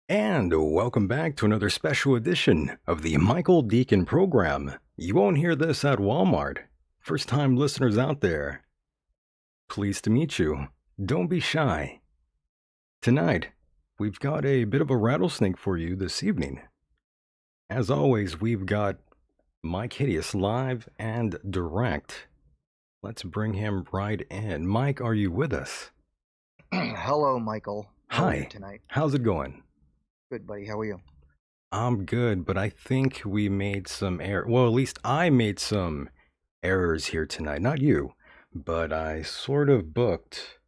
And welcome back to another special edition of the Michael Decon program. You won't hear this at Walmart. First time listeners out there, pleased to meet you. Don't be shy. Tonight, we've got a bit of a rattlesnake for you this evening. As always, we've got Mike Hideous live and direct. Let's bring him right in. Mike, are you with us? Hello, Michael. How are you Hi. tonight? How's it going? Good, buddy. How are you? I'm good, but I think we made some error. Well, at least I made some errors here tonight. Not you, but I sort of booked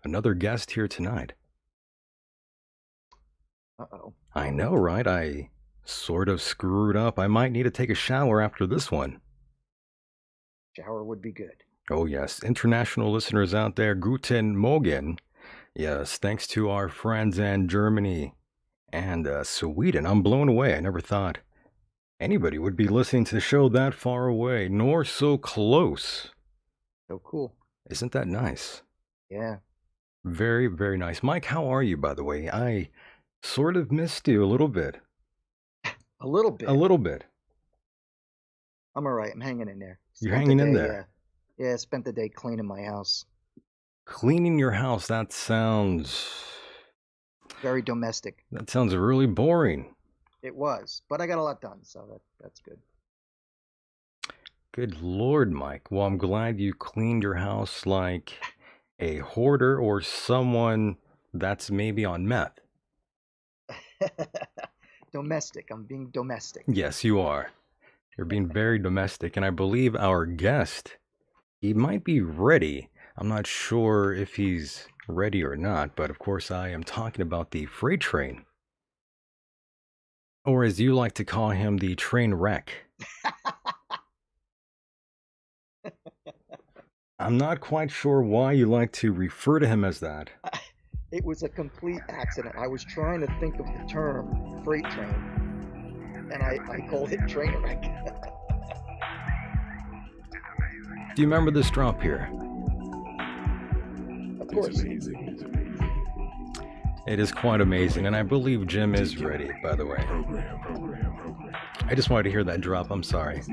another guest here tonight. Uh-oh. I know, right? I sort of screwed up. I might need to take a shower after this one. Shower would be good. Oh, yes. International listeners out there, Guten Morgen. Yes, thanks to our friends in Germany and Sweden. I'm blown away. I never thought anybody would be listening to the show that far away, nor so close. So cool. Isn't that nice? Yeah. Very, very nice. Mike, how are you, by the way? I sort of missed you a little bit. A little bit. A little bit. I'm all right. I'm hanging in there. You're hanging in there. Yeah, spent the day cleaning my house. Cleaning your house, that sounds Very domestic. really boring. It was, but I got a lot done, so that's good. Good Lord, Mike. Well, I'm glad you cleaned your house like a hoarder or someone that's maybe on meth. Domestic. I'm being domestic. Yes, you are. You're being very domestic, and I believe our guest, he might be ready. I'm not sure if he's ready or not, but of course I am talking about the freight train. Or as you like to call him, the train wreck. I'm not quite sure why you like to refer to him as that. It was a complete accident. I was trying to think of the term freight train, and I called it train wreck. Do you remember this drop here? Of course. It is quite amazing, and I believe Jim is ready, by the way. I just wanted to hear that drop, I'm sorry.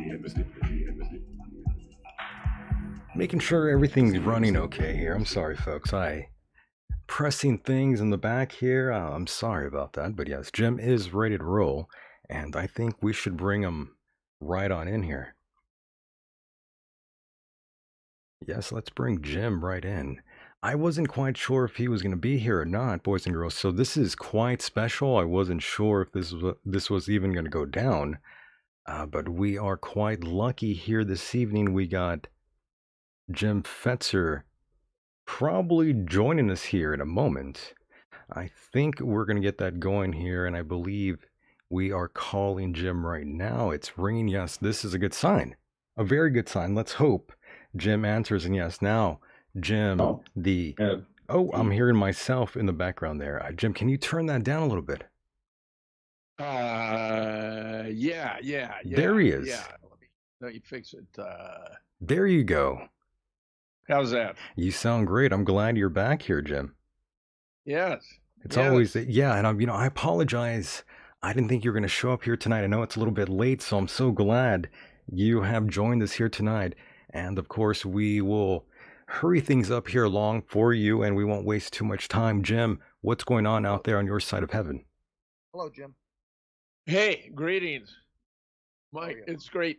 Making sure everything's running okay here. I'm sorry, folks. Pressing things in the back here. I'm sorry about that, but yes, Jim is ready to roll, and I think we should bring him right on in here. Yes, let's bring Jim right in. I wasn't quite sure if he was going to be here or not, boys and girls, so this is quite special. I wasn't sure if this was even going to go down, but we are quite lucky here this evening. We got Jim Fetzer probably joining us here in a moment. I think we're going to get that going here, and I believe we are calling Jim right now. It's ringing. Yes, this is a good sign. A very good sign. Let's hope Jim answers, and yes, now Jim, I'm hearing myself in the background there. Jim, can you turn that down a little bit? Yeah. There he is. Yeah, let me fix it. There you go. How's that? You sound great. I'm glad you're back here, Jim. Yes. It's always, yeah, and I apologize. I didn't think you were going to show up here tonight. I know it's a little bit late, so I'm so glad you have joined us here tonight. And of course, we will hurry things up here along for you, and we won't waste too much time. Jim, what's going on out there on your side of heaven? Hello, Jim. Hey, greetings, Mike. It's great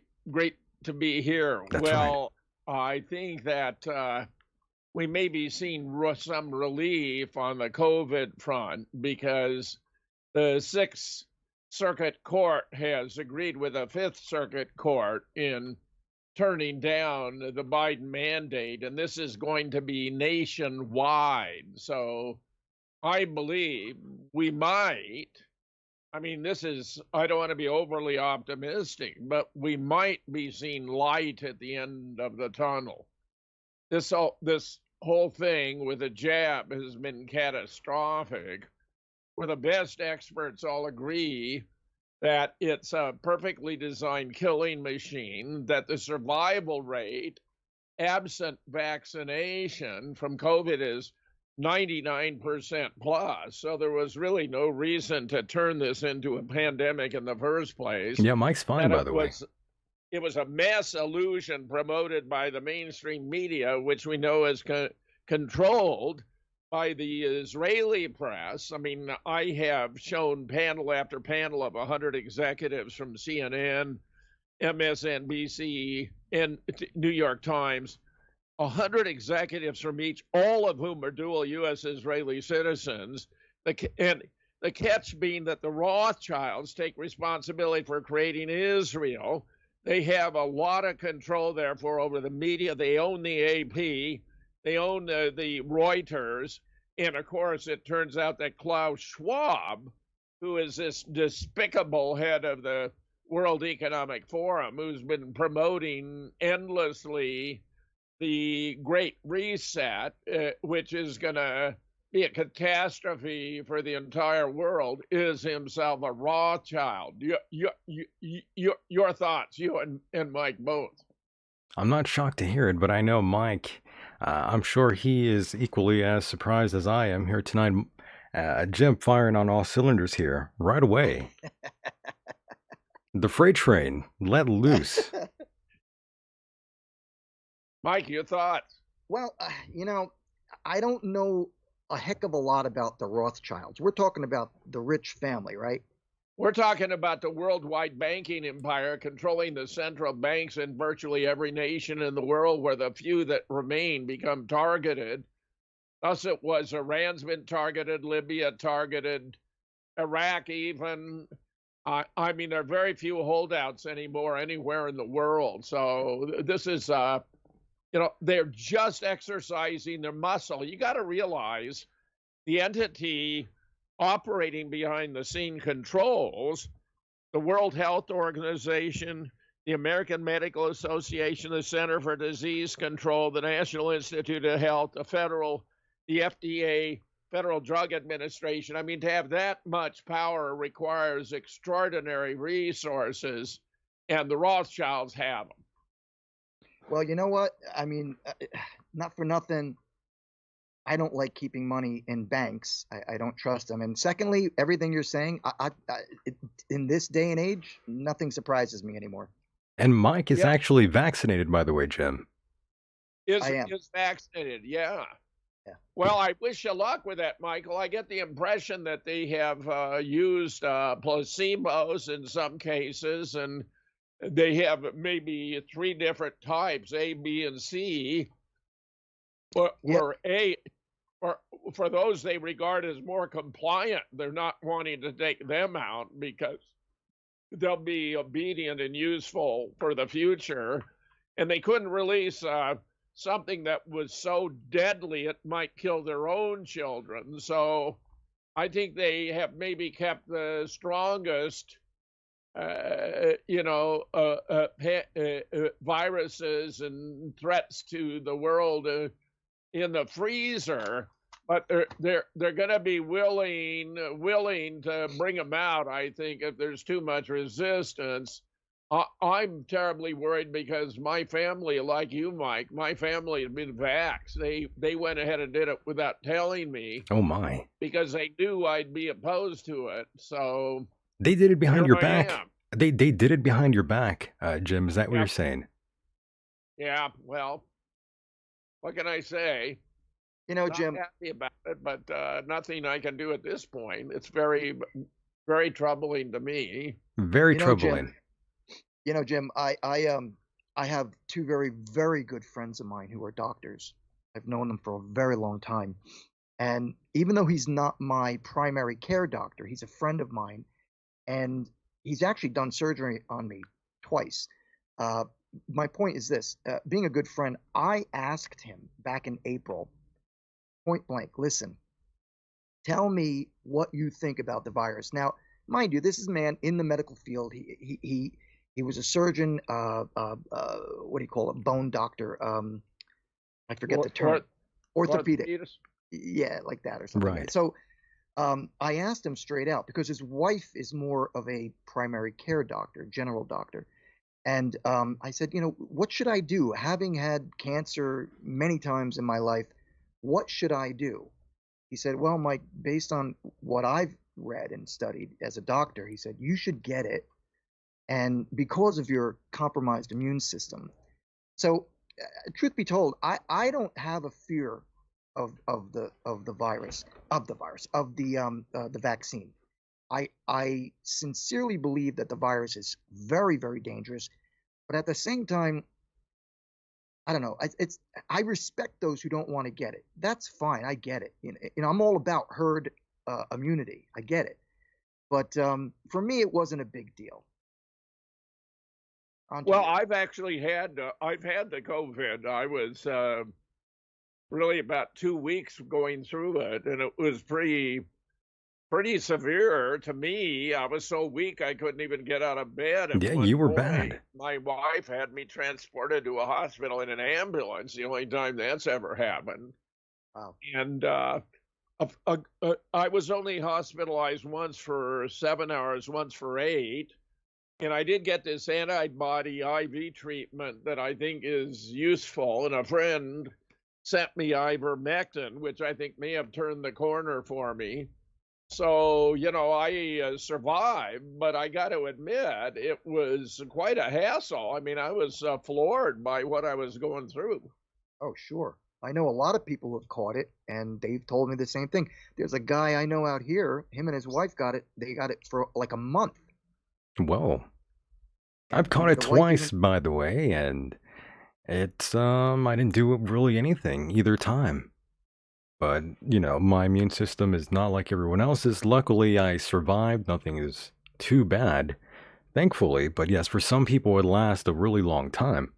to be here. That's right. I think that we may be seeing some relief on the COVID front because the Sixth Circuit Court has agreed with the Fifth Circuit Court in turning down the Biden mandate, and this is going to be nationwide. So I believe we might, I don't want to be overly optimistic, but we might be seeing light at the end of the tunnel. This whole thing with the jab has been catastrophic, where the best experts all agree that it's a perfectly designed killing machine, that the survival rate, absent vaccination from COVID, is 99% plus. So there was really no reason to turn this into a pandemic in the first place. Yeah, Mike's fine, That by the way. it was a mass illusion promoted by the mainstream media, which we know is controlled by the Israeli press. I mean, I have shown panel after panel of 100 executives from CNN, MSNBC, and New York Times, 100 executives from each, all of whom are dual U.S. Israeli citizens. And the catch being that the Rothschilds take responsibility for creating Israel. They have a lot of control, therefore, over the media. They own the AP. They own the Reuters. And of course, it turns out that Klaus Schwab, who is this despicable head of the World Economic Forum, who's been promoting endlessly the Great Reset, which is going to be a catastrophe for the entire world, is himself a Rothschild. Your thoughts, you and Mike both. I'm not shocked to hear it, but I know Mike. I'm sure he is equally as surprised as I am here tonight. Jim firing on all cylinders here right away. The freight train let loose. Mike, your thoughts? Well, I don't know a heck of a lot about the Rothschilds. We're talking about the rich family, right? We're talking about the worldwide banking empire controlling the central banks in virtually every nation in the world, where the few that remain become targeted. Thus it was Iran's been targeted, Libya targeted, Iraq even. I mean, there are very few holdouts anymore anywhere in the world. So this is, they're just exercising their muscle. You got to realize the entity operating behind the scene controls the World Health Organization, the American Medical Association, the Center for Disease Control, the National Institute of Health, the FDA, Federal Drug Administration. I mean, to have that much power requires extraordinary resources, and the Rothschilds have them. Well, you know what? I mean, not for nothing, I don't like keeping money in banks. I don't trust them. And secondly, everything you're saying, in this day and age, nothing surprises me anymore. And Mike is Yeah. actually vaccinated, by the way, Jim. I am. Is vaccinated, yeah. Yeah. Well, I wish you luck with that, Michael. I get the impression that they have used placebos in some cases, and they have maybe 3 different types, A, B, and C. Where A, for those they regard as more compliant, they're not wanting to take them out because they'll be obedient and useful for the future. And they couldn't release something that was so deadly it might kill their own children. So I think they have maybe kept the strongest, viruses and threats to the world in the freezer. But they're going to be willing to bring them out, I think, if there's too much resistance. I'm terribly worried because my family, like you, Mike, my family had been vaxxed. They went ahead and did it without telling me. Oh my! Because they knew I'd be opposed to it. So they did it behind your I back. am. They did it behind your back, Jim. Is that what you're saying? Yeah. Well, what can I say? Jim, Not happy about it, but nothing I can do at this point. It's very, very troubling to me. Very troubling. Jim, I have 2 very, very good friends of mine who are doctors. I've known them for a very long time. And even though he's not my primary care doctor, he's a friend of mine. And he's actually done surgery on me twice. My point is this, being a good friend, I asked him back in April, point blank, listen, tell me what you think about the virus. Now, mind you, this is a man in the medical field. He was a surgeon, what do you call it, bone doctor. I forget the term. Orthopedic. Yeah, like that or something. Right. So I asked him straight out because his wife is more of a primary care doctor, general doctor. And I said, what should I do? Having had cancer many times in my life, what should I do? He said, "Well, Mike, based on what I've read and studied as a doctor," he said, "you should get it, and because of your compromised immune system." So, truth be told, I don't have a fear of the virus of the vaccine. I sincerely believe that the virus is very, very dangerous, but at the same time, I don't know. I respect those who don't want to get it. That's fine. I get it. I'm all about herd immunity. I get it. But for me, it wasn't a big deal. On to Well, you. I've had the COVID. I was really about 2 weeks going through it, and it was pretty severe to me. I was so weak I couldn't even get out of bed. At Yeah, one you were point, bad. my wife had me transported to a hospital in an ambulance, the only time that's ever happened. Wow. And I was only hospitalized once for 7 hours, once for 8. And I did get this antibody IV treatment that I think is useful. And a friend sent me ivermectin, which I think may have turned the corner for me. So, I survived, but I got to admit, it was quite a hassle. I mean, I was floored by what I was going through. Oh, sure. I know a lot of people who have caught it, and they've told me the same thing. There's a guy I know out here. Him and his wife got it. They got it for like a month, Whoa. I've and caught it the wife twice, even. by the way, and it's I didn't do really anything either time. But, my immune system is not like everyone else's. Luckily, I survived. Nothing is too bad, thankfully. But yes, for some people, it lasts a really long time.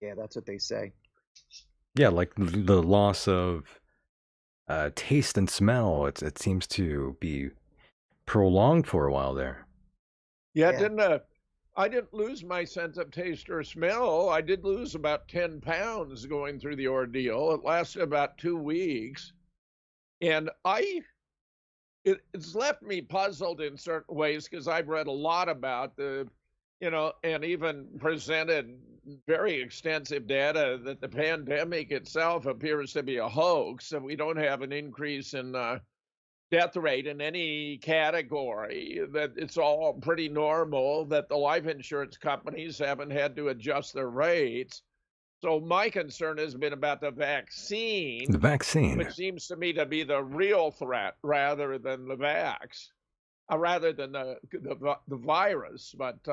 Yeah, that's what they say. Yeah, like the loss of taste and smell. It seems to be prolonged for a while there. Yeah, Yeah. I didn't lose my sense of taste or smell. I did lose about 10 pounds going through the ordeal. It lasted about 2 weeks. And it's left me puzzled in certain ways because I've read a lot about and even presented very extensive data that the pandemic itself appears to be a hoax, and we don't have an increase in death rate in any category, that it's all pretty normal, that the life insurance companies haven't had to adjust their rates. So my concern has been about the The vaccine, vaccine. which seems to me to be the real threat rather than rather than the virus. But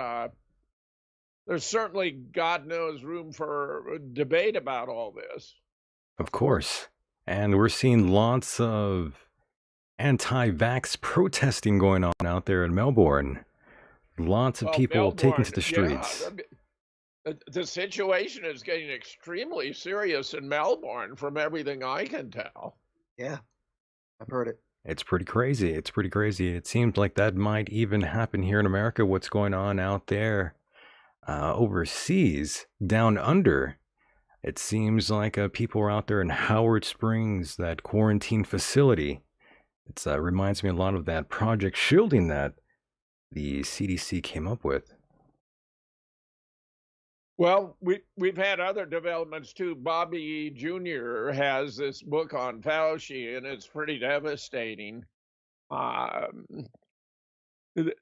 there's certainly, God knows, room for debate about all this. Of Of course. course. And we're seeing lots of anti-vax protesting going on out there in Melbourne. Lots of Well, people taking to Melbourne, the yeah, streets. the situation is getting extremely serious in Melbourne, from everything I can tell. Yeah, I've heard it. It's pretty crazy. It's pretty crazy. It seems like that might even happen here in America. What's going on out there overseas, down under? It seems like people are out there in Howard Springs, that quarantine facility. It reminds me a lot of that Project Shielding that the CDC came up with. Well, we've had other developments too. Bobby Jr. has this book on Fauci, and it's pretty devastating. Um,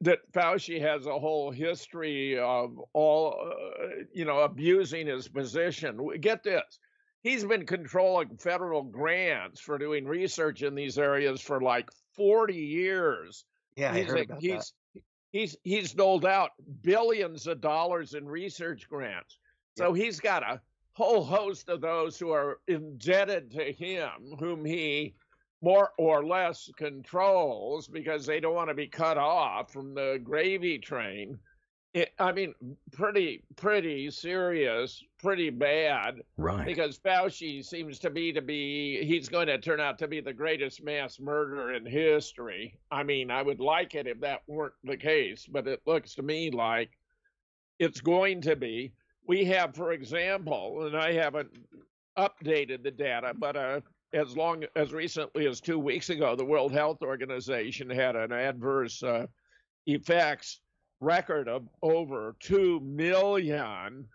that Fauci has a whole history of abusing his position. Get this. He's been controlling federal grants for doing research in these areas for like 40 years. Yeah, I He's heard a, about that. he's doled out billions of dollars in research grants. Yep. So he's got a whole host of those who are indebted to him, whom he more or less controls because they don't want to be cut off from the gravy train. I mean, pretty serious, pretty bad, Right. because Fauci seems to be he's going to turn out to be the greatest mass murderer in history. I mean, I would like it if that weren't the case, but it looks to me like it's going to be. We have, for example, and I haven't updated the data, but as recently as 2 weeks ago, the World Health Organization had an adverse effects record of over 2 million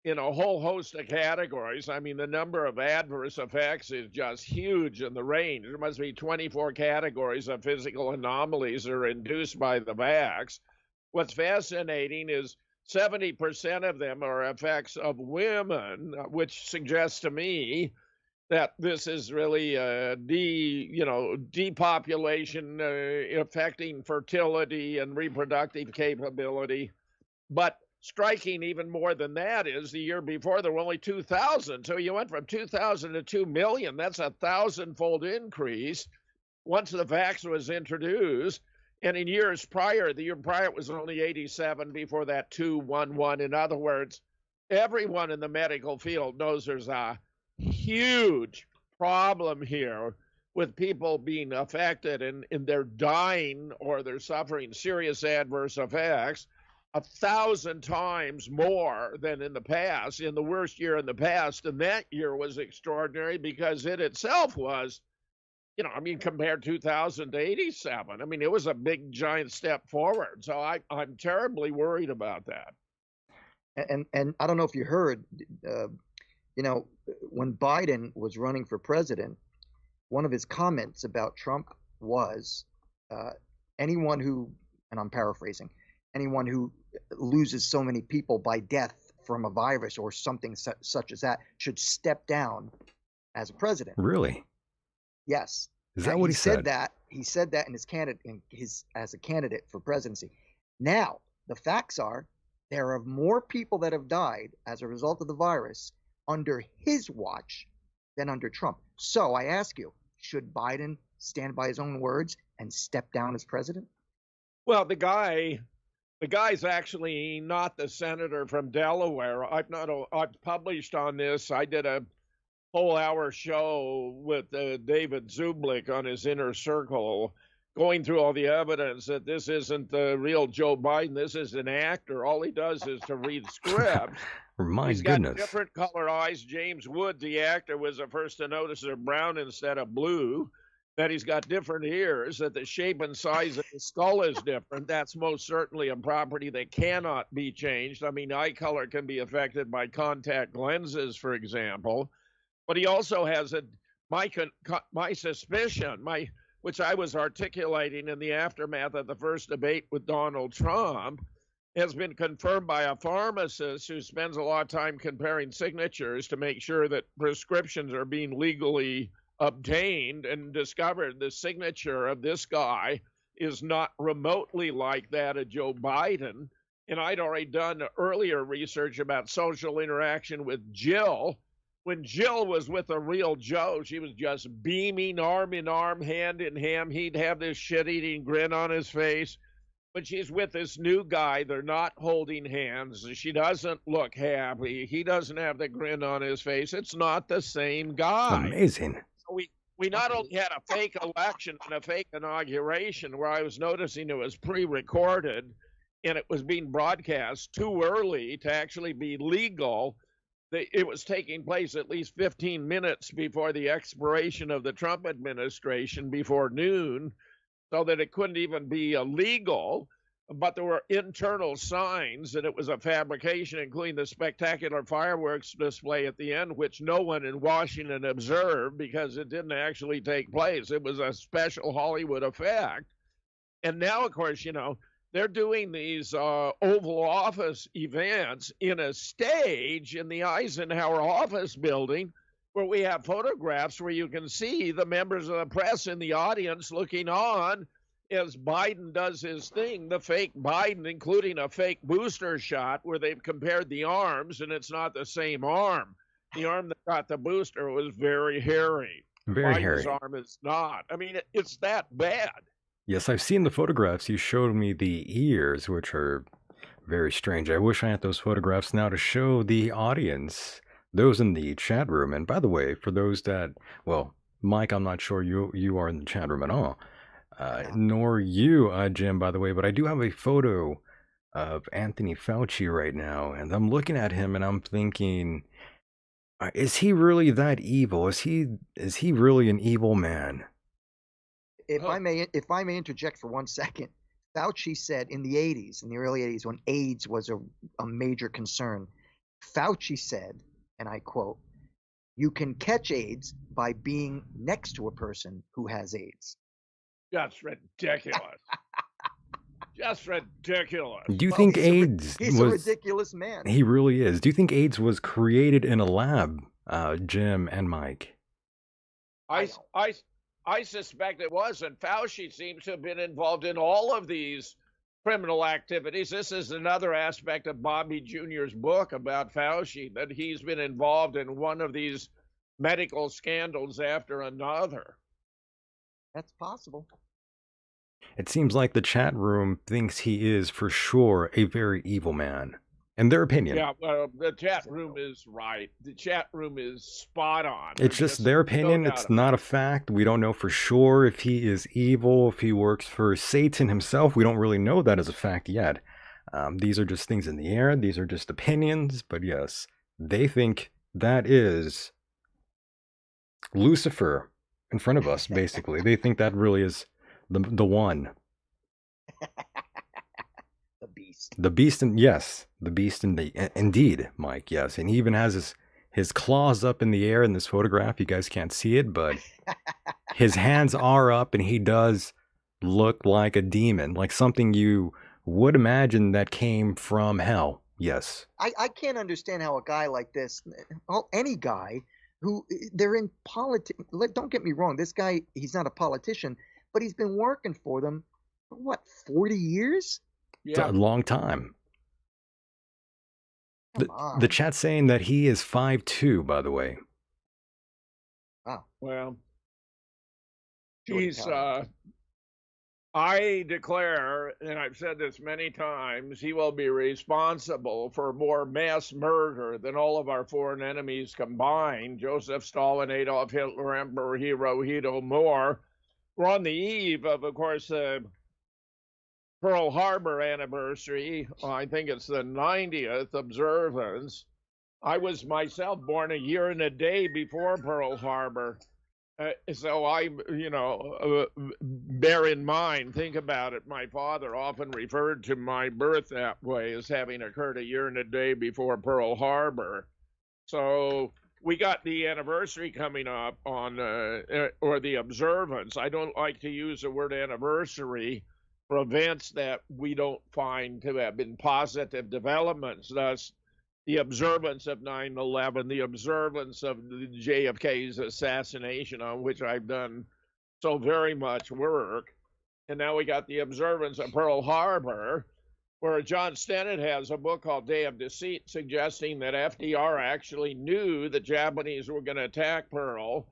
in a whole host of categories. I mean, the number of adverse effects is just huge in the range. There must be 24 categories of physical anomalies that are induced by the vax. What's fascinating is 70% of them are effects of women, which suggests to me that this is really depopulation affecting fertility and reproductive capability. But striking even more than that is the year before there were only 2,000. So you went from 2,000 to 2 million. That's a 1,000-fold increase once the vax was introduced. And in years prior, the year prior, it was only 87, before that 211. In other words, everyone in the medical field knows there's a huge problem here with people being affected and they're dying or they're suffering serious adverse effects 1,000 times more than in the past, in the worst year in the past. And that year was extraordinary because it itself was, compared 2000 to 87, it was a big, giant step forward. So I'm terribly worried about that. And I don't know if you heard, when Biden was running for president, one of his comments about Trump was, anyone who, and I'm paraphrasing, anyone who loses so many people by death from a virus or something such as that should step down as a president. Really? Yes. Is that what he said? He said that as a candidate for presidency. Now, the facts are there are more people that have died as a result of the virus under his watch than under Trump. So I ask you, should Biden stand by his own words and step down as president? Well, the guy's actually not the senator from Delaware. I've published on this. I did a whole hour show with David Zublik on his Inner Circle, going through all the evidence that this isn't the real Joe Biden. This is an actor. All he does is to read scripts. My He's goodness. got different color eyes. James Wood, the actor, was the first to notice they're brown instead of blue. That he's got different ears, that the shape and size of the skull is different. That's most certainly a property that cannot be changed. Eye color can be affected by contact lenses, for example. But he also has my suspicion, which I was articulating in the aftermath of the first debate with Donald Trump, has been confirmed by a pharmacist who spends a lot of time comparing signatures to make sure that prescriptions are being legally obtained, and discovered the signature of this guy is not remotely like that of Joe Biden. And I'd already done earlier research about social interaction with Jill. When Jill was with a real Joe, she was just beaming, arm in arm, hand in hand. He'd have this shit-eating grin on his face. When she's with this new guy, they're not holding hands. She doesn't look happy. He doesn't have the grin on his face. It's not the same guy. Amazing. We not only had a fake election and a fake inauguration where I was noticing it was pre-recorded and it was being broadcast too early to actually be legal. It was taking place at least 15 minutes before the expiration of the Trump administration, before noon, so that it couldn't even be illegal. But there were internal signs that it was a fabrication, including the spectacular fireworks display at the end, which no one in Washington observed because it didn't actually take place. It was a special Hollywood effect. And now, of course, they're doing these Oval Office events in a stage in the Eisenhower office building, where we have photographs where you can see the members of the press in the audience looking on as Biden does his thing, the fake Biden, including a fake booster shot where they've compared the arms, and it's not the same arm. The arm that got the booster was very hairy. Very Biden's hairy. arm is not. It's that bad. Yes, I've seen the photographs. You showed me the ears, which are very strange. I wish I had those photographs now to show the audience, those in the chat room. And by the way, for those that, well, Mike, I'm not sure you are in the chat room at all. Nor you, Jim, by the way, but I do have a photo of Anthony Fauci right now, and I'm looking at him and I'm thinking, is he really that evil? Is he really an evil man? If I may interject for 1 second, Fauci said in the early 80s, when AIDS was a major concern, Fauci said, and I quote, "You can catch AIDS by being next to a person who has AIDS." Just ridiculous. Just ridiculous. Do you Well, think AIDS he's a was? ridiculous man. He really is. Do you think AIDS was created in a lab, Jim and Mike? I I, don't. I, I suspect it was, and Fauci seems to have been involved in all of these criminal activities. This is another aspect of Bobby Jr.'s book about Fauci, that he's been involved in one of these medical scandals after another. That's possible. It seems like the chat room thinks he is for sure a very evil man. In their opinion. Yeah, well, the chat room is right. The chat room is spot on. It's There's just their no opinion. doubt It's not about a fact. We don't know for sure if he is evil, if he works for Satan himself. We don't really know that as a fact yet. These are just things in the air. These are just opinions. But yes, they think that is Lucifer in front of us, basically. They think that really is the one. The beast. The beast, and yes, the beast, indeed, Mike, yes. And he even has his claws up in the air in this photograph. You guys can't see it, but his hands are up, and he does look like a demon, like something you would imagine that came from hell. Yes. I can't understand how a guy like this, well, any guy who they're in politics. Don't get me wrong. This guy, he's not a politician, but he's been working for them for what, 40 years? It's a long time. Come on. The chat's saying that he is 5'2", by the way. Wow. Well, Jordan he's Powell. I declare, and I've said this many times, he will be responsible for more mass murder than all of our foreign enemies combined. Joseph Stalin, Adolf Hitler, Emperor Hirohito Moore. We're on the eve of course, the Pearl Harbor anniversary. I think it's the 90th observance. I was myself born a year and a day before Pearl Harbor. So I, bear in mind, think about it. My father often referred to my birth that way, as having occurred a year and a day before Pearl Harbor. So we got the anniversary coming up on, or the observance. I don't like to use the word anniversary for events that we don't find to have been positive developments. Thus, the observance of 9/11, the observance of the JFK's assassination, on which I've done so very much work. And now we got the observance of Pearl Harbor, where John Stennett has a book called Day of Deceit, suggesting that FDR actually knew the Japanese were going to attack Pearl,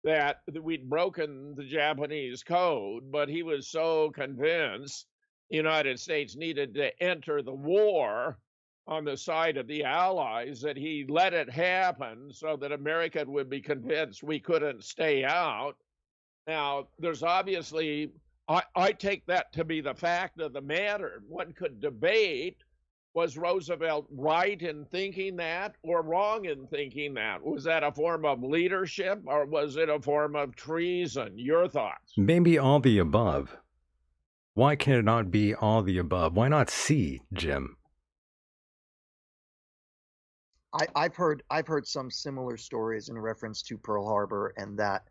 that we'd broken the Japanese code, but he was so convinced the United States needed to enter the war on the side of the Allies that he let it happen so that America would be convinced we couldn't stay out. Now, there's obviously, I take that to be the fact of the matter. One could debate, was Roosevelt right in thinking that or wrong in thinking that? Was that a form of leadership or was it a form of treason? Your thoughts? Maybe all the above. Why can it not be all the above? Why not C, Jim? I've heard some similar stories in reference to Pearl Harbor, and that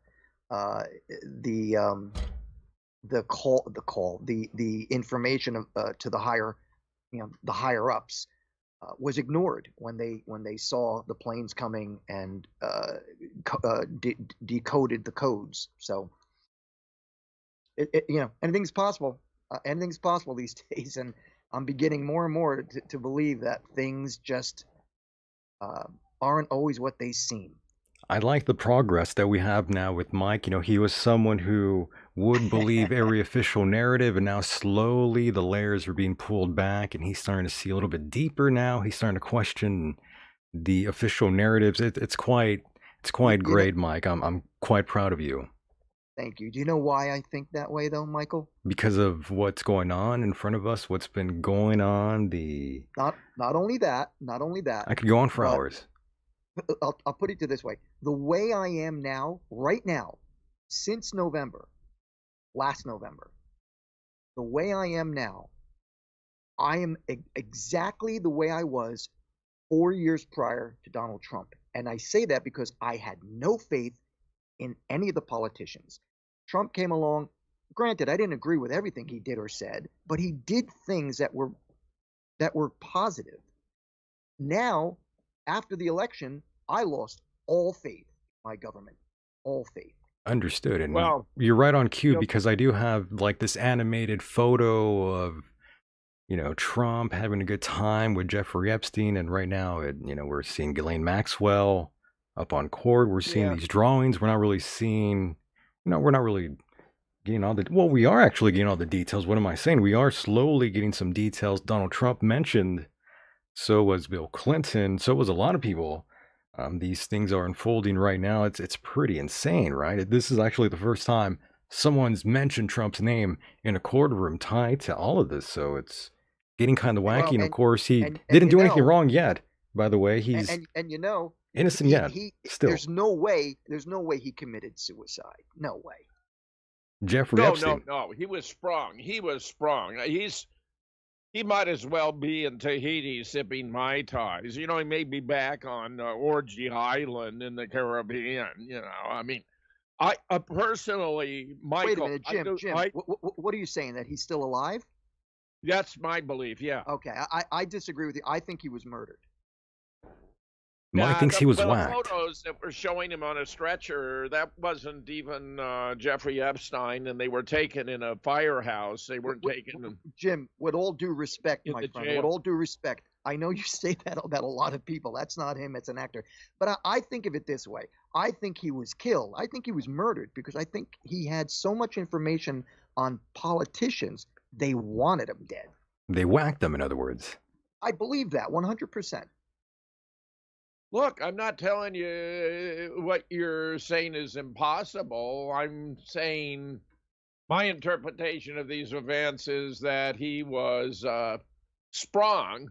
the information to the higher ups was ignored when they saw the planes coming and decoded the codes. So anything's possible. Anything's possible these days, and I'm beginning more and more to believe that things just aren't always what they seem. I like the progress that we have now with Mike. He was someone who would believe every official narrative, and now slowly the layers are being pulled back, and he's starting to see a little bit deeper now. He's starting to question the official narratives. It's quite great, Mike. I'm quite proud of you. Thank you. Do you know why I think that way, though, Michael? Because of what's going on in front of us, what's been going on. Not only that. I could go on for hours. I'll put it to this way: the way I am now, right now, since last November, the way I am now, I am exactly the way I was 4 years prior to Donald Trump. And I say that because I had no faith in any of the politicians. Trump came along. Granted, I didn't agree with everything he did or said, but he did things that were positive. Now, after the election, I lost all faith in my government. All faith. Understood. And Well, you're right on cue you know, because I do have like this animated photo of, Trump having a good time with Jeffrey Epstein. And right now, we're seeing Ghislaine Maxwell up on court. We're seeing yeah, these drawings. We're not really seeing, we're not really getting all the, well, we are actually getting all the details. What am I saying? We are slowly getting some details. Donald Trump mentioned, so was Bill Clinton, so was a lot of people. These things are unfolding right now. It's pretty insane, right? This is actually the first time someone's mentioned Trump's name in a courtroom tied to all of this. So it's getting kind of wacky. Well, And of course, he and didn't do anything wrong yet. By the way, he's and you know, innocent he yet. he Still, there's no way he committed suicide. No way. Jeffrey no, Epstein. he was sprung. He was sprung. He might as well be in Tahiti sipping Mai Tais. He may be back on Orgy Island in the Caribbean. I mean, I personally, Wait a Michael, minute, I Jim. do, Jim, what are you saying? That he's still alive? that's my belief. Yeah. Okay, I disagree with you. I think he was murdered. Mike Yeah, thinks he was the whacked. photos that were showing him on a stretcher, that wasn't even Jeffrey Epstein, and they were taken in a firehouse. They weren't taken Jim, with all due respect, in my the friend, with jail. all due respect, I know you say that about a lot of people. That's not him, it's an actor. But I think of it this way. I think he was killed. I think he was murdered because I think he had so much information on politicians, they wanted him dead. They whacked them, in other words. I believe that 100%. Look, I'm not telling you what you're saying is impossible. I'm saying my interpretation of these events is that he was sprung,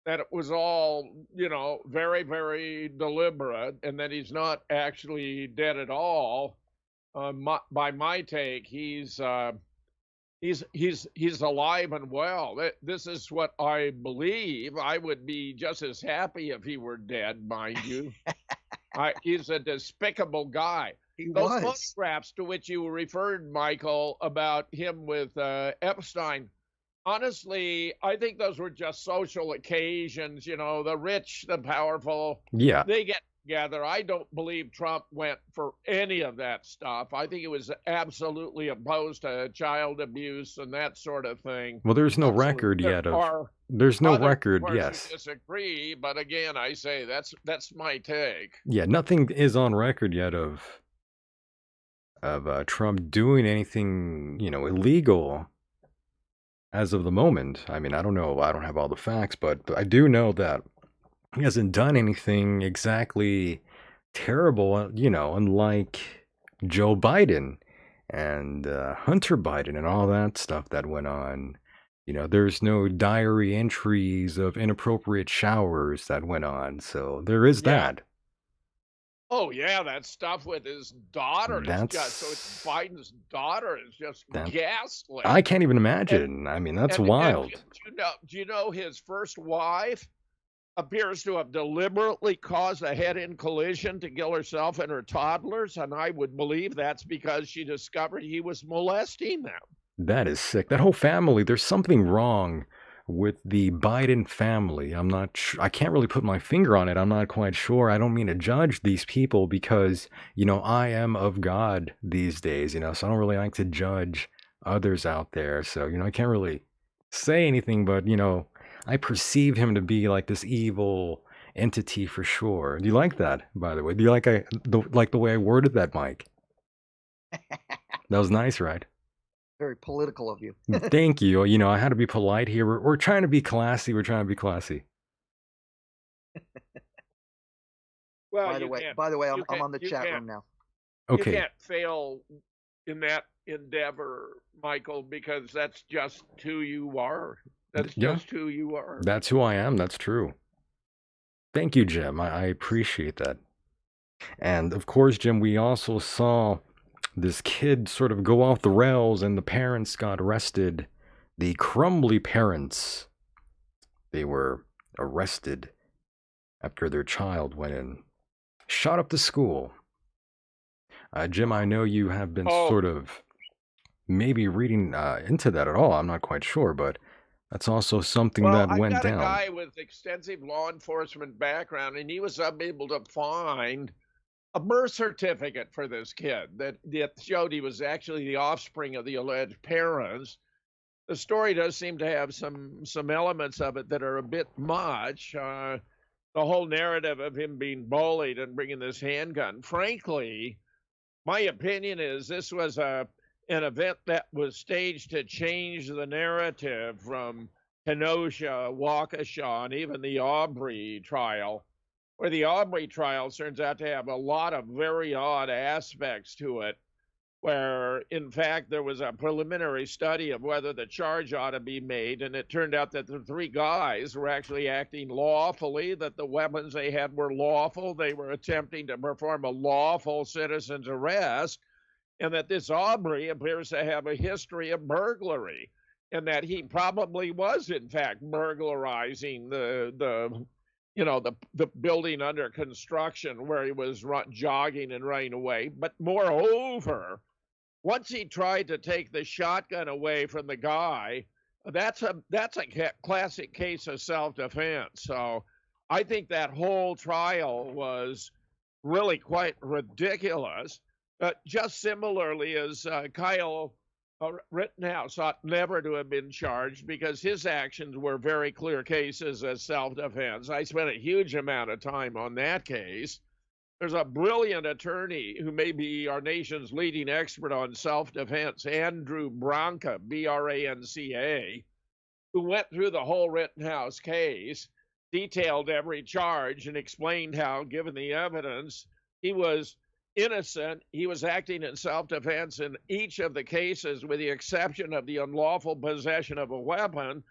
that it was all, very, very deliberate, and that he's not actually dead at all. By my take, he's alive and well. This is what I believe. I would be just as happy if he were dead, mind you. He's a despicable guy. He Those was. photographs to which you referred, Michael, about him with Epstein, honestly, I think those were just social occasions. The rich, the powerful, Yeah. they get together. I don't believe Trump went for any of that stuff. I think he was absolutely opposed to child abuse and that sort of thing. Well, there's no Absolutely. record There yet of. are There's no others, of record. course, who Yes. disagree, but again, I say that's my take. Yeah. Nothing is on record yet of Trump doing anything, illegal as of the moment. I mean, I don't know. I don't have all the facts, but I do know that he hasn't done anything exactly terrible, unlike Joe Biden and Hunter Biden and all that stuff that went on. There's no diary entries of inappropriate showers that went on. So there is Yeah. that. Oh yeah, that stuff with his daughter is just so That's Biden's daughter is just that. ghastly. I can't even And imagine. I mean, that's and wild. do you know his first wife appears to have deliberately caused a head-in collision to kill herself and her toddlers, and I would believe that's because she discovered he was molesting them. That is sick. That whole family, there's something wrong with the Biden family. I'm not sure. I can't really put my finger on it. I'm not quite sure. I don't mean to judge these people because, I am of God these days, so I don't really like to judge others out there. So, I can't really say anything, but, I perceive him to be like this evil entity for sure. Do you like that, by the way? Do you like the way I worded that, Mike? That was nice, right? Very political of you. Thank you. I had to be polite here. We're trying to be classy. We're trying to be classy. Well, By the way, I'm on the chat room now. You Okay. can't fail in that endeavor, Michael, because that's just who you are. That's Yeah. just who you are. That's who I am. That's true. Thank you, Jim. I appreciate that. And of course, Jim, we also saw this kid sort of go off the rails and the parents got arrested. The Crumbly parents, they were arrested after their child went and shot up the school. Jim, I know you have been Oh, sort of maybe reading into that at all. I'm not quite sure, but that's also something well, that I've went got a down. guy with extensive law enforcement background, and he was unable to find a birth certificate for this kid that showed he was actually the offspring of the alleged parents. The story does seem to have some elements of it that are a bit much. The whole narrative of him being bullied and bringing this handgun. Frankly, my opinion is this was an event that was staged to change the narrative from Kenosha, Waukesha, and even the Aubrey trial, where the Aubrey trial turns out to have a lot of very odd aspects to it, where in fact there was a preliminary study of whether the charge ought to be made, and it turned out that the three guys were actually acting lawfully, that the weapons they had were lawful, they were attempting to perform a lawful citizen's arrest, and that this Aubrey appears to have a history of burglary, and that he probably was in fact burglarizing the building under construction where he was jogging and running away. But moreover, once he tried to take the shotgun away from the guy, that's a classic case of self-defense. So I think that whole trial was really quite ridiculous. Just similarly as Kyle Rittenhouse ought never to have been charged because his actions were very clear cases of self-defense. I spent a huge amount of time on that case. There's a brilliant attorney who may be our nation's leading expert on self-defense, Andrew Branca, Branca, who went through the whole Rittenhouse case, detailed every charge, and explained how, given the evidence, he was innocent. He was acting in self-defense in each of the cases, with the exception of the unlawful possession of a weapon,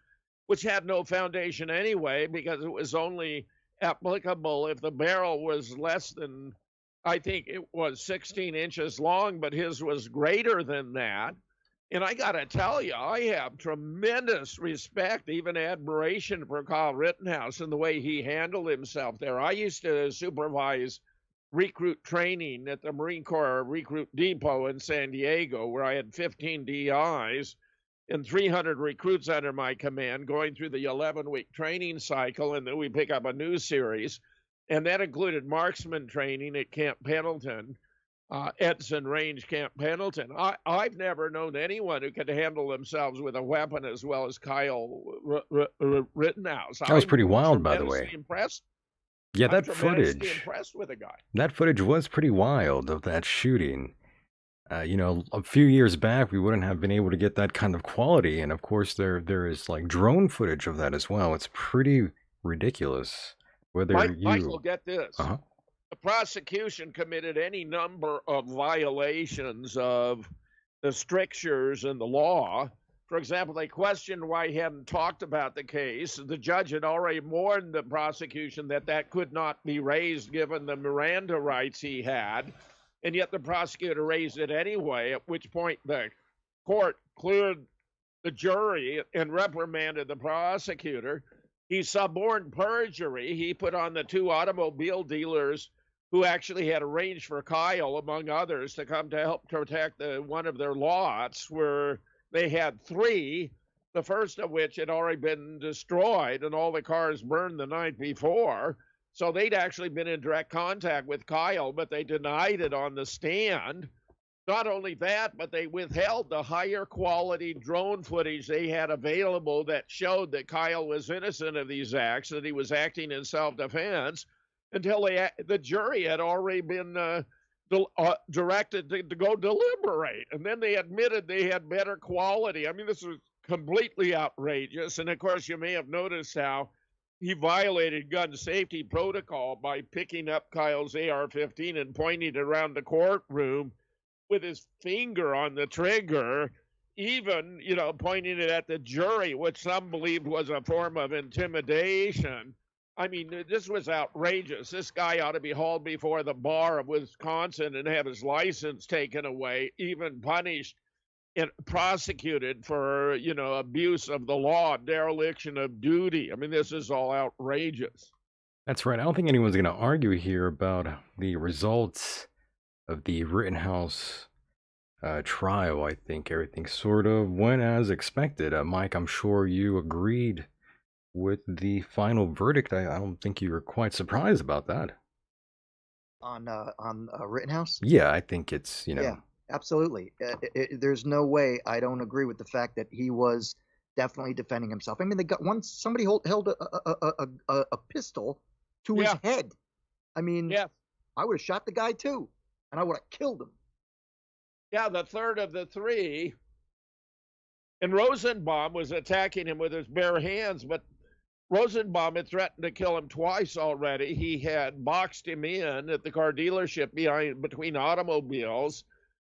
which had no foundation anyway, because it was only applicable if the barrel was less than, I think it was 16 inches long, but his was greater than that. And I got to tell you, I have tremendous respect, even admiration for Kyle Rittenhouse and the way he handled himself there. I used to supervise recruit training at the Marine Corps Recruit Depot in San Diego, where I had 15 DIs and 300 recruits under my command going through the 11-week training cycle, and then we pick up a new series. And that included marksman training at Camp Pendleton, Edson Range Camp Pendleton. I've never known anyone who could handle themselves with a weapon as well as Kyle Rittenhouse. That was pretty I'm wild, by the tremendously way. impressed. Yeah, I'm that tremendously footage. impressed with the guy. That footage was pretty wild of that shooting. A few years back, we wouldn't have been able to get that kind of quality, and of course, there is like drone footage of that as well. It's pretty ridiculous. Whether Michael, you, get this. uh-huh. The prosecution committed any number of violations of the strictures in the law. For example, they questioned why he hadn't talked about the case. The judge had already warned the prosecution that that could not be raised given the Miranda rights he had, and yet the prosecutor raised it anyway, at which point the court cleared the jury and reprimanded the prosecutor. He suborned perjury. He put on the two automobile dealers who actually had arranged for Kyle, among others, to come to help protect one of their lots, where they had three, the first of which had already been destroyed and all the cars burned the night before. So they'd actually been in direct contact with Kyle, but they denied it on the stand. Not only that, but they withheld the higher quality drone footage they had available that showed that Kyle was innocent of these acts, that he was acting in self-defense, until the jury had already been directed to go deliberate. And then they admitted they had better quality. I mean, this was completely outrageous. And of course, you may have noticed how he violated gun safety protocol by picking up Kyle's AR-15 and pointing it around the courtroom with his finger on the trigger, even, pointing it at the jury, which some believed was a form of intimidation. I mean, this was outrageous. This guy ought to be hauled before the bar of Wisconsin and have his license taken away, even punished and prosecuted for, abuse of the law, dereliction of duty. I mean, this is all outrageous. That's right. I don't think anyone's going to argue here about the results of the Rittenhouse trial. I think everything sort of went as expected. Mike, I'm sure you agreed with the final verdict. I don't think you were quite surprised about that. On Rittenhouse. Yeah, I think it's, Yeah, absolutely. There's no way I don't agree with the fact that he was definitely defending himself. I mean, they got once somebody held a pistol to his Yeah, head. I mean, yeah, I would have shot the guy too, and I would have killed him. yeah. The third of the three, and Rosenbaum was attacking him with his bare hands, but Rosenbaum had threatened to kill him twice already. He had boxed him in at the car dealership between automobiles.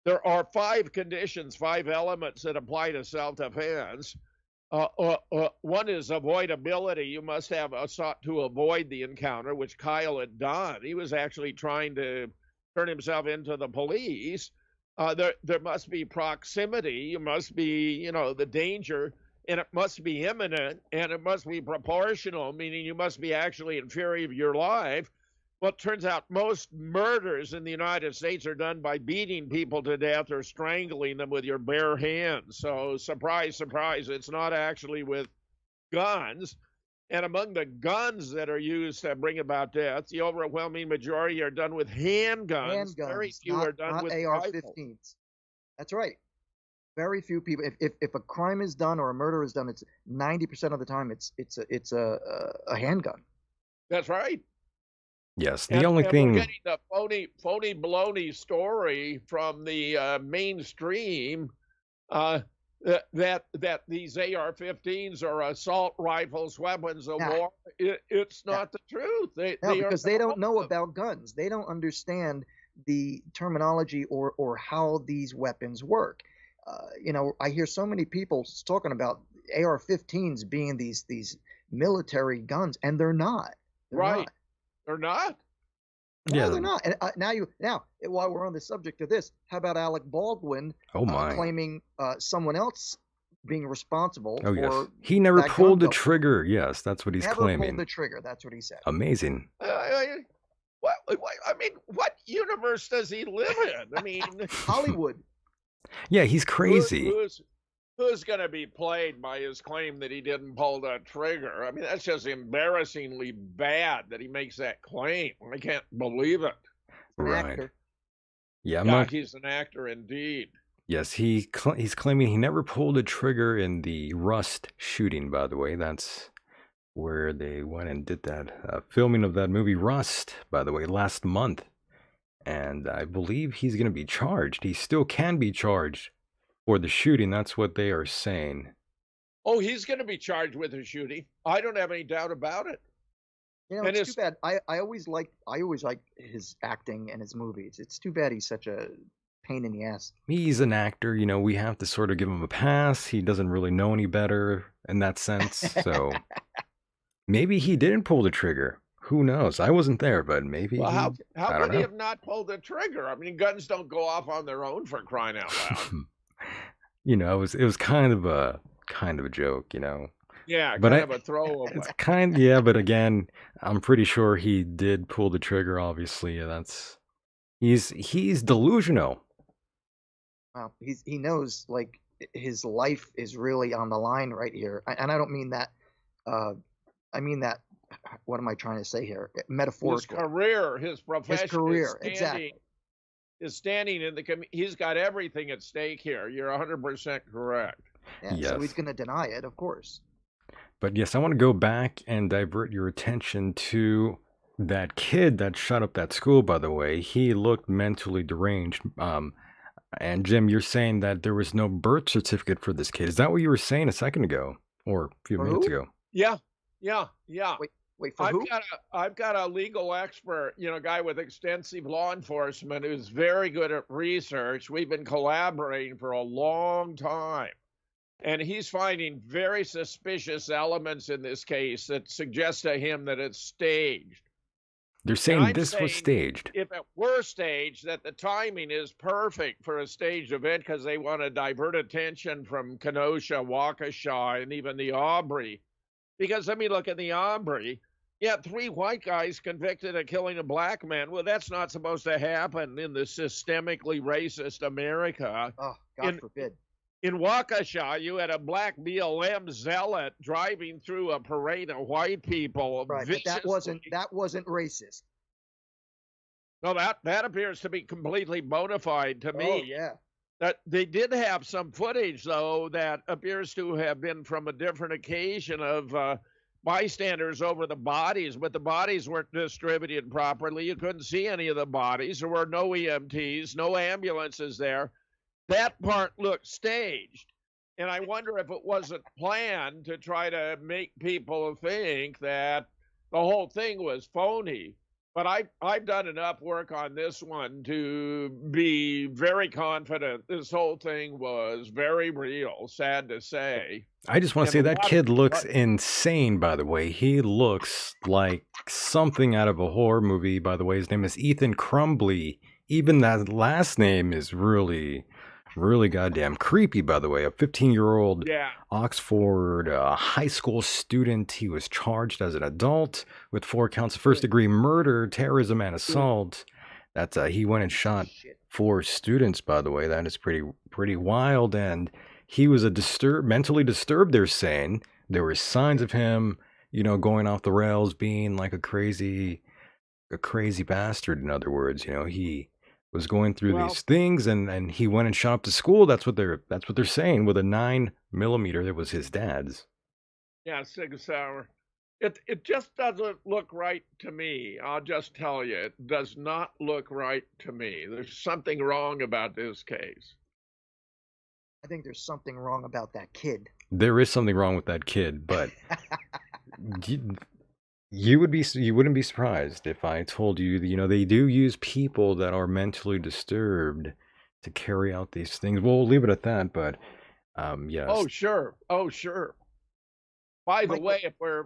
There are five conditions, five elements that apply to self-defense. One is avoidability. You must have sought to avoid the encounter, which Kyle had done. He was actually trying to turn himself into the police. There must be proximity. You must be, the danger, and it must be imminent, and it must be proportional, meaning you must be actually in fear of your life. Well, it turns out most murders in the United States are done by beating people to death or strangling them with your bare hands. So, surprise, surprise, it's not actually with guns. And among the guns that are used to bring about death, the overwhelming majority are done with handguns. Very Handguns, few are done not with rifles. AR-15s. That's right. Very few people. If a crime is done or a murder is done, it's 90% of the time it's a handgun. That's right. yes. The And only and we're thing, getting the phony baloney story from the mainstream uh, that these AR-15s are assault rifles, weapons of Yeah, war. It's yeah. not the truth. No, They are because they don't know not. about guns. They don't understand the terminology or how these weapons work. I hear so many people talking about AR-15s being these military guns, and they're not. They're Right. not. They're not. No, yeah. they're not. And while we're on the subject of this, how about Alec Baldwin Oh my. claiming someone else being responsible Oh yes. for He never that gun pulled the going off? trigger. Yes, that's what he's Never pulled claiming. the trigger. That's what he said. Amazing. I mean, what universe does he live in? I mean, Hollywood. Yeah, he's who, crazy. who's going to be played by his claim that he didn't pull the trigger? I mean, that's just embarrassingly bad that he makes that claim. I can't believe it. An Right. actor. Yeah, I'm Yeah, not. he's an actor indeed. Yes, he's claiming he never pulled a trigger in the Rust shooting. By the way, that's where they went and did that filming of that movie Rust. By the way, last month, and I believe he's going to be charged. He still can be charged for the shooting. That's what they are saying. Oh, he's going to be charged with a shooting. I don't have any doubt about it. And It's too bad. I always like his acting and his movies. It's too bad he's such a pain in the ass. He's an actor, we have to sort of give him a pass. He doesn't really know any better in that sense. So maybe he didn't pull the trigger. Who knows? I wasn't there, but maybe Well, how I don't could he know. have not pulled the trigger? I mean, guns don't go off on their own, for crying out loud. It was kind of a joke, Yeah, But kind of a throwaway. it's yeah, but again, I'm pretty sure he did pull the trigger, obviously. He's delusional. Well, he knows like his life is really on the line right here, and I don't mean that. I mean that. What am I trying to say here? His Metaphorically. career, his profession, career, exactly. is standing in the. He's got everything at stake here. You're 100% correct. Yeah, so Yes. he's going to deny it, of course. But yes, I want to go back and divert your attention to that kid that shut up that school, by the way. He looked mentally deranged. And Jim, you're saying that there was no birth certificate for this kid. Is that what you were saying a second ago or a few For minutes who? ago? Yeah. Wait, for who? I've got a legal expert, guy with extensive law enforcement who's very good at research. We've been collaborating for a long time. And he's finding very suspicious elements in this case that suggest to him that it's staged. They're saying I'm this was saying staged. If it were staged, that the timing is perfect for a staged event because they want to divert attention from Kenosha, Waukesha, and even the Aubrey. Because, I mean, look at the Aubrey. Yeah, 3 white guys convicted of killing a black man. Well, that's not supposed to happen in the systemically racist America. Oh, God In forbid. in Waukesha, you had a black BLM zealot driving through a parade of white people Right, but viciously. that wasn't racist. No, that appears to be completely bona fide to Oh me. yeah. That they did have some footage, though, that appears to have been from a different occasion of bystanders over the bodies, but the bodies weren't distributed properly. You couldn't see any of the bodies. There were no EMTs, no ambulances there. That part looked staged. And I wonder if it wasn't planned to try to make people think that the whole thing was phony. But I've done enough work on this one to be very confident this whole thing was very real, sad to say. I just want to And say a that lot of kid looks insane, by the way. He looks like something out of a horror movie, by the way. His name is Ethan Crumbly. Even that last name is really, really goddamn creepy, by the way. A 15-year-old yeah, Oxford high school student. He was charged as an adult with 4 counts of first-degree murder, terrorism, and assault. That's he went and shot Shit. 4 students, by the way. That is pretty wild. And he was mentally disturbed. They're saying there were signs of him, going off the rails, being like a crazy bastard. In other words, he was going through well, these things, and he went and shot up the school. That's what they're saying with a 9 millimeter that was his dad's. yeah, Sig Sauer. It just doesn't look right to me. I'll just tell you, it does not look right to me. There's something wrong about this case. I think there's something wrong about that kid. There is something wrong with that kid, but you wouldn't be surprised if I told you that, they do use people that are mentally disturbed to carry out these things. We'll leave it at that, but yes. Oh, sure. Oh, sure. By the Michael, way, if we're,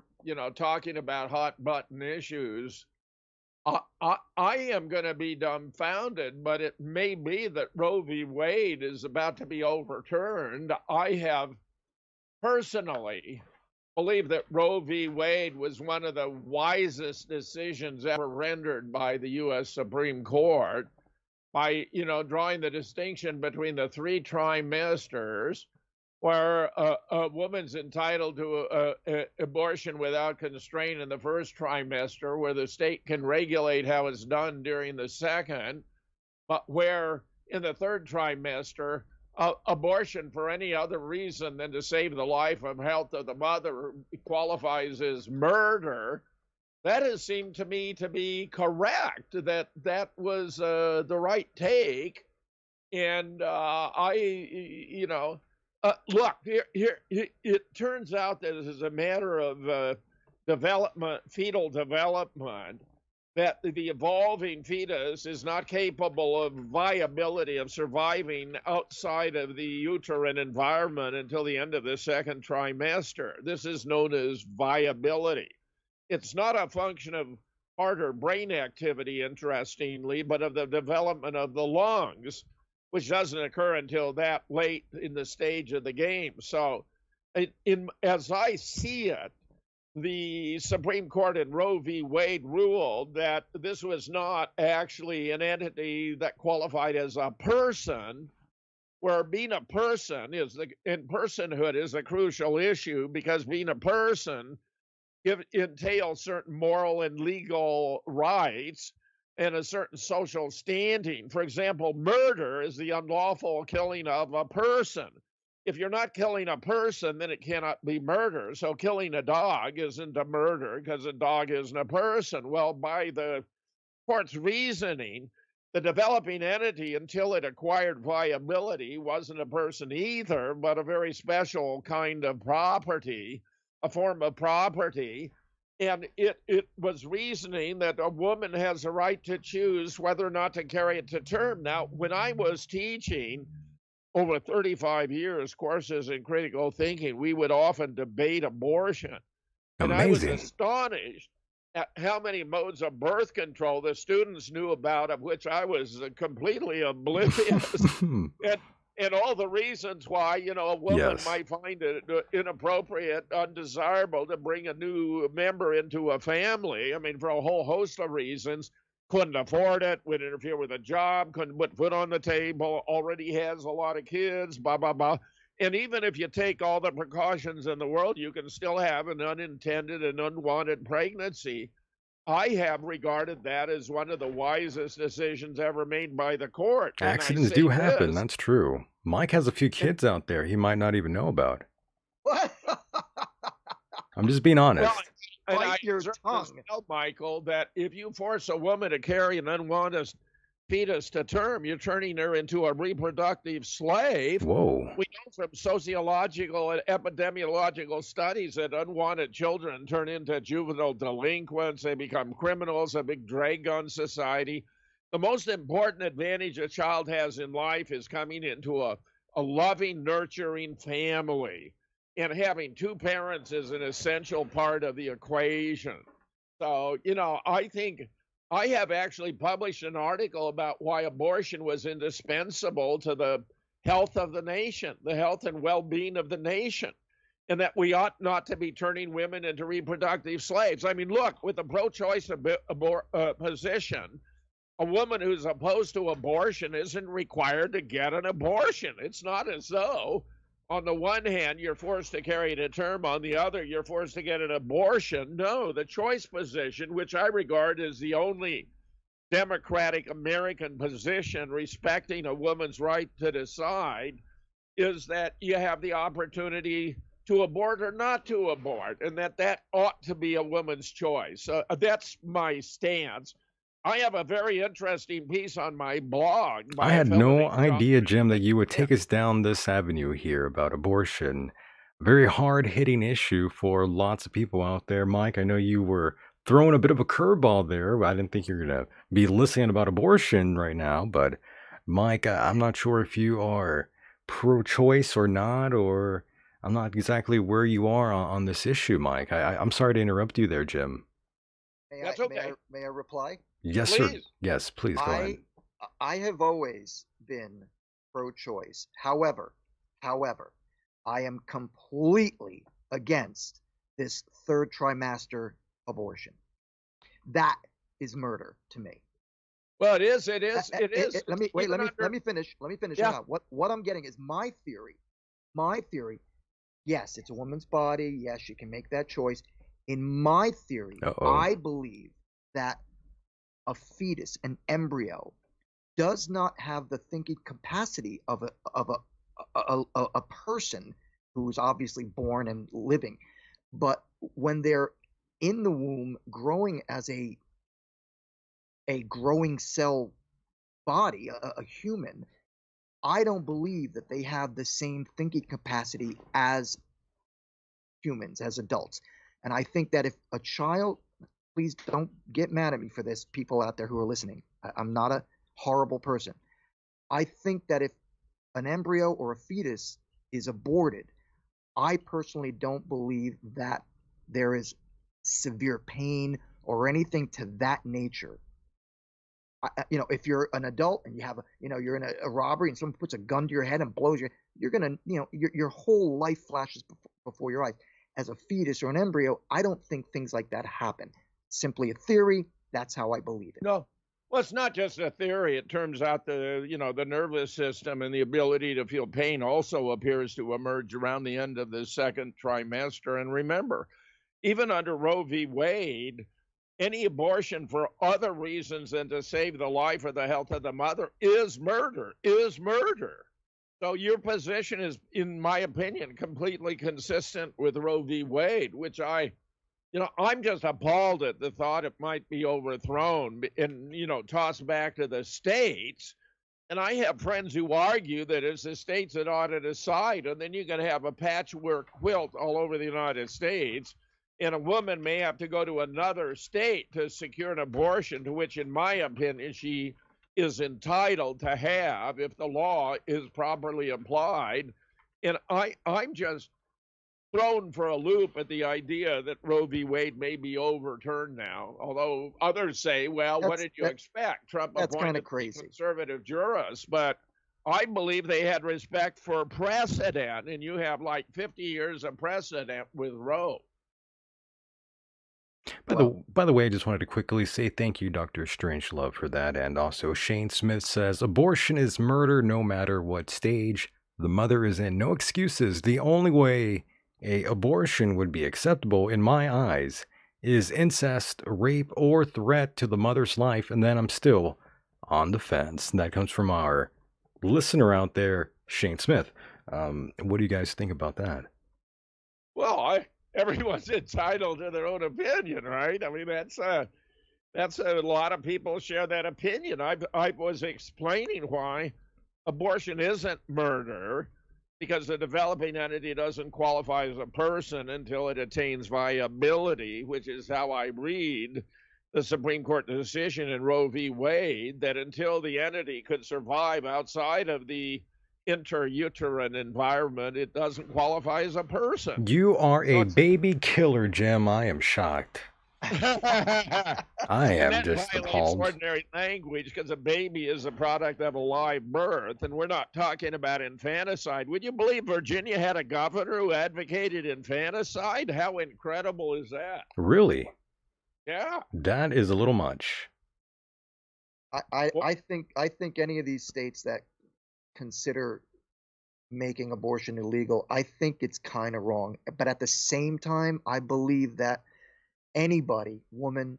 talking about hot button issues, I am going to be dumbfounded, but it may be that Roe v. Wade is about to be overturned. I have personally believed that Roe v. Wade was one of the wisest decisions ever rendered by the U.S. Supreme Court by, drawing the distinction between the 3 trimesters where a woman's entitled to a abortion without constraint in the first trimester, where the state can regulate how it's done during the second, but where in the third trimester, abortion for any other reason than to save the life or health of the mother qualifies as murder. That has seemed to me to be correct, that was the right take. And look, here, it turns out that as a matter of development, fetal development, that the evolving fetus is not capable of viability of surviving outside of the uterine environment until the end of the second trimester. This is known as viability. It's not a function of heart or brain activity, interestingly, but of the development of the lungs, which doesn't occur until that late in the stage of the game. So, as I see it, the Supreme Court in Roe v. Wade ruled that this was not actually an entity that qualified as a person, where being a person and personhood is a crucial issue, because being a person entails certain moral and legal rights and a certain social standing. For example, murder is the unlawful killing of a person. If you're not killing a person, then it cannot be murder. So killing a dog isn't a murder because a dog isn't a person. Well, by the court's reasoning, the developing entity, until it acquired viability, wasn't a person either, but a very special kind of property, a form of property. And it was reasoning that a woman has a right to choose whether or not to carry it to term. Now, when I was teaching over 35 years courses in critical thinking, we would often debate abortion. And I was Amazing. astonished at how many modes of birth control the students knew about, of which I was completely oblivious. and and all the reasons why, a woman Yes. might find it inappropriate, undesirable to bring a new member into a family. I mean, for a whole host of reasons. Couldn't afford it, would interfere with a job, couldn't put food on the table, already has a lot of kids, blah, blah, blah. And even if you take all the precautions in the world, you can still have an unintended and unwanted pregnancy. I have regarded that as one of the wisest decisions ever made by the court. And I Accidents do say happen, this, that's true. Mike has a few and kids out there he might not even know about. What? I'm just being well, honest. and I Bite your observed as tongue. well, Michael, that if you force a woman to carry an unwanted fetus to term, you're turning her into a reproductive slave. Whoa. We know from sociological and epidemiological studies that unwanted children turn into juvenile delinquents, they become criminals, a big drag on society. The most important advantage a child has in life is coming into a loving, nurturing family. And having two parents is an essential part of the equation. So, I think I have actually published an article about why abortion was indispensable to the health of the nation, the health and well being of the nation, and that we ought not to be turning women into reproductive slaves. I mean, look, with the pro choice position, a woman who's opposed to abortion isn't required to get an abortion. It's not as though, on the one hand, you're forced to carry to term, on the other, you're forced to get an abortion. No, the choice position, which I regard as the only democratic American position respecting a woman's right to decide, is that you have the opportunity to abort or not to abort, and that ought to be a woman's choice. That's my stance. I have a very interesting piece on my blog I by a had fellow no named John. idea, Jim, that you would Yeah. take us down this avenue here about abortion. Very hard hitting issue for lots of people out there. Mike, I know you were throwing a bit of a curveball there. I didn't think you were going to be listening about abortion right now, but Mike, I'm not sure if you are pro choice or not, or I'm not exactly where you are on this issue, Mike. I'm sorry to interrupt you there, Jim. May I That's may I okay. may I reply? Yes, sir. Please. Yes, please go ahead. I I have always been pro-choice. However, I am completely against this third trimester abortion. That is murder to me. Well, it is. It is. It It- is. it- let me wait. Even Let under, me finish. Let me finish. Hang yeah. on. What I'm getting is my theory. My theory. Yes, it's a woman's body. Yes, she can make that choice. In my theory, Uh-oh. I believe that a fetus, an embryo, does not have the thinking capacity of a person who's obviously born and living. But when they're in the womb, growing as a growing cell body, a human, I don't believe that they have the same thinking capacity as humans, as adults. And I think that if a child, please don't get mad at me for this, people out there who are listening. I'm not a horrible person. I think that if an embryo or a fetus is aborted, I personally don't believe that there is severe pain or anything to that nature. If you're an adult and you have you're in a robbery and someone puts a gun to your head and blows you, you're gonna, your whole life flashes before your eyes. As a fetus or an embryo, I don't think things like that happen. Simply a theory. That's how I believe it. No. Well, it's not just a theory. It turns out the nervous system and the ability to feel pain also appears to emerge around the end of the second trimester. And remember, even under Roe v. Wade, any abortion for other reasons than to save the life or the health of the mother is murder, is murder. So your position is, in my opinion, completely consistent with Roe v. Wade, which I'm just appalled at the thought it might be overthrown and, tossed back to the states. And I have friends who argue that it's the states that ought to decide, and then you're going to have a patchwork quilt all over the United States. And a woman may have to go to another state to secure an abortion, to which, in my opinion, she is entitled to have if the law is properly applied. And I'm just thrown for a loop at the idea that Roe v. Wade may be overturned now. Although others say, well, what That's did you that, expect? Trump that's kind appointed of crazy. conservative jurists. But I believe they had respect for precedent, and you have like 50 years of precedent with Roe. Well, By the way, I just wanted to quickly say thank you, Dr. Strangelove, for that. And also, Shane Smith says abortion is murder no matter what stage the mother is in. No excuses. The only way a abortion would be acceptable, in my eyes, is incest, rape, or threat to the mother's life. And then I'm still on the fence. And that comes from our listener out there, Shane Smith. What do you guys think about that? Well, everyone's entitled to their own opinion, right? I mean, that's a lot of people share that opinion. I was explaining why abortion isn't murder because the developing entity doesn't qualify as a person until it attains viability, which is how I read the Supreme Court decision in Roe v. Wade, that until the entity could survive outside of the interuterine environment, it doesn't qualify as a person. You are So a baby killer, Jim. I am shocked. I I and am that just violates appalled. ordinary language because a baby is a product of a live birth, and we're not talking about infanticide. Would you believe Virginia had a governor who advocated infanticide? How incredible is that? Really? Yeah. That is a little much. Well, I think any of these states that consider making abortion illegal, I think it's kind of wrong. But at the same time, I believe that anybody, women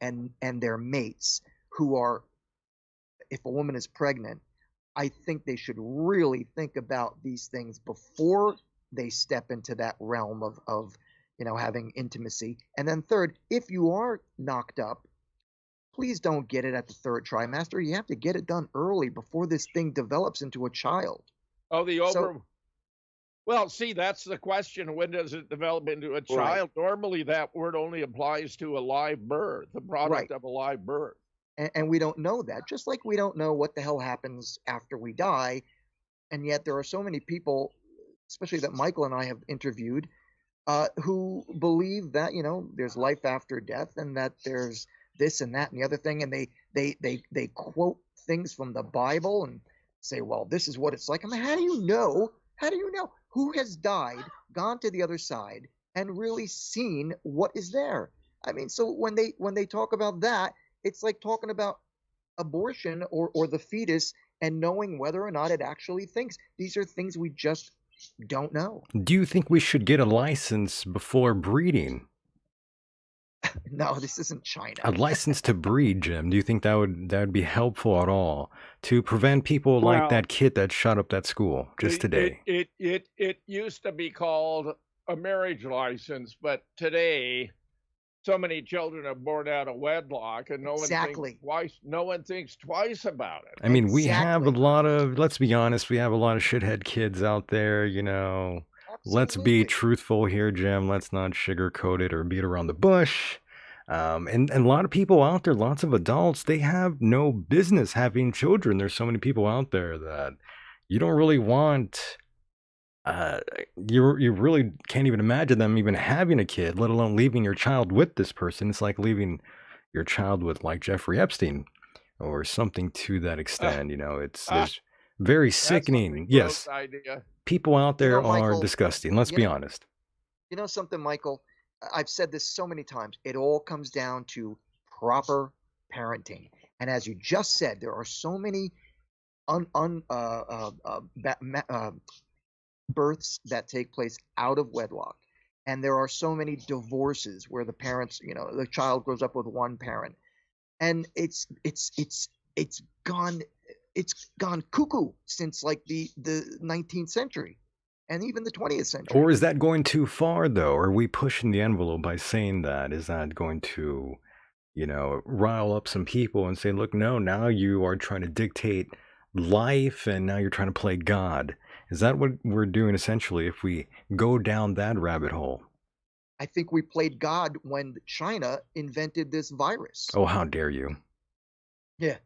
and their mates who are, if a woman is pregnant, I think they should really think about these things before they step into that realm of having intimacy. And then third, if you are knocked up, please don't get it at the third trimester. You have to get it done early before this thing develops into a child. oh, the So, over. Well, see, that's the question. When does it develop into a right, child? Normally, that word only applies to a live birth, the right. product of a live birth. And we don't know that, just like we don't know what the hell happens after we die. And yet there are so many people, especially that Michael and I have interviewed, who believe that there's life after death and that there's this and that and the other thing, and they quote things from the Bible and say, well, this is what it's like. I mean, how do you know? How do you know who has died, gone to the other side, and really seen what is there? I mean, so when they talk about that, it's like talking about abortion or the fetus and knowing whether or not it actually thinks. These are things we just don't know. Do you think we should get a license before breeding? No, this isn't China. A license to breed, Jim. Do you think that would be helpful at all to prevent people like Well, that kid that shot up that school just it today? it it it used to be called a marriage license, but today so many children are born out of wedlock, and no one thinks Exactly. twice. No one thinks twice about it. I mean, we have a Exactly. lot of, let's be honest, we have a lot of shithead kids out there, you know. Let's be Absolutely. truthful here, Jim. Let's not sugarcoat it or beat around the bush. And a lot of people out there, lots of adults, they have no business having children. There's so many people out there that you don't really want. Uh, you really can't even imagine them even having a kid, let alone leaving your child with this person. It's like leaving your child with like Jeffrey Epstein or something to that Uh, extent. You know, it's uh, there's very that's a sickening. pretty gross Yes, idea. people out there are Michael, disgusting. Let's you be know, honest. you know something, Michael? I've said this so many times. It all comes down to proper parenting. And as you just said, there are so many un, un, ba- ma- births that take place out of wedlock. And there are so many divorces where the parents, the child grows up with one parent. And it's gone cuckoo since like the 19th century and even the 20th Or century. is that going too far, though? Are we pushing the envelope by saying that? Is that going to, rile up some people and say, look, no, now you are trying to dictate life and now you're trying to play God? Is that what we're doing essentially if we go down that rabbit hole? I think we played God when China invented this virus. Oh, how dare you? Yeah,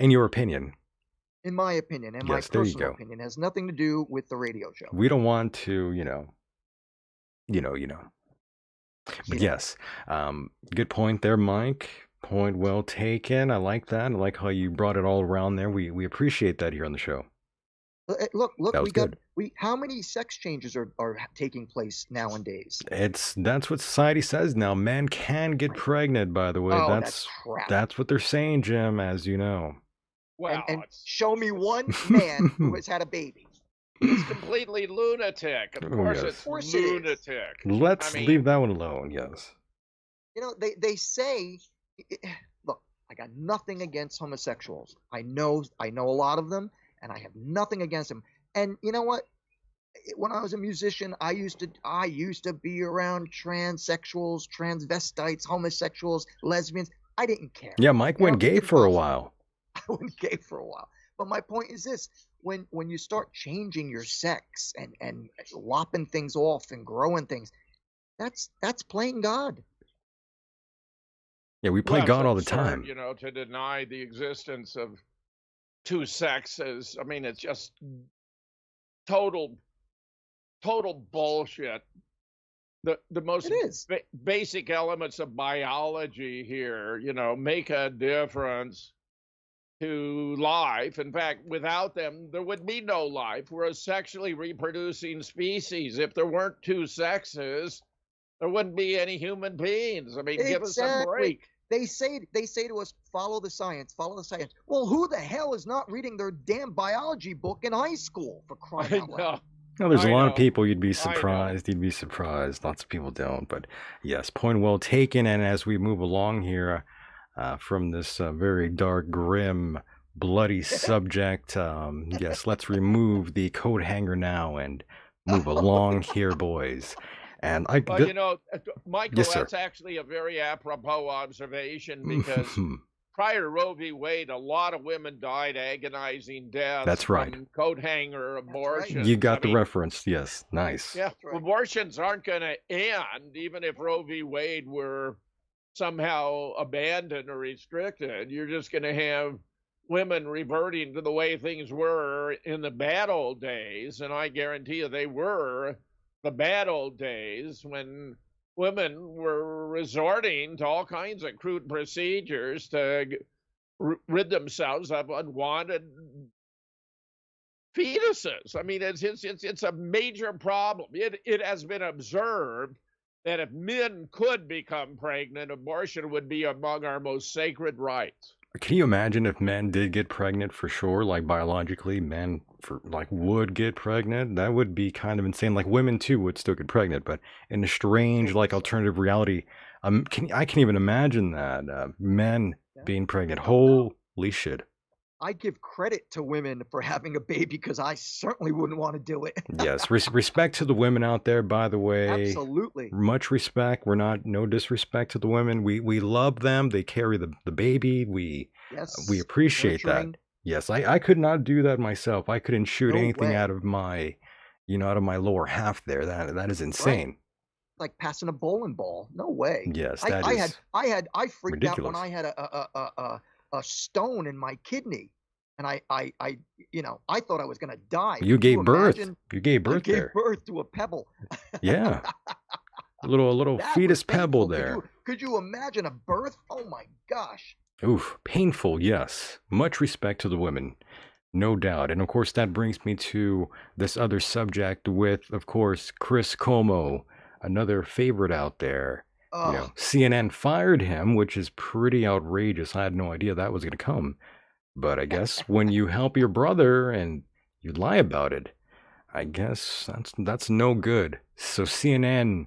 In your opinion. in my opinion, and my Yes, there you personal go. opinion, has nothing to do with the radio show. We don't want to, you know. But Yeah. yes, good point there, Mike. Point well taken. I like that. I like how you brought it all around there. We appreciate that here on the show. Look, That was good. how many sex changes are taking place nowadays? That's what society says now. Men can get Right. pregnant, by the way. Oh, that's That's crap. that's what they're saying, Jim, as you know. And Well, show me one man who has had a baby. it's completely lunatic. Of Oh, course, yes. it's Of course it is. lunatic. I Let's mean, leave that one alone. Yes. You know, they say, look, I got nothing against homosexuals. I know a lot of them, and I have nothing against them. And you know what? When I was a musician, I used to be around transsexuals, transvestites, homosexuals, lesbians. I didn't care. Yeah, Mike You know, went it gay didn't for a bother me. while. I went gay for a while. But my point is this: when you start changing your sex and lopping things off and growing things, that's playing God. Yeah, we play well, it's God all the absurd, time. to deny the existence of two sexes. I mean, it's just total, total bullshit. The It most is. basic elements of biology here, make a difference to life. In fact, without them, there would be no life. We're a sexually reproducing species. If there weren't two sexes, there wouldn't be any human beings. I mean, give us a Exactly. break. They say to us, follow the science, follow the science. Well, who the hell is not reading their damn biology book in high school, for crying I out loud? know, No, there's a I lot of know, people you'd be I know. surprised. You'd be surprised. Lots of people don't. But yes, point well taken. And as we move along here from this very dark, grim, bloody subject, yes, let's remove the coat hanger now and move along here, boys. And Well, Michael, yes, sir. that's actually a very apropos observation because prior to Roe v. Wade, a lot of women died agonizing deaths That's right. from coat hanger That's right. abortions. You I got the mean, reference. Yes, nice. yeah, That's right. abortions aren't going to end even if Roe v. Wade were somehow abandoned or restricted. You're just going to have women reverting to the way things were in the bad old days. And I guarantee you they were the bad old days when women were resorting to all kinds of crude procedures to rid themselves of unwanted fetuses. I mean, it's a major problem. It has been observed that if men could become pregnant, abortion would be among our most sacred rights. Can you imagine if men did get pregnant for sure, like biologically, men for like would get pregnant? That would be kind of insane. Like women too would still get pregnant, but in a strange, like alternative reality, I can't even imagine that men Yeah. being pregnant. No. Holy shit! I give credit to women for having a baby because I certainly wouldn't want to do it. Yes, respect to the women out there. By the way, Absolutely. much respect. We're not no disrespect to the women. We love them. They carry the baby. We Yes. appreciate that. Nurturing. Yes, I could not do that myself. I couldn't shoot No anything out way. of my, out of my lower half there. That is Right. insane. Like passing a bowling ball. No way. Yes, I that I is had I freaked out when ridiculous. I had a stone in my kidney, and I thought I was gonna die. You Could you gave birth. imagine? You gave I birth gave there. birth to a pebble. Yeah, a little That was fetus pebble painful. there. Could you imagine a birth? Oh my gosh. Oof, painful. Yes, much respect to the women. No doubt. And of course, that brings me to this other subject with, of course, Chris Cuomo, another favorite out there. Oh, CNN fired him, which is pretty outrageous. I had no idea that was going to come. But I guess when you help your brother and you lie about it, I guess that's no good. So CNN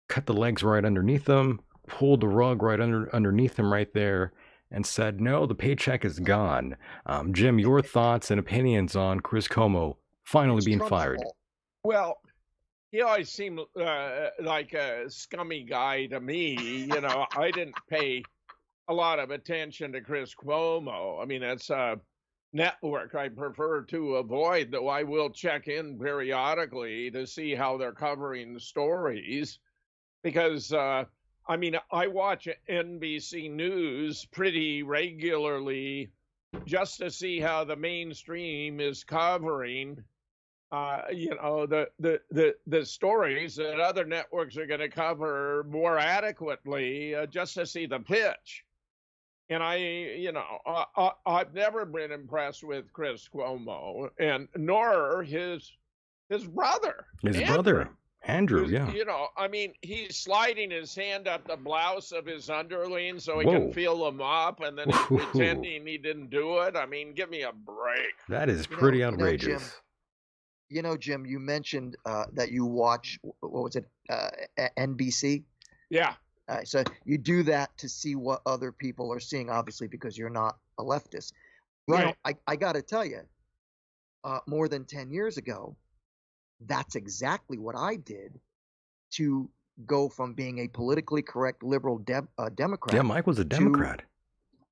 cut the legs right underneath him, pulled the rug right underneath him right there, and said, "No, the paycheck is gone." Jim, your thoughts and opinions on Chris Como finally it's being Trump's fired? fault. Well, he always seemed like a scummy guy to me. I didn't pay a lot of attention to Chris Cuomo. I mean, it's a network I prefer to avoid, though I will check in periodically to see how they're covering the stories. Because, I mean, I watch NBC News pretty regularly just to see how the mainstream is covering the stories that other networks are going to cover more adequately just to see the pitch. And I've never been impressed with Chris Cuomo, and nor his brother, His Andrew. brother, Andrew, Who's, yeah. I mean, he's sliding his hand up the blouse of his underling so he Whoa. can feel them up, and then he's Ooh. pretending he didn't do it. I mean, give me a break. That is pretty Jim, outrageous. Jim, you mentioned that you watch, what was it, NBC? Yeah. So you do that to see what other people are seeing, obviously, because you're not a leftist. Right. I got to tell you, more than 10 years ago, that's exactly what I did to go from being a politically correct liberal Democrat. Yeah, Mike was a Democrat.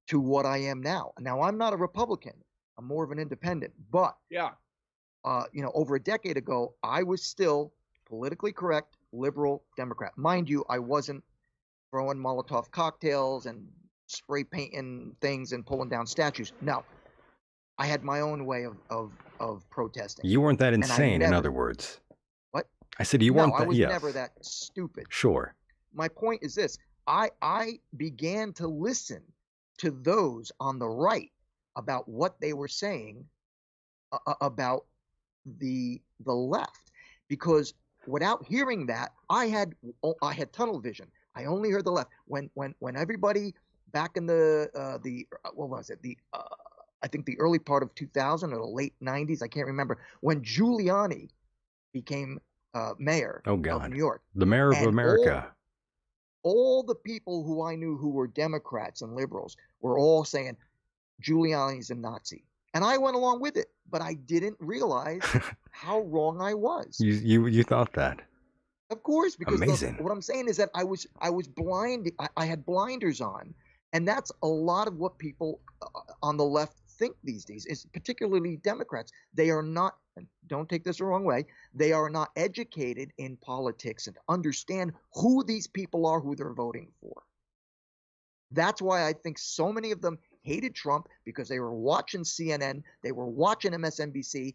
To what I am now. Now, I'm not a Republican. I'm more of an independent. But, Yeah. Over a decade ago, I was still politically correct liberal Democrat. Mind you, I wasn't throwing Molotov cocktails and spray painting things and pulling down statues. No, I had my own way of protesting. You weren't that insane, in other words. What? I said you weren't that. I was yes. never that stupid. Sure. My point is this: I began to listen to those on the right about what they were saying about the left, because without hearing that, I had tunnel vision. I only heard the left. When everybody back in the what was it, I think the early part of 2000 or the late 90s, I can't remember, when Giuliani became mayor of New York, the mayor of America. All the people who I knew who were Democrats and liberals were all saying Giuliani's a Nazi. And I went along with it, but I didn't realize how wrong I was. You thought that? Of course, because amazing. What I'm saying is that I was blind. I had blinders on, and that's a lot of what people on the left think these days. Is particularly Democrats. They are not. Don't take this the wrong way. They are not educated in politics and understand who these people are, who they're voting for. That's why I think so many of them hated Trump, because they were watching CNN, they were watching MSNBC,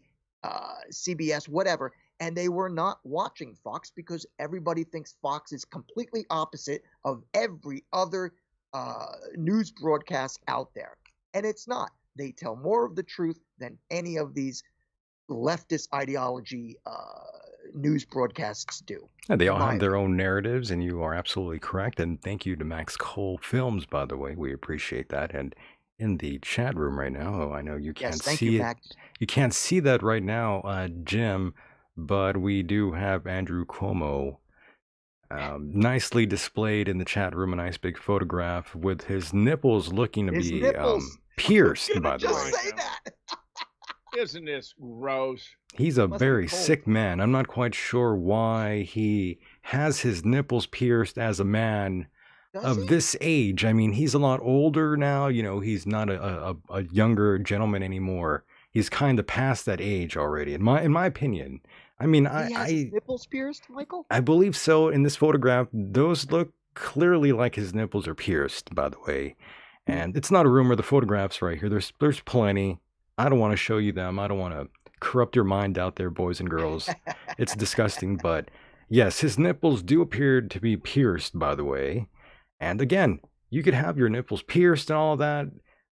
CBS, whatever, and they were not watching Fox, because everybody thinks Fox is completely opposite of every other news broadcast out there. And it's not. They tell more of the truth than any of these leftist ideology news broadcasts do. And they all have their own narratives, and you are absolutely correct. And thank you to Max Cole Films, by the way. We appreciate that. And in the chat room right now, I know you can't see it. Max. You can't see that right now, Jim, but we do have Andrew Cuomo nicely displayed in the chat room, a nice big photograph with his nipples looking to be pierced, by the way. Say that. Isn't this gross? He's a very sick man. I'm not quite sure why he has his nipples pierced as a man of this age. I mean, he's a lot older now. He's not a younger gentleman anymore. He's kind of past that age already, in my opinion. I mean, he has his nipples pierced, Michael? I believe so. In this photograph, those look clearly like his nipples are pierced, by the way. And it's not a rumor. The photographs right here. There's plenty. I don't want to show you them. I don't want to corrupt your mind out there, boys and girls. It's disgusting. But yes, his nipples do appear to be pierced, by the way. And again, you could have your nipples pierced and all that.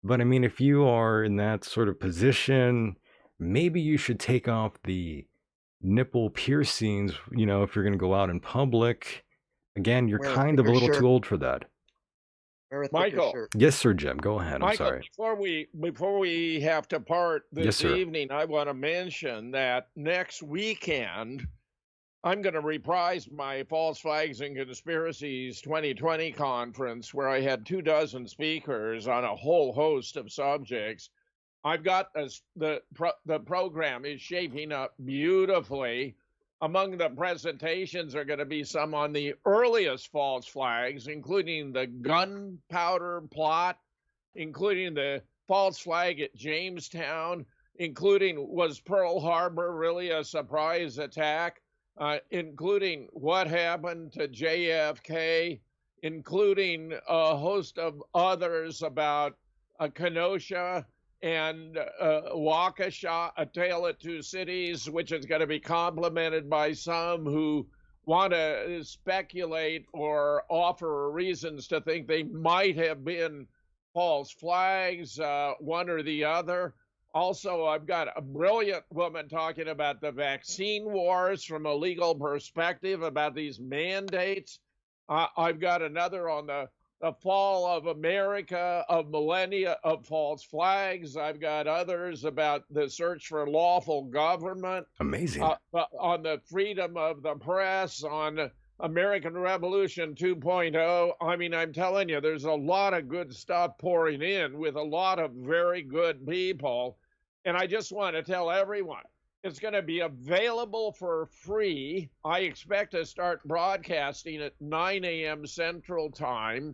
But I mean, if you are in that sort of position, maybe you should take off the nipple piercings, if you're going to go out in public. Again, you're kind of a little too old for that. Michael. Yes, sir, Jim. Go ahead. I'm Michael, sorry. Before we have to part this Yes, evening, I want to mention that next weekend I'm going to reprise my False Flags and Conspiracies 2020 conference, where I had 24 speakers on a whole host of subjects. I've got the program is shaping up beautifully. Among the presentations are going to be some on the earliest false flags, including the gunpowder plot, including the false flag at Jamestown, including was Pearl Harbor really a surprise attack, including what happened to JFK, including a host of others about Kenosha, and Waukesha, A Tale of Two Cities, which is going to be complemented by some who want to speculate or offer reasons to think they might have been false flags, one or the other. Also, I've got a brilliant woman talking about the vaccine wars from a legal perspective about these mandates. I've got another on the fall of America, of millennia of false flags. I've got others about the search for lawful government, Amazing. on the freedom of the press, on American Revolution 2.0. I mean, I'm telling you, there's a lot of good stuff pouring in with a lot of very good people. And I just want to tell everyone, it's going to be available for free. I expect to start broadcasting at 9 a.m. Central Time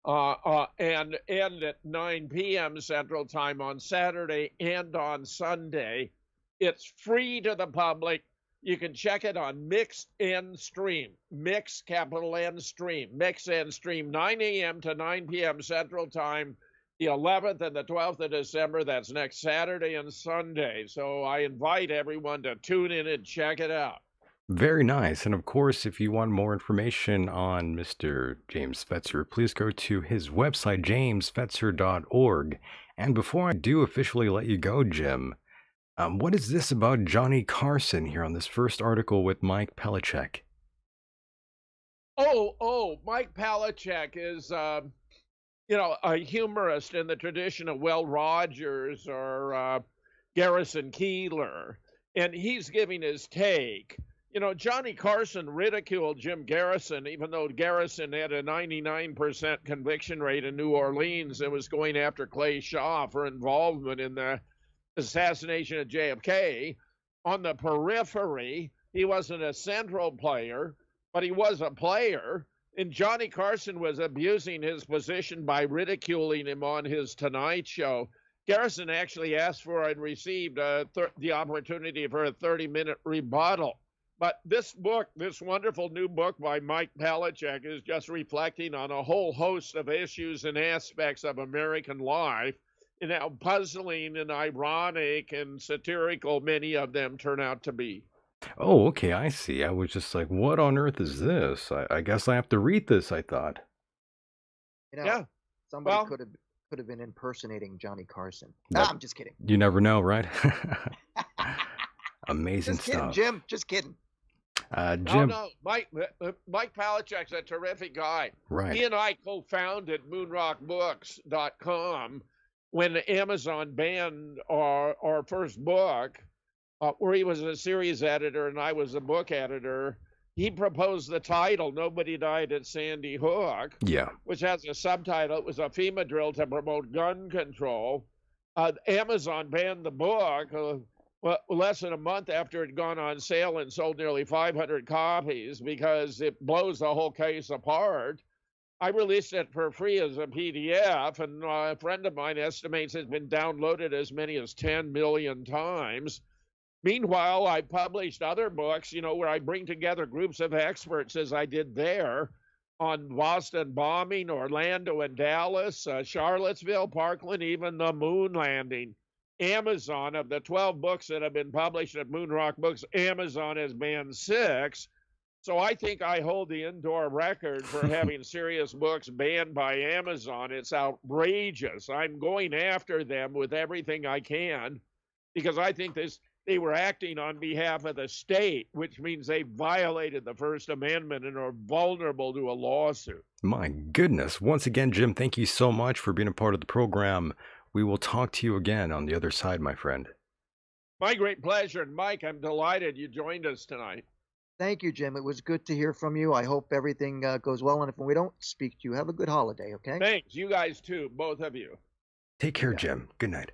and end at 9 p.m. Central Time on Saturday and on Sunday. It's free to the public. You can check it on Mix and Stream. Mix, capital N Stream. Mix and Stream, 9 a.m. to 9 p.m. Central Time, the 11th and the 12th of December. That's next Saturday and Sunday. So I invite everyone to tune in and check it out. Very nice. And of course, if you want more information on Mr. James Fetzer, please go to his website, jamesfetzer.org. And before I do officially let you go, Jim, what is this about Johnny Carson here on this first article with Mike Pellicek? Mike Pellicek is, a humorist in the tradition of Will Rogers or Garrison Keillor, and he's giving his take. Johnny Carson ridiculed Jim Garrison, even though Garrison had a 99% conviction rate in New Orleans and was going after Clay Shaw for involvement in the assassination of JFK. On the periphery, he wasn't a central player, but he was a player. And Johnny Carson was abusing his position by ridiculing him on his Tonight Show. Garrison actually asked for and received the opportunity for a 30-minute rebuttal. But this book, this wonderful new book by Mike Pellicek, is just reflecting on a whole host of issues and aspects of American life and how puzzling and ironic and satirical many of them turn out to be. Oh, okay, I see. I was just like, what on earth is this? I guess I have to read this, I thought. Yeah. Somebody Well, could have been impersonating Johnny Carson. That- I'm just kidding. You never know, right? Amazing Just kidding, stuff. Jim. Just kidding. Jim, no. Mike Pellicek's a terrific guy. right. He and I co-founded moonrockbooks.com when Amazon banned our first book, where he was a series editor and I was a book editor. He proposed the title, Nobody Died at Sandy Hook, Yeah. which has a subtitle. It was a FEMA drill to promote gun control. Amazon banned the book less than a month after it had gone on sale and sold nearly 500 copies because it blows the whole case apart. I released it for free as a PDF, and a friend of mine estimates it's been downloaded as many as 10 million times. Meanwhile, I published other books, where I bring together groups of experts, as I did there, on Boston bombing, Orlando and Dallas, Charlottesville, Parkland, even the moon landing. Amazon, of the 12 books that have been published at Moonrock Books, Amazon has banned 6. So I think I hold the indoor record for having serious books banned by Amazon. It's outrageous. I'm going after them with everything I can because I think they were acting on behalf of the state, which means they violated the First Amendment and are vulnerable to a lawsuit. My goodness. Once again, Jim, thank you so much for being a part of the program. We will talk to you again on the other side, my friend. My great pleasure. And Mike, I'm delighted you joined us tonight. Thank you, Jim. It was good to hear from you. I hope everything goes well. And if we don't speak to you, have a good holiday, okay? Thanks. You guys too, both of you. Take care, Jim. Good night.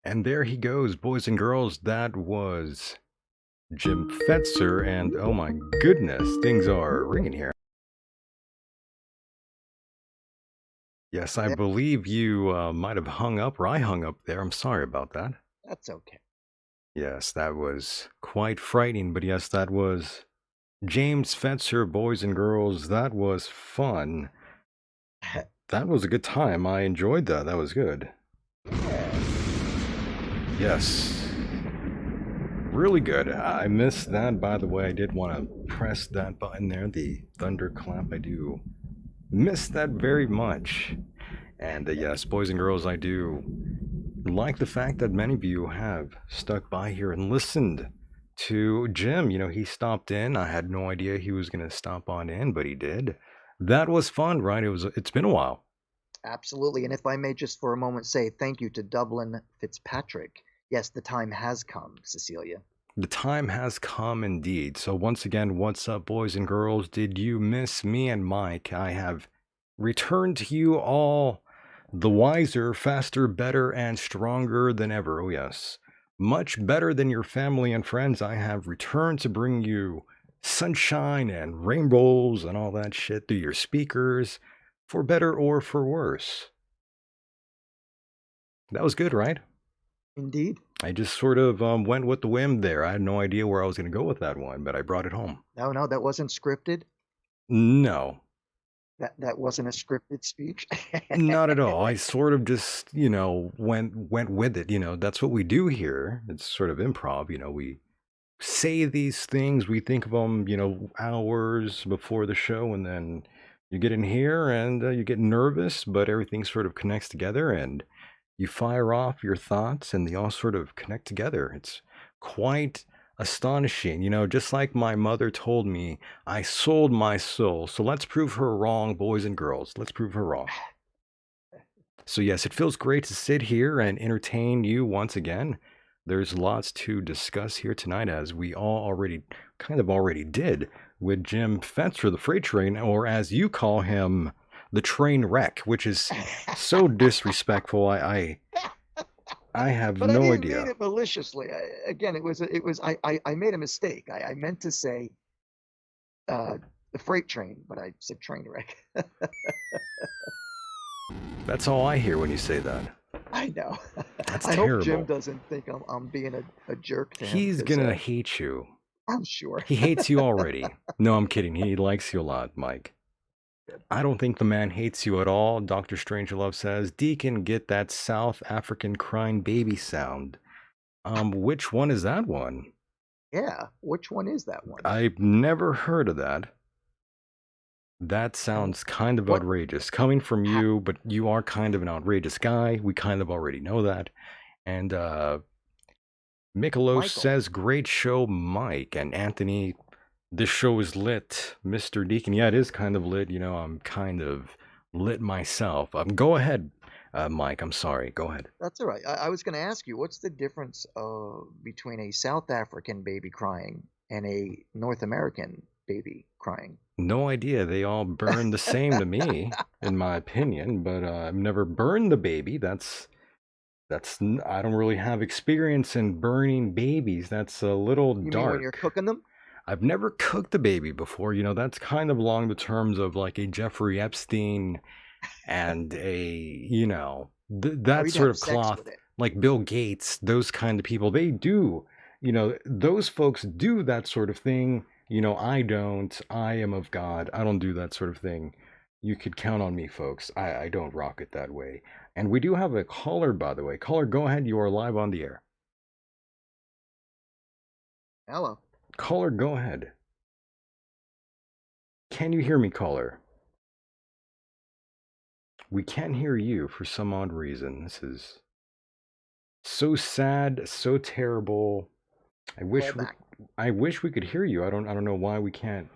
And there he goes, boys and girls. That was Jim Fetzer, and oh my goodness, things are ringing here. Yes, I believe you might have hung up, or I hung up there. I'm sorry about that. That's okay. Yes, that was quite frightening, but yes, that was James Fetzer, boys and girls. That was fun. That was a good time. I enjoyed that. That was good. Yeah. Yes. Really good. I missed that, by the way. I did want to press that button there, the thunderclap. I do miss that very much. And yes, boys and girls, I do like the fact that many of you have stuck by here and listened to Jim. You know, he stopped in. I had no idea he was going to stop on in, but he did. That was fun, right? It's been a while. Absolutely. And if I may just for a moment say thank you to Dublin Fitzpatrick. Yes, the time has come, Cecilia. The time has come indeed. So once again, what's up, boys and girls? Did you miss me and Mike? I have returned to you all the wiser, faster, better, and stronger than ever. Oh, yes. Much better than your family and friends. I have returned to bring you sunshine and rainbows and all that shit through your speakers, for better or for worse. That was good, right? Indeed. I just sort of went with the whim there. I had no idea where I was going to go with that one, but I brought it home. No, that wasn't scripted. No, That wasn't a scripted speech. not at all. I sort of just, went with it. That's what we do here. It's sort of improv. We say these things, we think of them, hours before the show, and then you get in here and you get nervous, but everything sort of connects together, and you fire off your thoughts, and they all sort of connect together. It's quite astonishing. Just like my mother told me, I sold my soul. So let's prove her wrong, boys and girls. Let's prove her wrong. So, yes, it feels great to sit here and entertain you once again. There's lots to discuss here tonight, as we all already did with Jim Fetzer, the freight train, or as you call him, the train wreck, which is so disrespectful. I have But I no didn't idea. mean it maliciously. Again, I made a mistake. I meant to say the freight train, but I said train wreck. That's all I hear when you say that. I know. That's I hope Jim terrible. doesn't think I'm being a jerk to him. He's 'cause, gonna hate you. I'm sure. He hates you already. No, I'm kidding. He likes you a lot, Mike. I don't think the man hates you at all. Dr. Strangelove says, Deacon, get that South African crying baby sound. Which one is that one? Yeah. Which one is that one? I've never heard of that. That sounds kind of what- outrageous coming from you, but you are kind of an outrageous guy. We kind of already know that. And Michaelos Michael. says, great show, Mike. And Anthony, this show is lit. Mr. Deacon, yeah, it is kind of lit. I'm kind of lit myself. Go ahead, Mike. I'm sorry. Go ahead. That's all right. I was going to ask you, what's the difference between a South African baby crying and a North American baby crying? No idea. They all burn the same to me, in my opinion. But I've never burned the baby. I don't really have experience in burning babies. That's a little You dark. mean when you're cooking them? I've never cooked a baby before. That's kind of along the terms of like a Jeffrey Epstein and a, that you'd sort have of sex cloth, with it. like Bill Gates, those kind of people. They do, those folks do that sort of thing. I don't. I am of God. I don't do that sort of thing. You could count on me, folks. I don't rock it that way. And we do have a caller, by the way. Caller, go ahead. You are live on the air. Hello. Caller, go ahead. Can you hear me, caller? We can't hear you for some odd reason. This is so sad, so terrible. I wish we could hear you. I don't know why we can't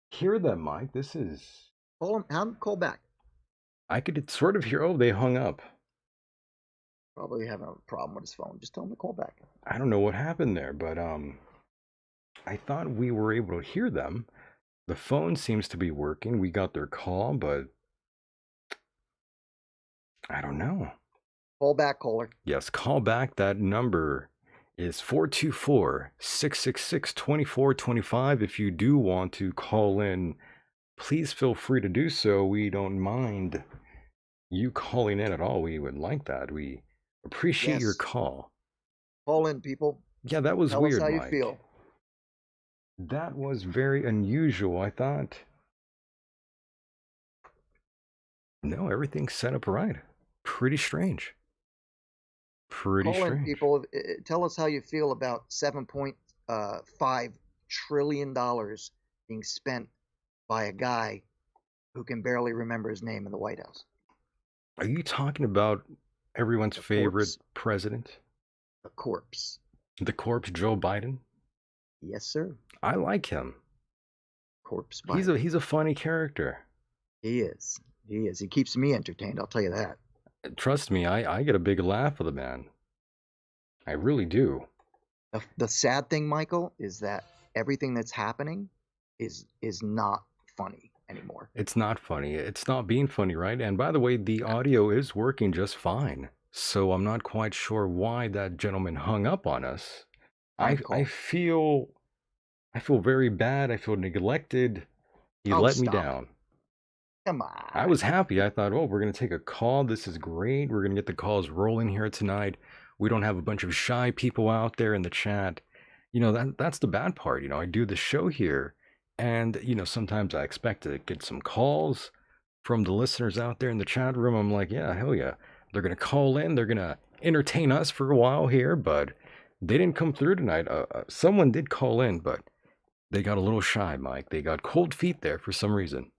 hear them, Mike. This is Have him call back. I could sort of hear. Oh, they hung up. Probably having a problem with his phone. Just tell him to call back. I don't know what happened there, but I thought we were able to hear them. The phone seems to be working. We got their call, but I don't know. Call back, caller. Yes, call back. That number is 424-666-2425. If you do want to call in, please feel free to do so. We don't mind you calling in at all. We would like that. We appreciate your call. Call in, people. Yeah, that was Tell us weird, how you Mike. feel. That was very unusual. I thought, no, everything's set up right. Pretty strange. Pretty Call in, strange. people. Tell us how you feel about $7.5 trillion being spent by a guy who can barely remember his name in the White House. Are you talking about everyone's The favorite corpse. president? The corpse. The corpse Joe Biden? Yes, sir. I like him. Corpse He's Biden. a funny character. He is. He is. He keeps me entertained, I'll tell you that. Trust me, I get a big laugh of the man. I really do. The sad thing, Michael, is that everything that's happening is not funny anymore. It's not funny. It's not being funny, right? And by the way, the audio is working just fine. So I'm not quite sure why that gentleman hung up on us. I feel very bad. I feel neglected. He let me down. Come on. I was happy. I thought, oh, we're going to take a call. This is great. We're going to get the calls rolling here tonight. We don't have a bunch of shy people out there in the chat. You know, that's the bad part. You know, I do the show here, and, you know, sometimes I expect to get some calls from the listeners out there in the chat room. I'm like, yeah, hell yeah. They're going to call in. They're going to entertain us for a while here, but they didn't come through tonight. Someone did call in, but they got a little shy, Mike. They got cold feet there for some reason.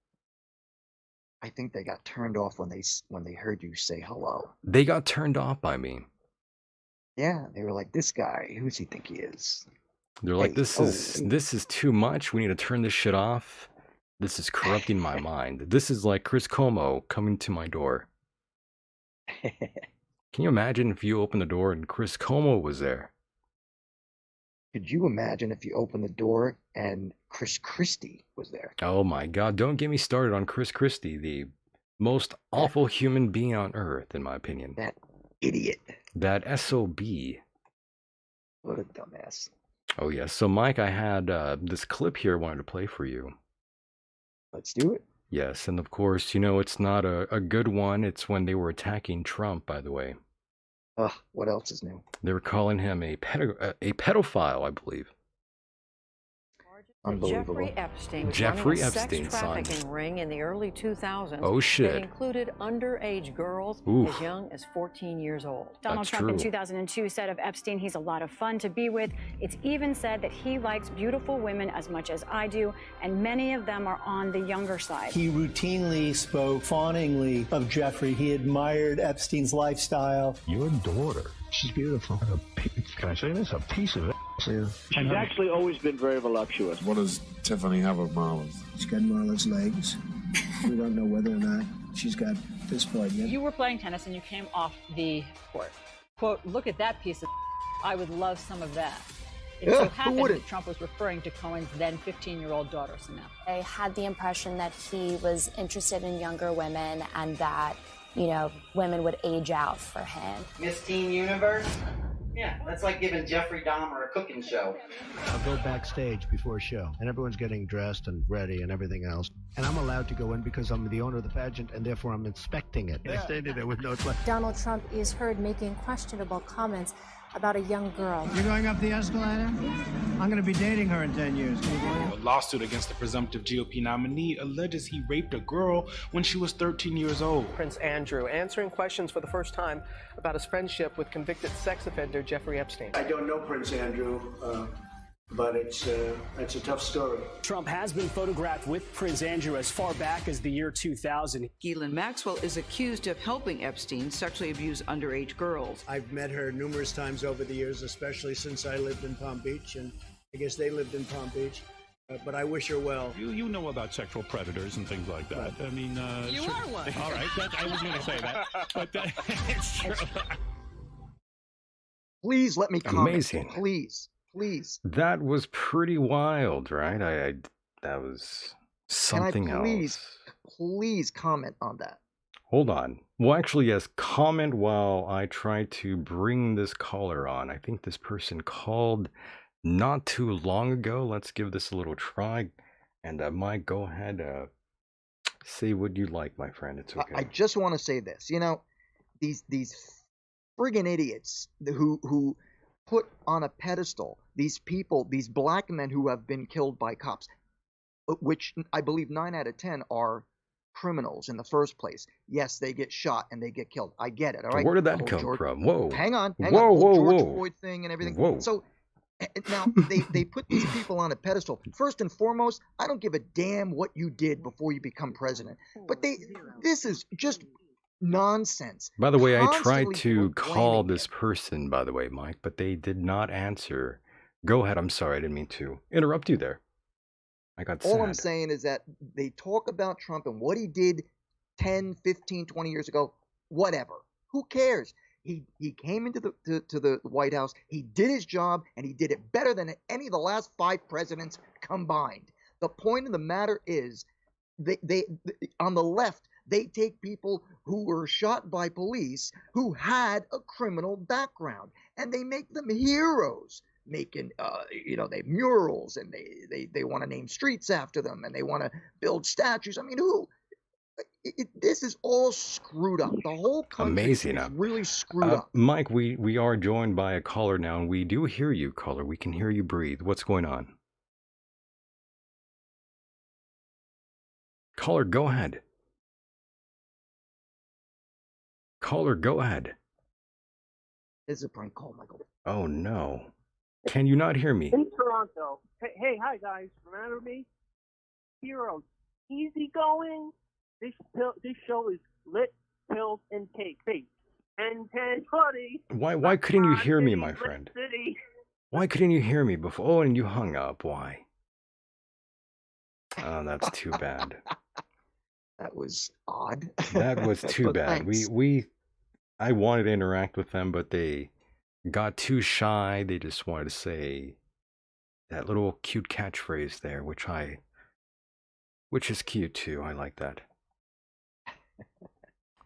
I think they got turned off when they heard you say hello. They got turned off by me. Yeah, they were like, this guy, who's he think he is? They're like, this is too much. We need to turn this shit off. This is corrupting my mind. This is like Chris Cuomo coming to my door. Can you imagine if you opened the door and Chris Cuomo was there? Could you imagine if you opened the door and Chris Christie was there? Oh my God, don't get me started on Chris Christie, the most awful human being on earth, in my opinion. That idiot. That SOB. What a dumbass. Oh yeah, so Mike, I had this clip here I wanted to play for you. Let's do it. Yes, and of course, you know, it's not a good one. It's when they were attacking Trump, by the way. Ugh, what else is new? They were calling him a pedophile, I believe. Unbelievable. Jeffrey Epstein was Jeffrey running a Epstein, sex trafficking ring in the early 2000s. Oh shit. That included underage girls Oof. as young as 14 years old. Donald Trump in 2002 said of Epstein, he's a lot of fun to be with. It's even said that he likes beautiful women as much as I do, and many of them are on the younger side. He routinely spoke fawningly of Jeffrey. He admired Epstein's lifestyle. Your daughter, she's beautiful. Can I say this? A piece of it. Yeah. She's actually always been very voluptuous. What does Tiffany have of Marlon's? She's got Marlon's legs. We don't know whether or not she's got this part yet. You were playing tennis and you came off the court. Quote, look at that piece of I would love some of that. It so happened that Trump was referring to Cohen's then 15-year-old daughter, Samantha. I had the impression that he was interested in younger women and that, you know, women would age out for him. Miss Teen Universe? Yeah, that's like giving Jeffrey Dahmer a cooking show. I'll go backstage before a show, and everyone's getting dressed and ready and everything else. And I'm allowed to go in because I'm the owner of the pageant, and therefore I'm inspecting it. I stayed there with no... Donald Trump is heard making questionable comments about a young girl. You're going up the escalator? I'm going to be dating her in 10 years. A lawsuit against the presumptive GOP nominee alleges he raped a girl when she was 13 years old. Prince Andrew answering questions for the first time about his friendship with convicted sex offender Jeffrey Epstein. I don't know Prince Andrew, but it's a tough story. Trump has been photographed with Prince Andrew as far back as the year 2000. Ghislaine Maxwell is accused of helping Epstein sexually abuse underage girls. I've met her numerous times over the years, especially since I lived in Palm Beach, and I guess they lived in Palm Beach. But I wish her well. You know about sexual predators and things like that. Right. I mean, you are one. All right, I was going to say that, but it's true. Please let me comment. Amazing. Please. That was pretty wild, right? That was something else. Please comment on that. Hold on. Well, actually, yes, comment while I try to bring this caller on. I think this person called not too long ago. Let's give this a little try. And Mike, go ahead. Say what you like, my friend. It's okay. I just want to say this. You know, these friggin' idiots who put on a pedestal these people, these black men who have been killed by cops, which I believe 9 out of 10 are criminals in the first place. Yes, they get shot and they get killed. I get it. All right. Where did that come from? Whoa. Hang on. Whoa, The whole whoa, George whoa. Floyd thing and everything. Whoa. So now they put these people on a pedestal. First and foremost, I don't give a damn what you did before you become president. But this is just nonsense. By the way, I tried Constantly to call proclaiming this person, by the way, Mike, but they did not answer. Go ahead. I'm sorry. I didn't mean to interrupt you there. I got sad. All I'm saying is that they talk about Trump and what he did 10, 15, 20 years ago. Whatever. Who cares? He came into the White House. He did his job, and he did it better than any of the last 5 presidents combined. The point of the matter is, they on the left, they take people who were shot by police who had a criminal background, and they make them heroes. Making they murals, and they want to name streets after them, and they want to build statues. I mean, this is all screwed up. The whole country is really screwed up. Mike, we are joined by a caller now, and we do hear you, caller. We can hear you breathe. What's going on? Caller, go ahead. Caller, go ahead. It's a prank call, Michael. Oh, no. Can you not hear me? In Toronto. Hey, hi guys. Remember me? Heroes. Easy going. This show is lit, pills, and cake. 10-10-20. Why couldn't you hear me, my friend? Why couldn't you hear me before? Oh, and you hung up. Why? Oh, that's too bad. That was odd. That was too bad. I wanted to interact with them, but they got too shy. They just wanted to say that little cute catchphrase there, which is cute too. I like that.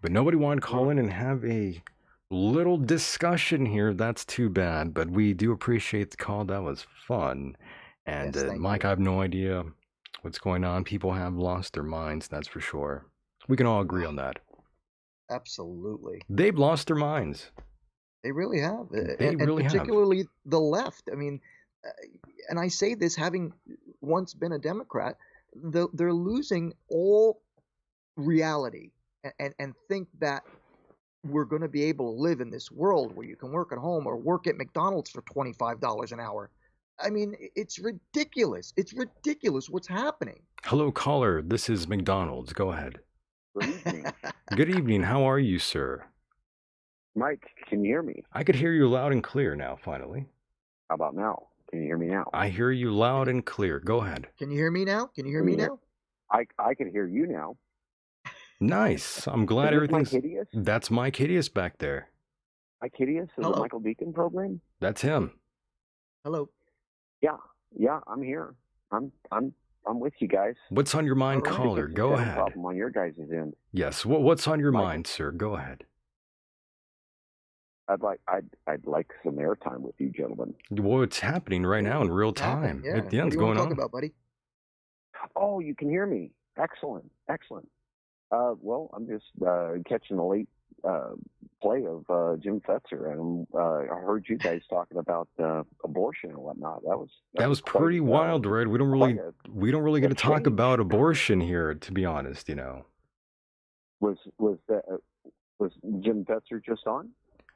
But nobody wanted to call in and have a little discussion here. That's too bad. But we do appreciate the call. That was fun. And Yes, Mike, I have no idea what's going on. People have lost their minds. That's for sure. We can all agree on that. Absolutely. They've lost their minds. They really have. They really have. Particularly the left. I mean, and I say this having once been a Democrat, they're losing all reality and think that we're going to be able to live in this world where you can work at home or work at McDonald's for $25 an hour. I mean, it's ridiculous. It's ridiculous what's happening. Hello, caller. This is McDonald's. Go ahead. Good evening. Good evening. How are you, sir? Mike, can you hear me? I could hear you loud and clear now, finally. How about now? Can you hear me now? I hear you loud and clear. Go ahead. Can you hear me now? Can you hear me now? I can hear you now. Nice. I'm glad Is this everything's... Mike Hideous? That's Mike Hideous back there. Mike Hideous is Hello. the Michael Decon program? That's him. Hello. Yeah, I'm here. I'm with you guys. What's on your mind, caller? Go ahead. Problem on your guys' end. Yes. What's on your mind, sir? Go ahead. I'd like some airtime with you, gentlemen. Well, it's happening right now in real time. Yeah. Yeah, What it's do you want going to talk on. about, buddy? Oh, you can hear me. Excellent. Well, I'm just catching a late play of Jim Fetzer, and I heard you guys talking about abortion and whatnot. That was pretty quite, wild, Red. We don't really get to talk change. about abortion here, to be honest. Was Jim Fetzer just on?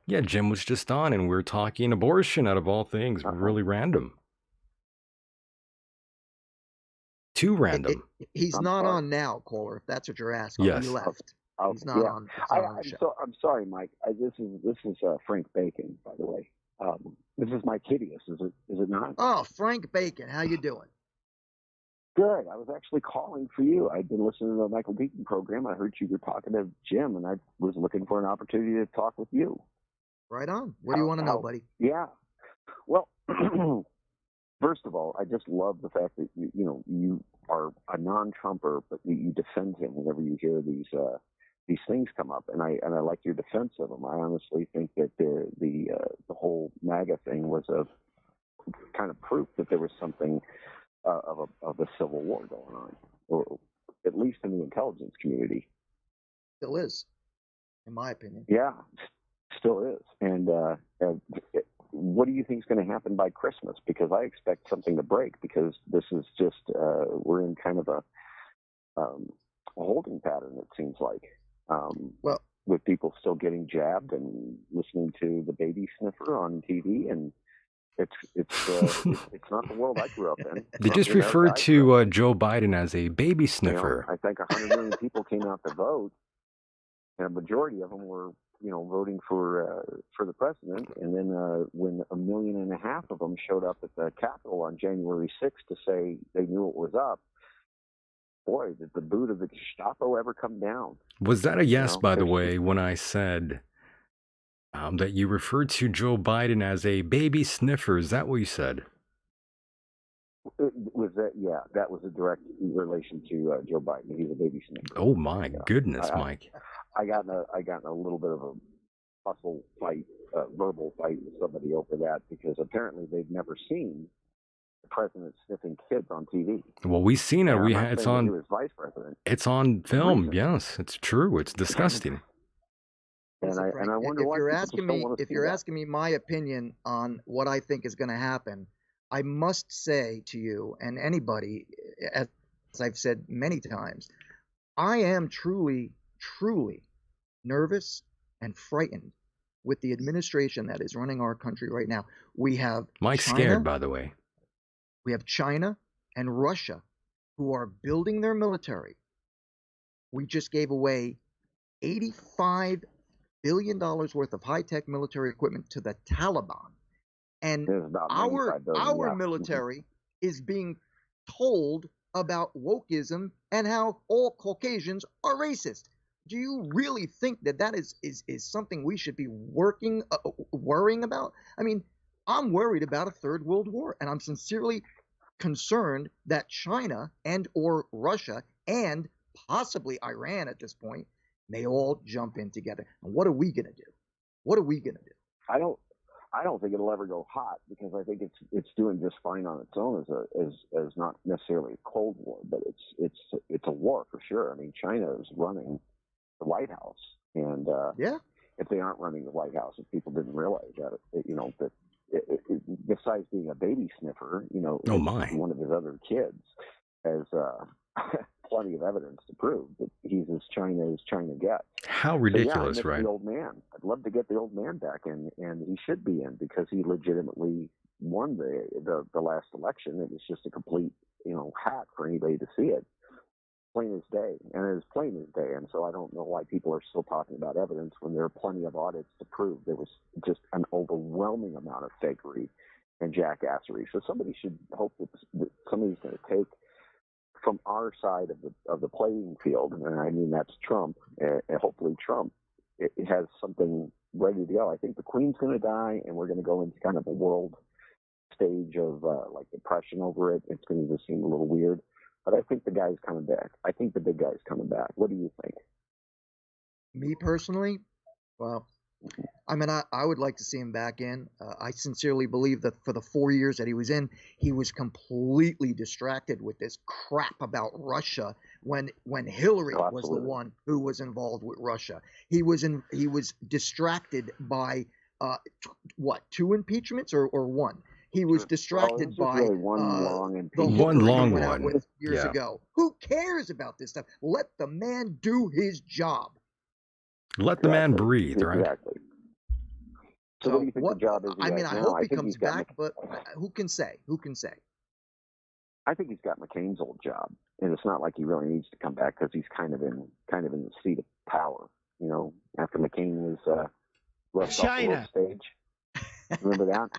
Yeah, Jim was just on, and we're talking abortion out of all things. Really random. Too random. He's not on now, caller. If that's what you're asking. Yes. He left. He's not on. I'm sorry, Mike. This is Frank Bacon, by the way. This is Mike Hideous. Is it not? Oh, Frank Bacon. How you doing? Good. I was actually calling for you. I'd been listening to the Michael Decon program. I heard you were talking to Jim, and I was looking for an opportunity to talk with you. Right on. What do you want to know, buddy? Yeah. Well, first of all, I just love the fact that you are a non-Trumper, but you defend him whenever you hear these things come up, and I like your defense of him. I honestly think that the whole MAGA thing was a kind of proof that there was something of a civil war going on, or at least in the intelligence community. Still is, in my opinion. Yeah, still is. And what do you think is going to happen by Christmas? Because I expect something to break, because this is just, we're in kind of a holding pattern, it seems like. Well, with people still getting jabbed and listening to the baby sniffer on TV, and it's not the world I grew up in. They just referred to Joe Biden as a baby sniffer. I think 100 million people came out to vote, and a majority of them were, voting for the president. And then when 1.5 million of them showed up at the Capitol on January 6th to say they knew it was up, boy, did the boot of the Gestapo ever come down? Was that a yes, by the way, when I said that you referred to Joe Biden as a baby sniffer? Is that what you said? Was that? Yeah, that was a direct relation to Joe Biden. He's a baby sniffer. Oh my goodness, Mike! I got in a little bit of a hustle fight, verbal fight with somebody over that, because apparently they've never seen the president sniffing kids on TV. Well, we've seen it. It's on. He was vice president. It's on film. Yes, it's true. It's disgusting. And I wonder why if you're asking me my opinion on what I think is going to happen, I must say to you and anybody, as I've said many times, I am truly, truly nervous and frightened with the administration that is running our country right now. We have Mike's scared, by the way. We have China and Russia who are building their military. We just gave away $85 billion worth of high-tech military equipment to the Taliban. And our military is being told about wokeism and how all Caucasians are racist. Do you really think that is something we should be worrying about? I mean, I'm worried about a third world war, and I'm sincerely concerned that China and or Russia and possibly Iran at this point may all jump in together. And what are we going to do? What are we going to do? I don't think it'll ever go hot, because I think it's doing just fine on its own as not necessarily a Cold War, but it's a war for sure. I mean, China is running the White House, and if they aren't running the White House, if people didn't realize that, besides being a baby sniffer, one of his other kids has plenty of evidence to prove that he's as China gets. How ridiculous, I miss right? The old man. I'd love to get the old man back in, and he should be in, because he legitimately won the last election. It was just a complete hack for anybody to see it. Plain as day, and it is plain as day. And so I don't know why people are still talking about evidence when there are plenty of audits to prove there was just an overwhelming amount of fakery and jackassery. So somebody should hope that somebody's going to take from our side of the playing field, and I mean that's Trump, and hopefully Trump it has something ready to go. I think the Queen's going to die, and we're going to go into kind of a world stage of like depression over it. It's going to just seem a little weird. But I think the guy's coming back. I think the big guy's coming back. What do you think? Me personally, well, I mean, I would like to see him back in. I sincerely believe that for the 4 years that he was in, he was completely distracted with this crap about Russia when Hillary was the one who was involved with Russia. He was distracted by two impeachments or one? He was distracted by really one long one years ago. Who cares about this stuff? Let the man do his job. Let the man breathe, right? Exactly. So what do you think the job is? I mean, I hope he comes back, but who can say? Who can say? I think he's got McCain's old job, and it's not like he really needs to come back, because he's kind of in the seat of power. After McCain was rushed off the world stage. Remember that?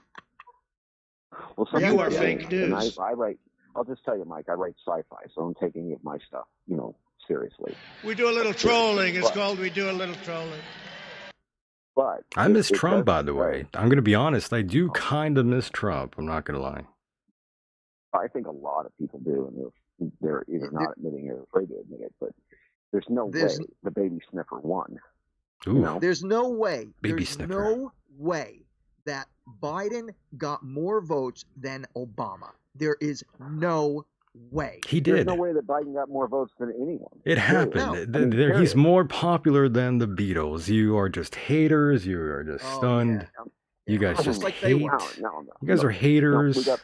Well, you are fake news. I write. I'll just tell you, Mike. I write sci-fi, so don't take any of my stuff, seriously. We do a little trolling. It's called we do a little trolling. But I miss Trump, by the way. I'm going to be honest. I do kind of miss Trump. I'm not going to lie. I think a lot of people do, and they're either not admitting it or afraid to admit it. But there's no way the baby sniffer won. There's no way. Baby there's sniffer. No way that Biden got more votes than Obama. There is no way. He did. There's no way that Biden got more votes than anyone. It happened. He's more popular than the Beatles. You are just haters. You are just stunned. You guys just like they hate. want. No. You guys are haters. We got,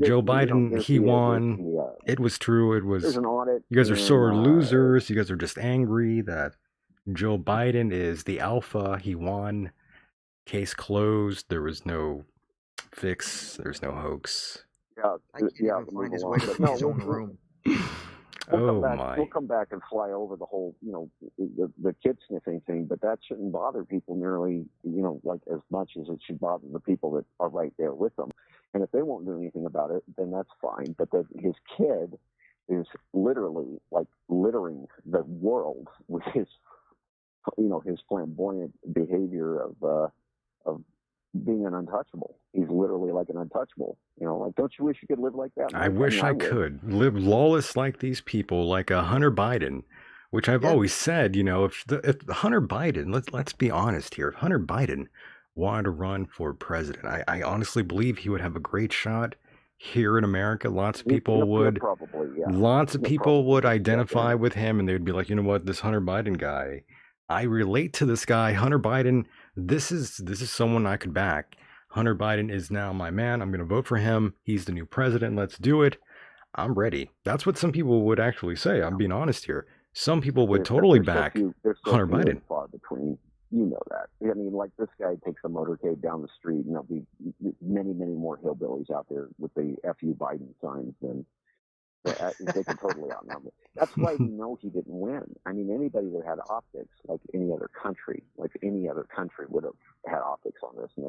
Joe Biden, he won. It was true. It There's was. an audit. You guys are and, sore losers. You guys are just angry that Joe Biden is the alpha. He won. Case closed. There was no fix. There's no hoax. Yeah, I can't even find his way to his own room. We'll come back and fly over the whole, the kid sniffing thing, but that shouldn't bother people nearly, like as much as it should bother the people that are right there with them. And if they won't do anything about it, then that's fine. But his kid is literally like littering the world with his flamboyant behavior of being an untouchable. He's literally like an untouchable. Like, don't you wish you could live like that? I wish I could live lawless like these people, like a Hunter Biden, which I've always said. If Hunter Biden, let's be honest here, if Hunter Biden wanted to run for president, I honestly believe he would have a great shot here in America. Lots of people would, probably, yeah. Lots of people would identify with him, and they'd be like, you know what, this Hunter Biden guy, I relate to this guy. Hunter Biden, this is someone I could back. Hunter Biden is now my man. I'm going to vote for him. He's the new president. Let's do it. I'm ready. That's what some people would actually say. I'm being honest here. Some people would totally back Hunter Biden. Far between, that. I mean, like this guy takes a motorcade down the street, and there'll be many, many more hillbillies out there with the "FU Biden" signs than they can totally outnumber. That's why we know he didn't win. I mean, anybody that had optics, like any other country would have had optics on this, and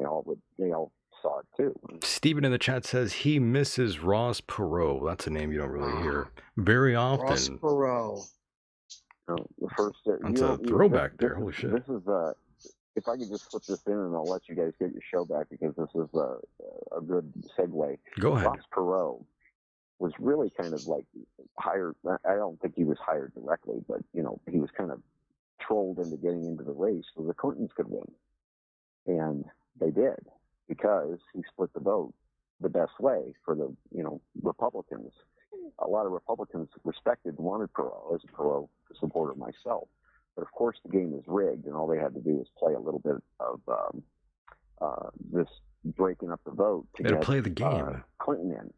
they all saw it too. Steven in the chat says he misses Ross Perot. That's a name you don't really hear very often. Ross Perot. The first. That's a throwback there. Holy shit. This is if I could just flip this in, and I'll let you guys get your show back because this is a good segue. Go ahead. Ross Perot was really kind of like hired. I don't think he was hired directly, but he was kind of trolled into getting into the race so the Clintons could win, and they did because he split the vote the best way for the Republicans. A lot of Republicans respected and wanted Perot as a Perot supporter myself, but of course the game is rigged, and all they had to do was play a little bit of this breaking up the vote to get play the game. Clinton in.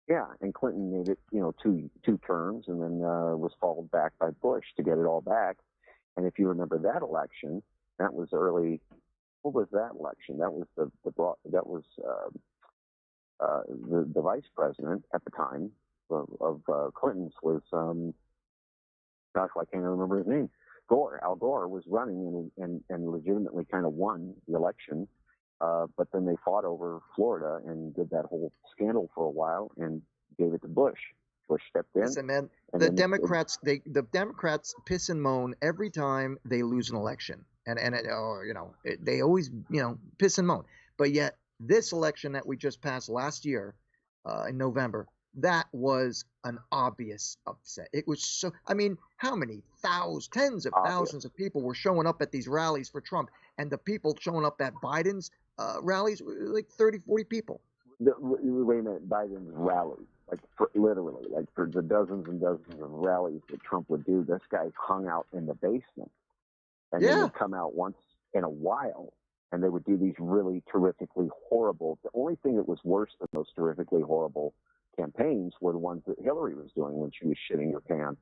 Yeah, and Clinton made it, two terms, and then was followed back by Bush to get it all back. And if you remember that election, that was early. What was that election? That was the vice president at the time of Clinton's was gosh, I can't remember his name. Gore. Al Gore was running and legitimately kind of won the election. But then they fought over Florida and did that whole scandal for a while and gave it to Bush. Bush stepped in. Listen, man, the Democrats piss and moan every time they lose an election, and they always piss and moan. But yet this election that we just passed last year in November, that was an obvious upset. It was so. I mean, how many tens of thousands of people were showing up at these rallies for Trump, and the people showing up at Biden's rallies, like 30, 40 people. Wait a minute, Biden's rally, literally, for the dozens and dozens of rallies that Trump would do, this guy hung out in the basement. And then would come out once in a while, and they would do these really terrifically horrible. The only thing that was worse than those terrifically horrible campaigns were the ones that Hillary was doing when she was shitting her pants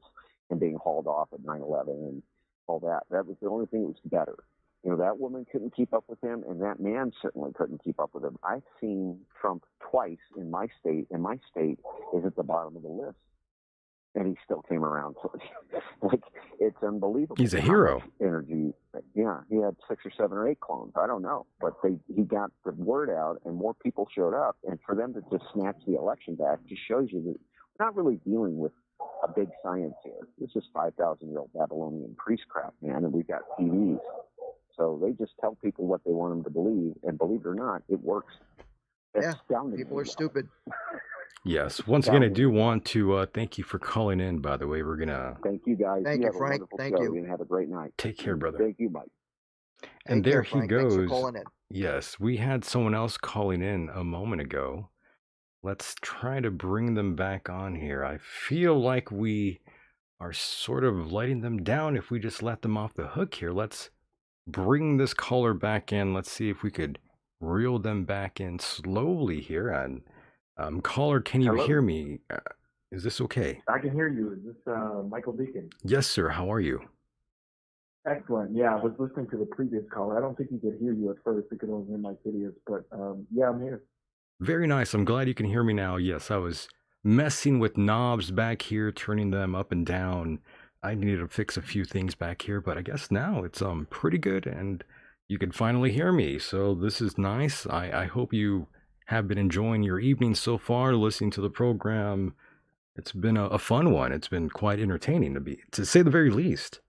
and being hauled off at 9/11 and all that. That was the only thing that was better. That woman couldn't keep up with him, and that man certainly couldn't keep up with him. I've seen Trump twice in my state, and my state is at the bottom of the list. And he still came around. It's unbelievable. He's a hero. Energy. Yeah, he had 6 or 7 or 8 clones. I don't know. But he got the word out, and more people showed up. And for them to just snatch the election back just shows you that we're not really dealing with a big science here. This is 5,000-year-old Babylonian priestcraft, man, and we've got TVs. So they just tell people what they want them to believe, and believe it or not, it works. People are stupid. Yes. Once again, I do want to thank you for calling in, by the way. We're going to... Thank you, guys. Thank you, Frank. Thank you. And have a great night. Take care, brother. Thank you, Mike. And there he goes. Thanks for calling in. Yes, we had someone else calling in a moment ago. Let's try to bring them back on here. I feel like we are sort of letting them down if we just let them off the hook here. Let's bring this caller back in. Let's see if we could reel them back in slowly here. And caller, can you Hello. hear me? Is this okay? I can hear you. Is this Michael Deacon? Yes, sir. How are you? Excellent. Yeah, I was listening to the previous caller. I don't think he could hear you at first because I was in my videos, but yeah, I'm here. Very nice. I'm glad you can hear me now. Yes, I was messing with knobs back here, turning them up and down. I needed to fix a few things back here, but I guess now it's pretty good and you can finally hear me. So this is nice. I hope you have been enjoying your evening so far, listening to the program. It's been a fun one. It's been quite entertaining to say the very least.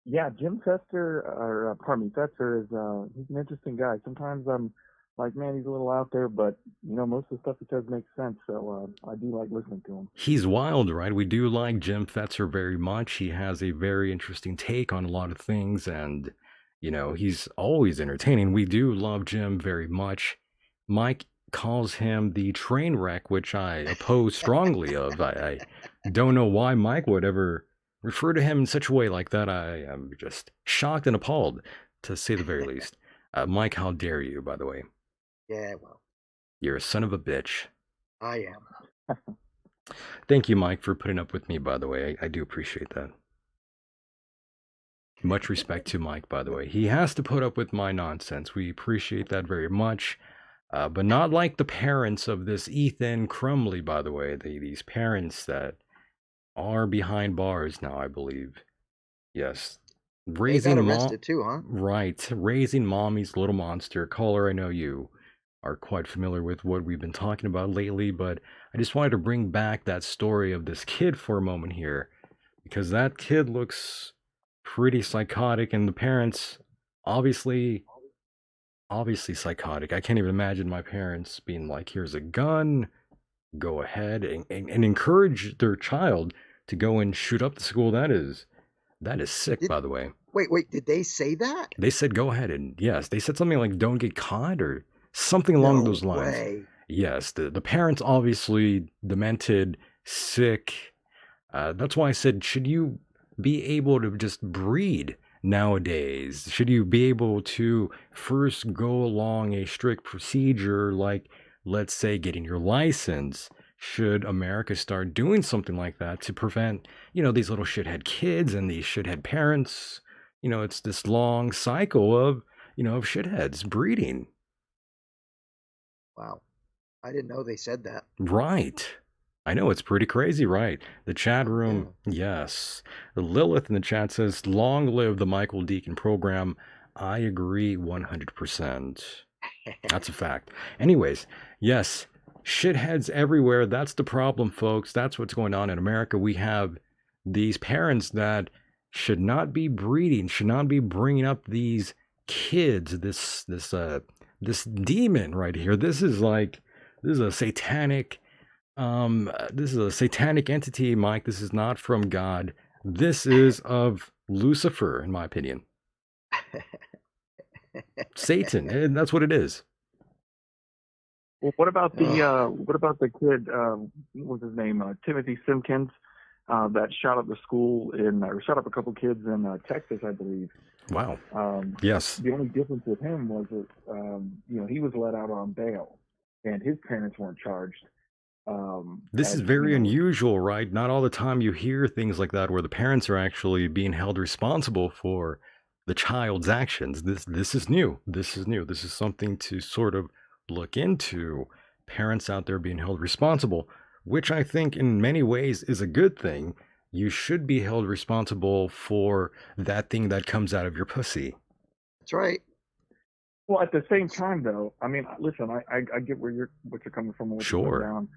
Yeah, Jim Fester, or pardon me, Fester is he's an interesting guy. Sometimes I'm like, man, he's a little out there, but you know, most of the stuff he says makes sense. So I do like listening to him. He's wild, right? We do like Jim Fetzer very much. He has a very interesting take on a lot of things, and you know, he's always entertaining. We do love Jim very much. Mike calls him the train wreck, which I oppose strongly of. I don't know why Mike would ever refer to him in such a way like that. I am just shocked and appalled, to say the very least. Mike, how dare you, by the way? Yeah, well, You're a son of a bitch. I am. Thank you, Mike, for putting up with me, by the way. I do appreciate that. Much respect to Mike, by the way. He has to put up with my nonsense. We appreciate that very much. But not like the parents of this Ethan Crumley, by the way. These parents that are behind bars now, I believe. Yes. They got arrested too, huh? Right. Raising Mommy's Little Monster. Caller, I know you are quite familiar with what we've been talking about lately, but I just wanted to bring back that story of this kid for a moment here, because that kid looks pretty psychotic, and the parents obviously psychotic. I can't even imagine my parents being like, here's a gun, go ahead and encourage their child to go and shoot up the school. That is sick, by the way. Wait, did they say that? They said go ahead, and yes, they said something like don't get caught or something along those lines. Way. Yes, the parents obviously demented, sick. That's why I said, should you be able to just breed nowadays? Should you be able to first go along a strict procedure, like, let's say, getting your license? Should America start doing something like that to prevent, you know, these little shithead kids and these shithead parents? You know, it's this long cycle of, you know, of shitheads breeding. Wow. I didn't know they said that. Right. I know, it's pretty crazy, right? The chat room, yes. Lilith in the chat says, long live the Michael Deacon program. I agree 100%. That's a fact. Anyways, yes, shitheads everywhere. That's the problem, folks. That's what's going on in America. We have these parents that should not be breeding, should not be bringing up these kids, this demon right here. This is a satanic entity, Mike. This is not from God. This is of Lucifer, in my opinion. Satan, and that's what it is. Well, what about the kid? What's his name? Timothy Simpkins, that shot up the school or shot up a couple kids in Texas, I believe. Wow. Yes. The only difference with him was that you know, he was let out on bail, and his parents weren't charged. This is very unusual, right? Not all the time you hear things like that where the parents are actually being held responsible for the child's actions. This is new. This is new. This is something to sort of look into. Parents out there being held responsible, which I think in many ways is a good thing. You should be held responsible for that thing that comes out of your pussy. That's right. Well, at the same time, though, I mean, listen, I get what you're coming from. What you're putting down.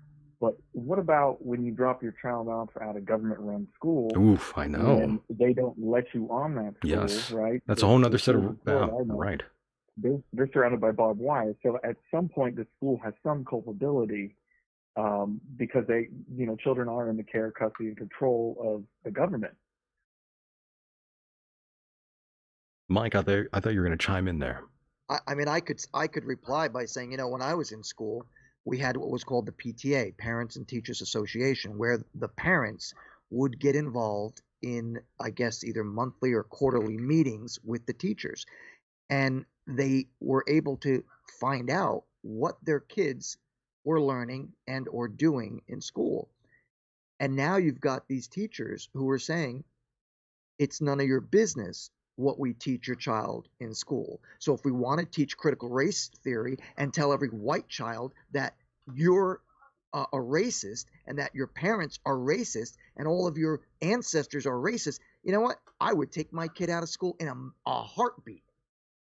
But what about when you drop your child off at a government-run school? Oof, I know. And they don't let you on that school, yes. Right? That's a whole other set of right. They're surrounded by barbed wire. So at some point, the school has some culpability because they, you know, children are in the care, custody, and control of the government. Mike, I thought you were going to chime in there. I mean, I could reply by saying, you know, when I was in school, we had what was called the PTA, Parents and Teachers Association, where the parents would get involved in, I guess, either monthly or quarterly meetings with the teachers. And they were able to find out what their kids were learning and or doing in school. And now you've got these teachers who are saying it's none of your business what we teach your child in school. So if we want to teach critical race theory and tell every white child that you're a racist and that your parents are racist and all of your ancestors are racist, you know what? I would take my kid out of school in a heartbeat.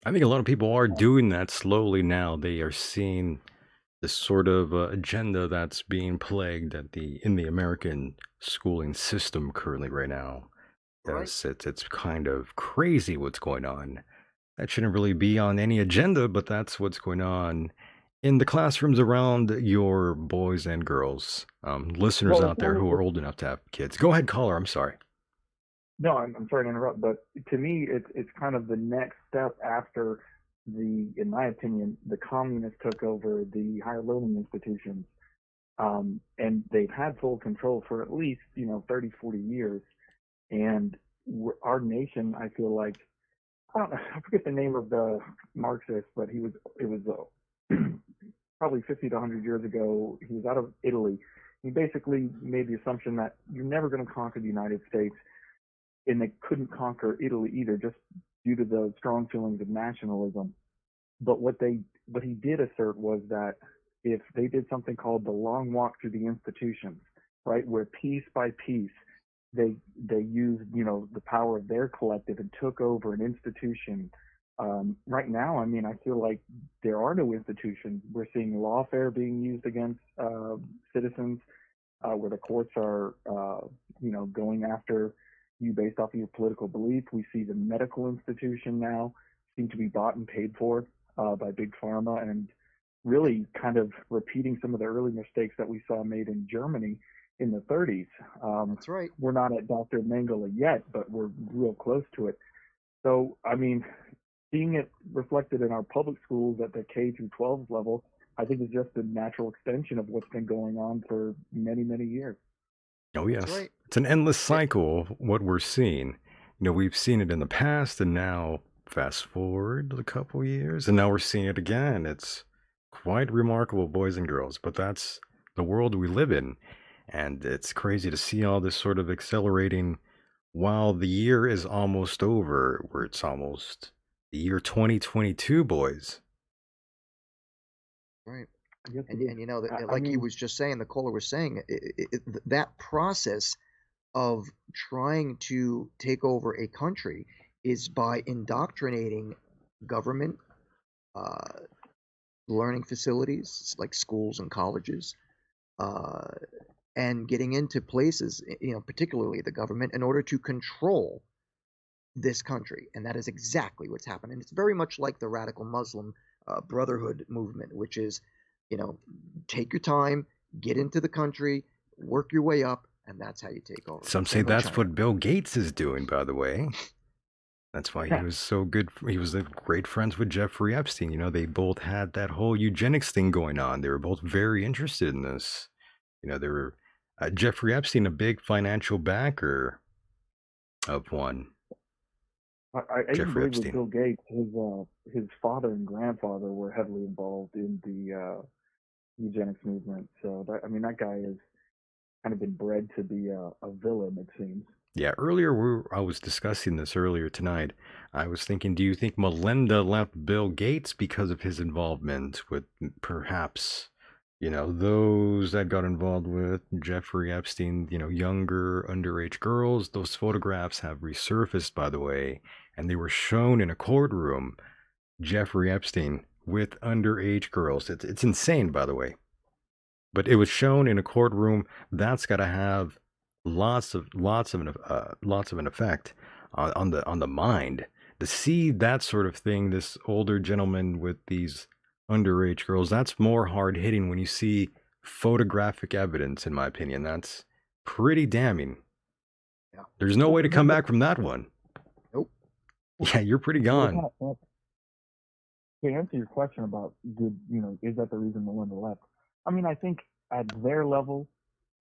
I think a lot of people are doing that slowly now. They are seeing this sort of agenda that's being plagued in the American schooling system currently right now. Yes, it's kind of crazy what's going on. That shouldn't really be on any agenda, but that's what's going on in the classrooms around your boys and girls. Listeners Well, out there who are old enough to have kids. Go ahead, caller. I'm sorry. No, I'm sorry to interrupt, but to me, it's kind of the next step after in my opinion, the communists took over the higher learning institutions, and they've had full control for at least 30, 40 years, and our nation, I feel like, I forget the name of the Marxist, but it was probably 50 to 100 years ago. He was out of Italy. He basically made the assumption that you're never going to conquer the United States, and they couldn't conquer Italy either, just due to the strong feelings of nationalism. But what he did assert was that if they did something called the long walk through the institutions, right, where piece by piece they used the power of their collective and took over an institution. Right now, I mean, I feel like there are no institutions. We're seeing lawfare being used against citizens, where the courts are going after you based off of your political belief. We see the medical institution now seem to be bought and paid for by big pharma, and really kind of repeating some of the early mistakes that we saw made in Germany in the 30s. That's right. We're not at Dr. Mengele yet, but we're real close to it. So, I mean, seeing it reflected in our public schools at the K through 12 level, I think is just a natural extension of what's been going on for many, many years. Oh, yes. Right. It's an endless cycle of what we're seeing. We've seen it in the past, and now fast forward a couple years, and now we're seeing it again. It's quite remarkable, boys and girls, but that's the world we live in. And it's crazy to see all this sort of accelerating while the year is almost over, where it's almost the year 2022, boys. Right. And like he was just saying, the caller was saying, that process of trying to take over a country is by indoctrinating government, learning facilities like schools and colleges, and getting into places, particularly the government, in order to control this country. And that is exactly what's happening. It's very much like the radical Muslim Brotherhood movement, which is, take your time, get into the country, work your way up, and that's how you take over. Some say that's what Bill Gates is doing, by the way. That's why he was so good. He was great friends with Jeffrey Epstein. They both had that whole eugenics thing going on. They were both very interested in this. They were Jeffrey Epstein, a big financial backer of one. I even believe with Bill Gates, his father and grandfather were heavily involved in the eugenics movement. So that guy has kind of been bred to be a villain, it seems. Yeah, I was discussing this earlier tonight. I was thinking, do you think Melinda left Bill Gates because of his involvement with perhaps, those that got involved with Jeffrey Epstein, younger underage girls? Those photographs have resurfaced, by the way, and they were shown in a courtroom, Jeffrey Epstein with underage girls. It's insane, by the way. But it was shown in a courtroom. That's got to have lots of an effect on the mind. To see that sort of thing, this older gentleman with these underage girls, that's more hard hitting when you see photographic evidence. In my opinion, that's pretty damning. Yeah. There's no way to come back from that one. Nope. Yeah, you're pretty gone. To answer your question about is that the reason Melinda left? I mean, I think at their level,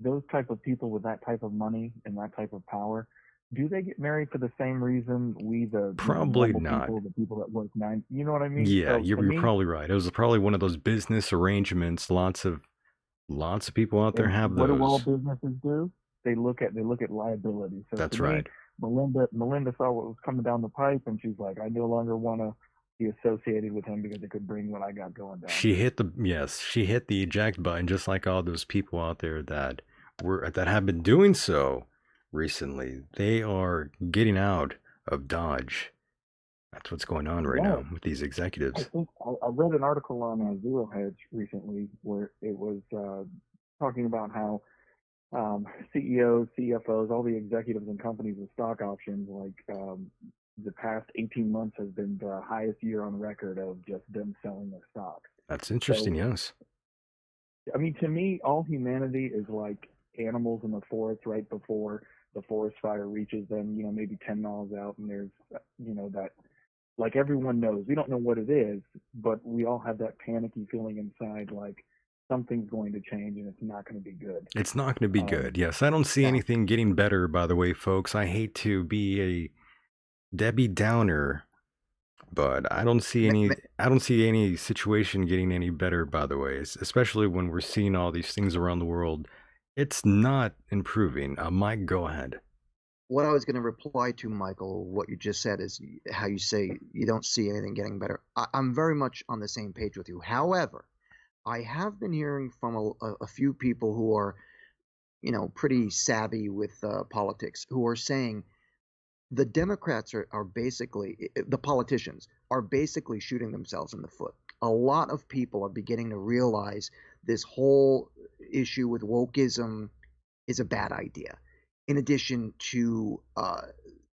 those type of people with that type of money and that type of power, do they get married for the same reason we, the Probably normal not. people, the people that work nine, you know what I mean? Yeah, So you're probably right. It was probably one of those business arrangements. Lots of people out there and have what do all those. businesses do? They look at liability. So That's to me, right. Melinda saw what was coming down the pipe, and she's like, I no longer want to be associated with him because it could bring what I got going down. She hit the eject button, just like all those people out there that have been doing so recently. They are getting out of Dodge. That's what's going on right now with these executives. I think I read an article on Zero Hedge recently where it was talking about how CEOs, CFOs, all the executives in companies with stock options, like the past 18 months has been the highest year on record of just them selling their stocks. That's interesting, So, yes. I mean, to me, all humanity is like animals in the forest right before the forest fire reaches them, maybe 10 miles out, and there's, that, like everyone knows, we don't know what it is, but we all have that panicky feeling inside, like something's going to change and it's not going to be good. It's not going to be good. Yes, I don't see anything getting better, by the way, folks. I hate to be a Debbie Downer, but I don't see any situation getting any better, by the way, especially when we're seeing all these things around the world. It's not improving. Mike, go ahead. What I was going to reply to, Michael, what you just said is how you say you don't see anything getting better. I'm very much on the same page with you. However, I have been hearing from a few people who are, pretty savvy with politics, who are saying the Democrats are basically, the politicians are basically shooting themselves in the foot. A lot of people are beginning to realize this whole issue with wokeism is a bad idea. In addition to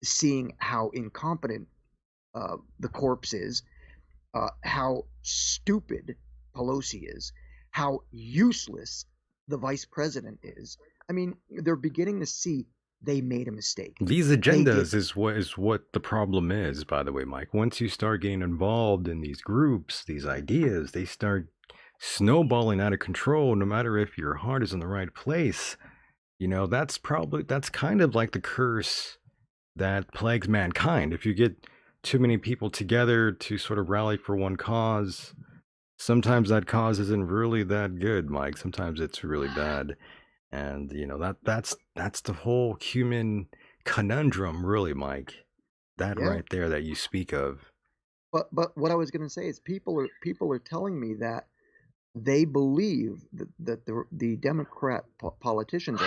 seeing how incompetent the corpse is, how stupid Pelosi is, how useless the vice president is. I mean, they're beginning to see they made a mistake. These agendas is what the problem is, by the way, Mike. Once you start getting involved in these groups, these ideas, they start snowballing out of control, no matter if your heart is in the right place. That's kind of like the curse that plagues mankind. If you get too many people together to sort of rally for one cause, sometimes that cause isn't really that good, Mike. Sometimes it's really bad. And that's the whole human conundrum, really, Mike. That right there that you speak of. But what I was going to say is people are telling me that they believe that the Democrat politicians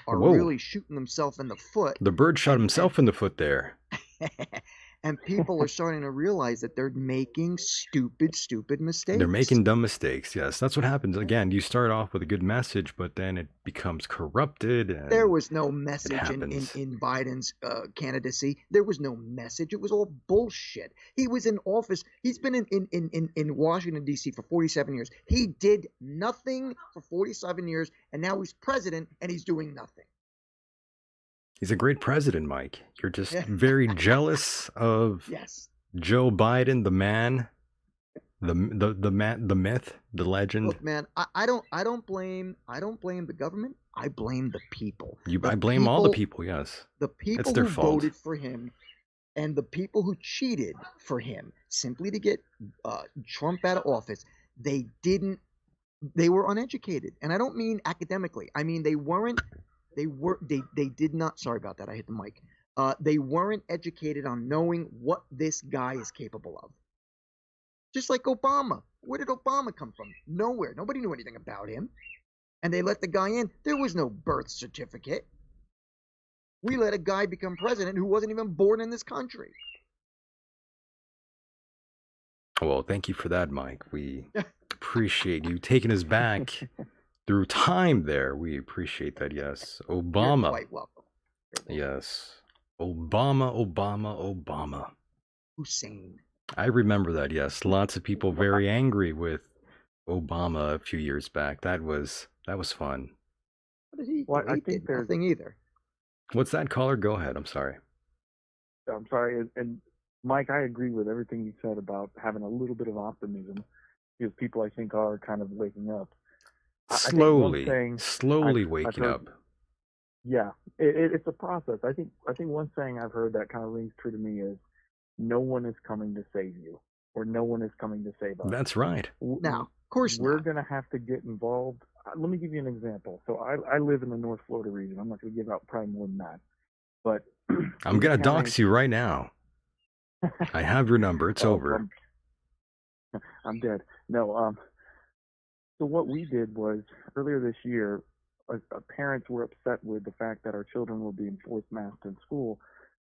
are really shooting themselves in the foot. The bird shot himself in the foot there. And people are starting to realize that they're making stupid mistakes. They're making dumb mistakes. Yes, that's what happens. Again, you start off with a good message, but then it becomes corrupted. And there was no message in Biden's candidacy. There was no message. It was all bullshit. He was in office. He's been in Washington, D.C. for 47 years. He did nothing for 47 years, and now he's president, and he's doing nothing. He's a great president, Mike. You're just very jealous of Joe Biden, the man, the myth, the legend. Look, man, I don't blame the government. I blame the people. I blame all the people. Yes, the people who voted for him, and the people who cheated for him simply to get Trump out of office. They were uneducated, and I don't mean academically. I mean they did not, sorry about that, I hit the mic. They weren't educated on knowing what this guy is capable of. Just like Obama. Where did Obama come from? Nowhere. Nobody knew anything about him. And they let the guy in. There was no birth certificate. We let a guy become president who wasn't even born in this country. Well, thank you for that, Mike. We appreciate you taking us back through time there. We appreciate that, yes. Obama. You're quite welcome. Yes. Obama. Hussein. I remember that, yes. Lots of people very angry with Obama a few years back. That was fun. What did he do? Well, I He think did nothing either. What's that, caller? Go ahead. I'm sorry. And Mike, I agree with everything you said about having a little bit of optimism, because people, I think, are kind of waking up. Slowly waking up. Yeah, it's a process. I think one saying I've heard that kind of rings true to me is, "No one is coming to save you," or "No one is coming to save us." That's right. Now, of course we're not. going to have to get involved. Let me give you an example. So I live in the North Florida region. I'm not going to give out probably more than that, but I'm going to dox you right now. I have your number. It's over. I'm dead. No. So what we did was earlier this year, parents were upset with the fact that our children were being forced masked in school.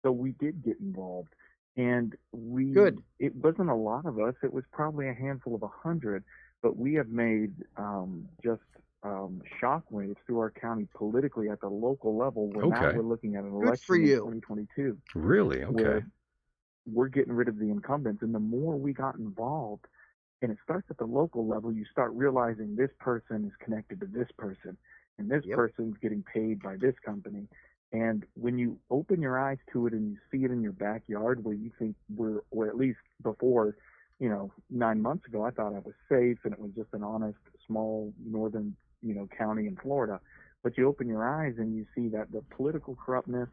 So we did get involved, and it wasn't a lot of us. It was probably a handful of 100, but we have made shockwaves through our county politically at the local level. Where now we're looking at an election in 2022. Really? Okay. Where we're getting rid of the incumbents, and the more we got involved, and it starts at the local level, you start realizing this person is connected to this person, and this person's getting paid by this company. And when you open your eyes to it and you see it in your backyard, where you think or at least before, 9 months ago, I thought I was safe and it was just an honest, small northern, county in Florida. But you open your eyes and you see that the political corruptness,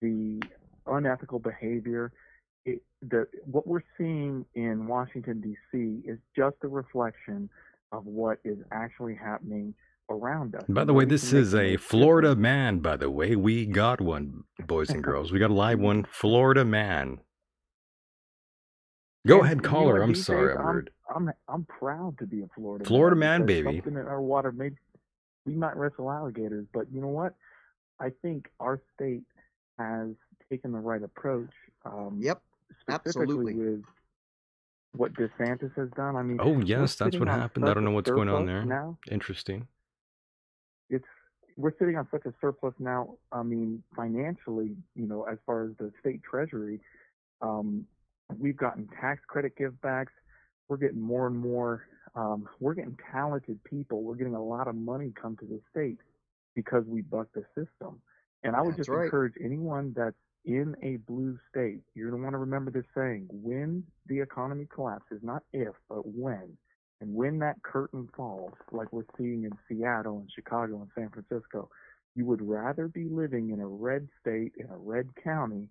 the unethical behavior, what we're seeing in Washington, D.C. is just a reflection of what is actually happening around us. By the way, this is a Florida man, by the way. We got one, boys and girls. We got a live one. Florida man. Go ahead, caller. I'm sorry. I'm proud to be a Florida man, baby. Something in our water, maybe we might wrestle alligators, but you know what? I think our state has taken the right approach. Specifically with what DeSantis has done. I mean, oh yes, that's what happened. I don't know what's going on there. Now. Interesting. We're sitting on such a surplus now. I mean, financially, as far as the state treasury, we've gotten tax credit givebacks. We're getting more and more. We're getting talented people. We're getting a lot of money come to the state because we bucked the system. And I would just encourage anyone that's in a blue state, you're going to want to remember this saying: when the economy collapses, not if, but when. And when that curtain falls, like we're seeing in Seattle and Chicago and San Francisco, you would rather be living in a red state, in a red county,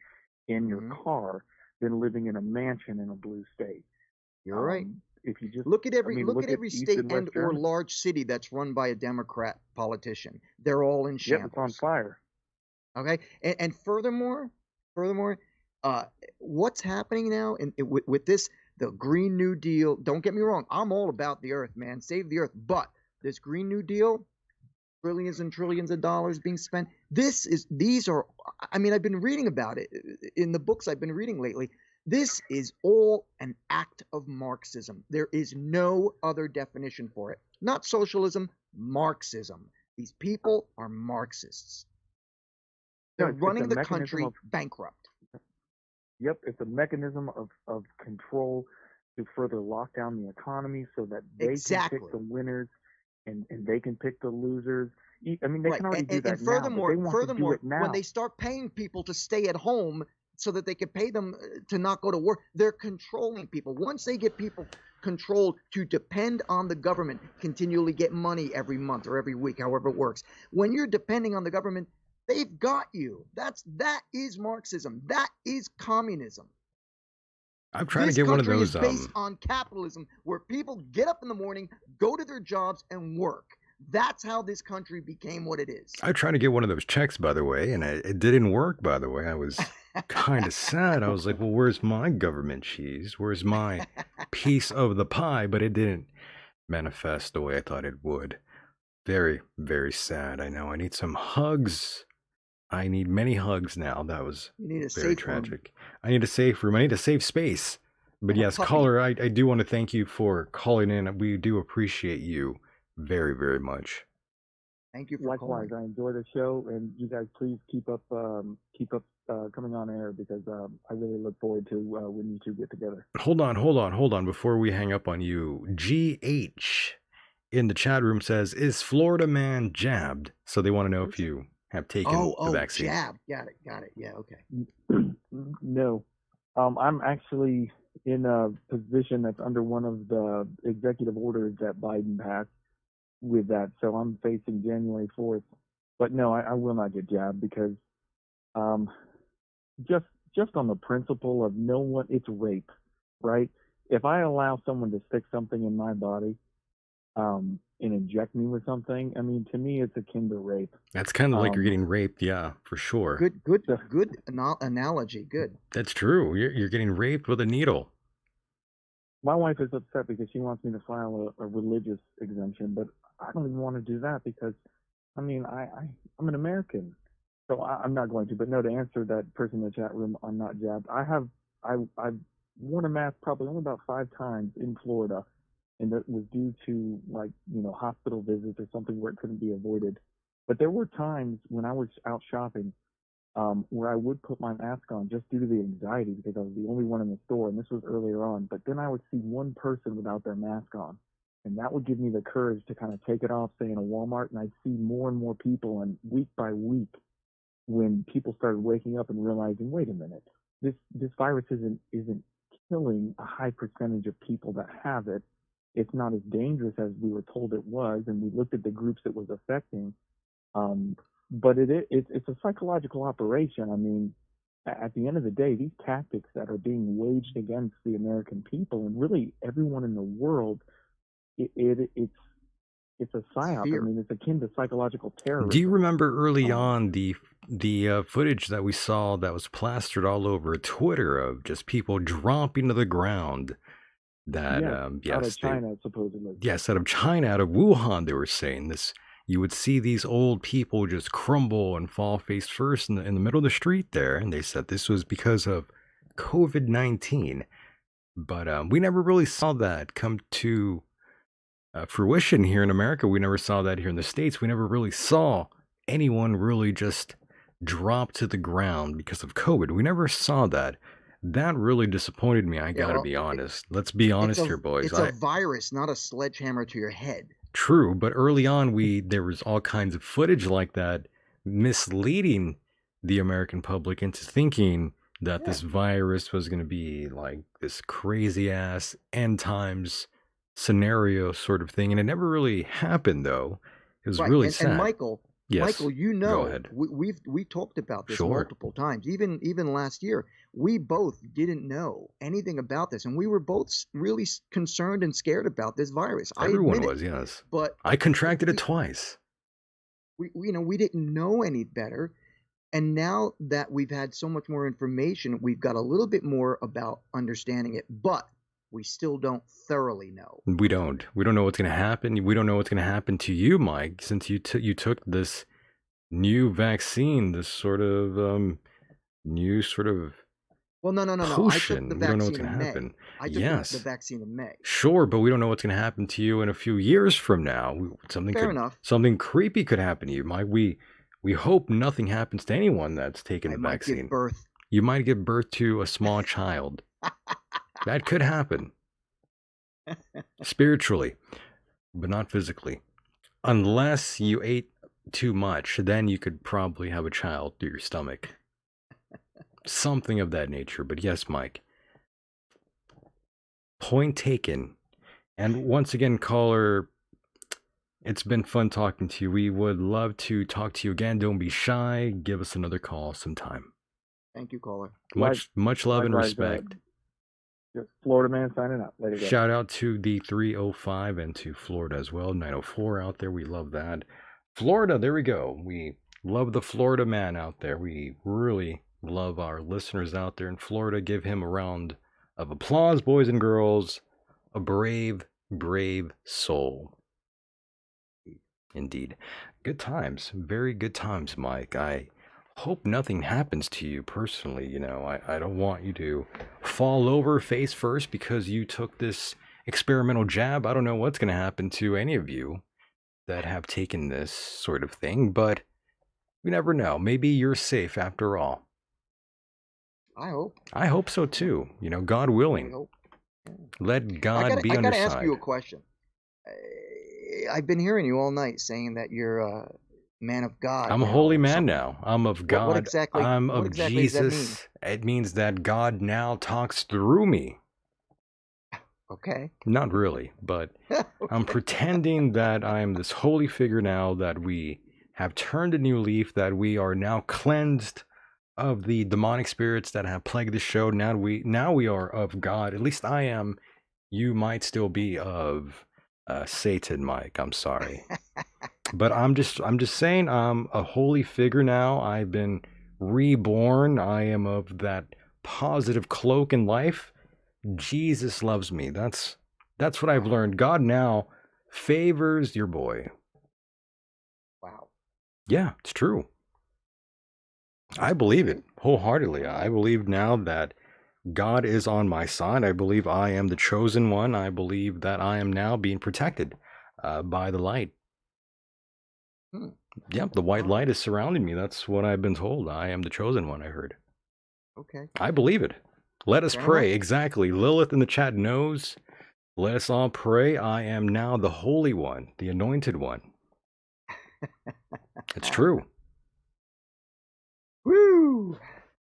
in your car, than living in a mansion in a blue state. You're right. If you just look at every state and or Germany. large city that's run by a Democrat politician, they're all in shambles. Yep, it's on fire. Okay, and furthermore, what's happening now with this, the Green New Deal? Don't get me wrong, I'm all about the earth, man. Save the earth. But this Green New Deal, trillions and trillions of dollars being spent. I mean, I've been reading about it in the books I've been reading lately. This is all an act of Marxism. There is no other definition for it. Not socialism, Marxism. These people are Marxists. They're running the country bankrupt. Yep, it's a mechanism of control to further lock down the economy so that they can pick the winners and they can pick the losers. I mean, they can already do that and furthermore, now, but they want to do it now. when they start paying people to stay at home so that they can pay them to not go to work, they're controlling people. Once they get people controlled to depend on the government, continually get money every month or every week, however it works. When you're depending on the government, they've got you. That is Marxism. That is communism. I'm trying to get one of those. This country is based on capitalism, where people get up in the morning, go to their jobs, and work. That's how this country became what it is. I tried to get one of those checks, by the way, and it didn't work, by the way. I was kind of sad. I was like, well, where's my government cheese? Where's my piece of the pie? But it didn't manifest the way I thought it would. Very, very sad. I know. I need some hugs. I need many hugs now. That was very tragic. I need a safe room. I need a safe space. But yes, caller, I do want to thank you for calling in. We do appreciate you very, very much. Thank you for Likewise, calling. I enjoy the show, and you guys please keep up coming on air, because I really look forward to when you two get together. Hold on. Before we hang up on you, GH in the chat room says, "Is Florida man jabbed?" So they want to know if you have taken the vaccine. Jab. Got it. Yeah, okay. No, I'm actually in a position that's under one of the executive orders that Biden passed with that. So I'm facing January 4th But no, I will not get jabbed because um, just on the principle of no one, it's rape, right? If I allow someone to stick something in my body and inject me with something, I mean, to me, it's akin to rape. That's kind of like you're getting raped, yeah, for sure. Good analogy. Good. That's true. You're getting raped with a needle. My wife is upset because she wants me to file a religious exemption, but I don't even want to do that because, I mean, I'm an American, so I'm not going to. But no, to answer that person in the chat room, I'm not jabbed. I've worn a mask probably only about 5 times in Florida, and that was due to hospital visits or something where it couldn't be avoided. But there were times when I was out shopping where I would put my mask on just due to the anxiety because I was the only one in the store, and this was earlier on. But then I would see one person without their mask on, and that would give me the courage to kind of take it off, say in a Walmart, and I'd see more and more people, and week by week, when people started waking up and realizing, wait a minute, this virus isn't killing a high percentage of people that have it. It's not as dangerous as we were told it was, and we looked at the groups it was affecting. But it's a psychological operation. I mean, at the end of the day, these tactics that are being waged against the American people and really everyone in the world, it's a psyop. I mean, it's akin to psychological terrorism. Do you remember early on the footage that we saw that was plastered all over Twitter of just people dropping to the ground? That out of China, supposedly. Yes, out of China, out of Wuhan, they were saying this. You would see these old people just crumble and fall face first in the middle of the street there, and they said this was because of COVID-19. But we never really saw that come to fruition here in America. We never saw that here in the States. We never really saw anyone really just drop to the ground because of COVID. We never saw that. That really disappointed me. I gotta be honest. Let's be honest here, boys. It's a virus, not a sledgehammer to your head. True, but early on, there was all kinds of footage like that, misleading the American public into thinking that this virus was going to be like this crazy ass end times scenario sort of thing, and it never really happened. Though it was really sad. And Michael, yes, Michael, go ahead. we talked about this multiple times. Even last year, we both didn't know anything about this, and we were both really concerned and scared about this virus. Everyone was, yes. But I contracted it twice. We didn't know any better, and now that we've had so much more information, we've got a little bit more about understanding it, but we still don't thoroughly know. We don't know what's going to happen. We don't know what's going to happen to you, Mike, since you took this new vaccine, this sort of new sort of Well, no. potion. I took the We don't know what's vaccine going in to May. happen. I took Yes. the vaccine in May. Sure, but we don't know what's going to happen to you in a few years from now. Fair enough. Something creepy could happen to you, Mike. We hope nothing happens to anyone that's taken the vaccine. Give birth. You might give birth to a small child. That could happen. Spiritually, but not physically. Unless you ate too much, then you could probably have a child through your stomach. Something of that nature. But yes, Mike. Point taken. And once again, caller, it's been fun talking to you. We would love to talk to you again. Don't be shy. Give us another call sometime. Thank you, caller. Much love and respect. Florida man signing out. Later, guys. Shout out to the 305 and to Florida as well. 904 out there. We love that. Florida, there we go. We love the Florida man out there. We really love our listeners out there in Florida. Give him a round of applause, boys and girls. A brave, brave soul. Indeed. Good times. Very good times, Mike. I hope nothing happens to you personally. You know, I don't want you to fall over face first because you took this experimental jab. I don't know what's going to happen to any of you that have taken this sort of thing, but we never know. Maybe you're safe after all. I hope so too. You know, God willing. Let God be on your side. I gotta ask you a question. I've been hearing you all night saying that you're a man of God. I'm a holy man now. I'm of God. What exactly? I'm what of exactly Jesus. Does that mean? It means that God now talks through me. Okay. Not really, but I'm pretending that I'm this holy figure now that we have turned a new leaf, that we are now cleansed of the demonic spirits that have plagued the show. Now we are of God. At least I am. You might still be of Satan, Mike. I'm sorry. But I'm just saying, I'm a holy figure now. I've been reborn. I am of that positive cloak in life. Jesus loves me. That's what I've learned. God now favors your boy. Wow. Yeah, it's true. I believe it wholeheartedly. I believe now that God is on my side. I believe I am the chosen one. I believe that I am now being protected by the light. Yep, the white light is surrounding me. That's what I've been told. I am the chosen one, I heard. Okay. I believe it. Let us Fair pray. enough. Exactly. Lilith in the chat knows. Let us all pray. I am now the Holy One, the Anointed One. It's true. Woo!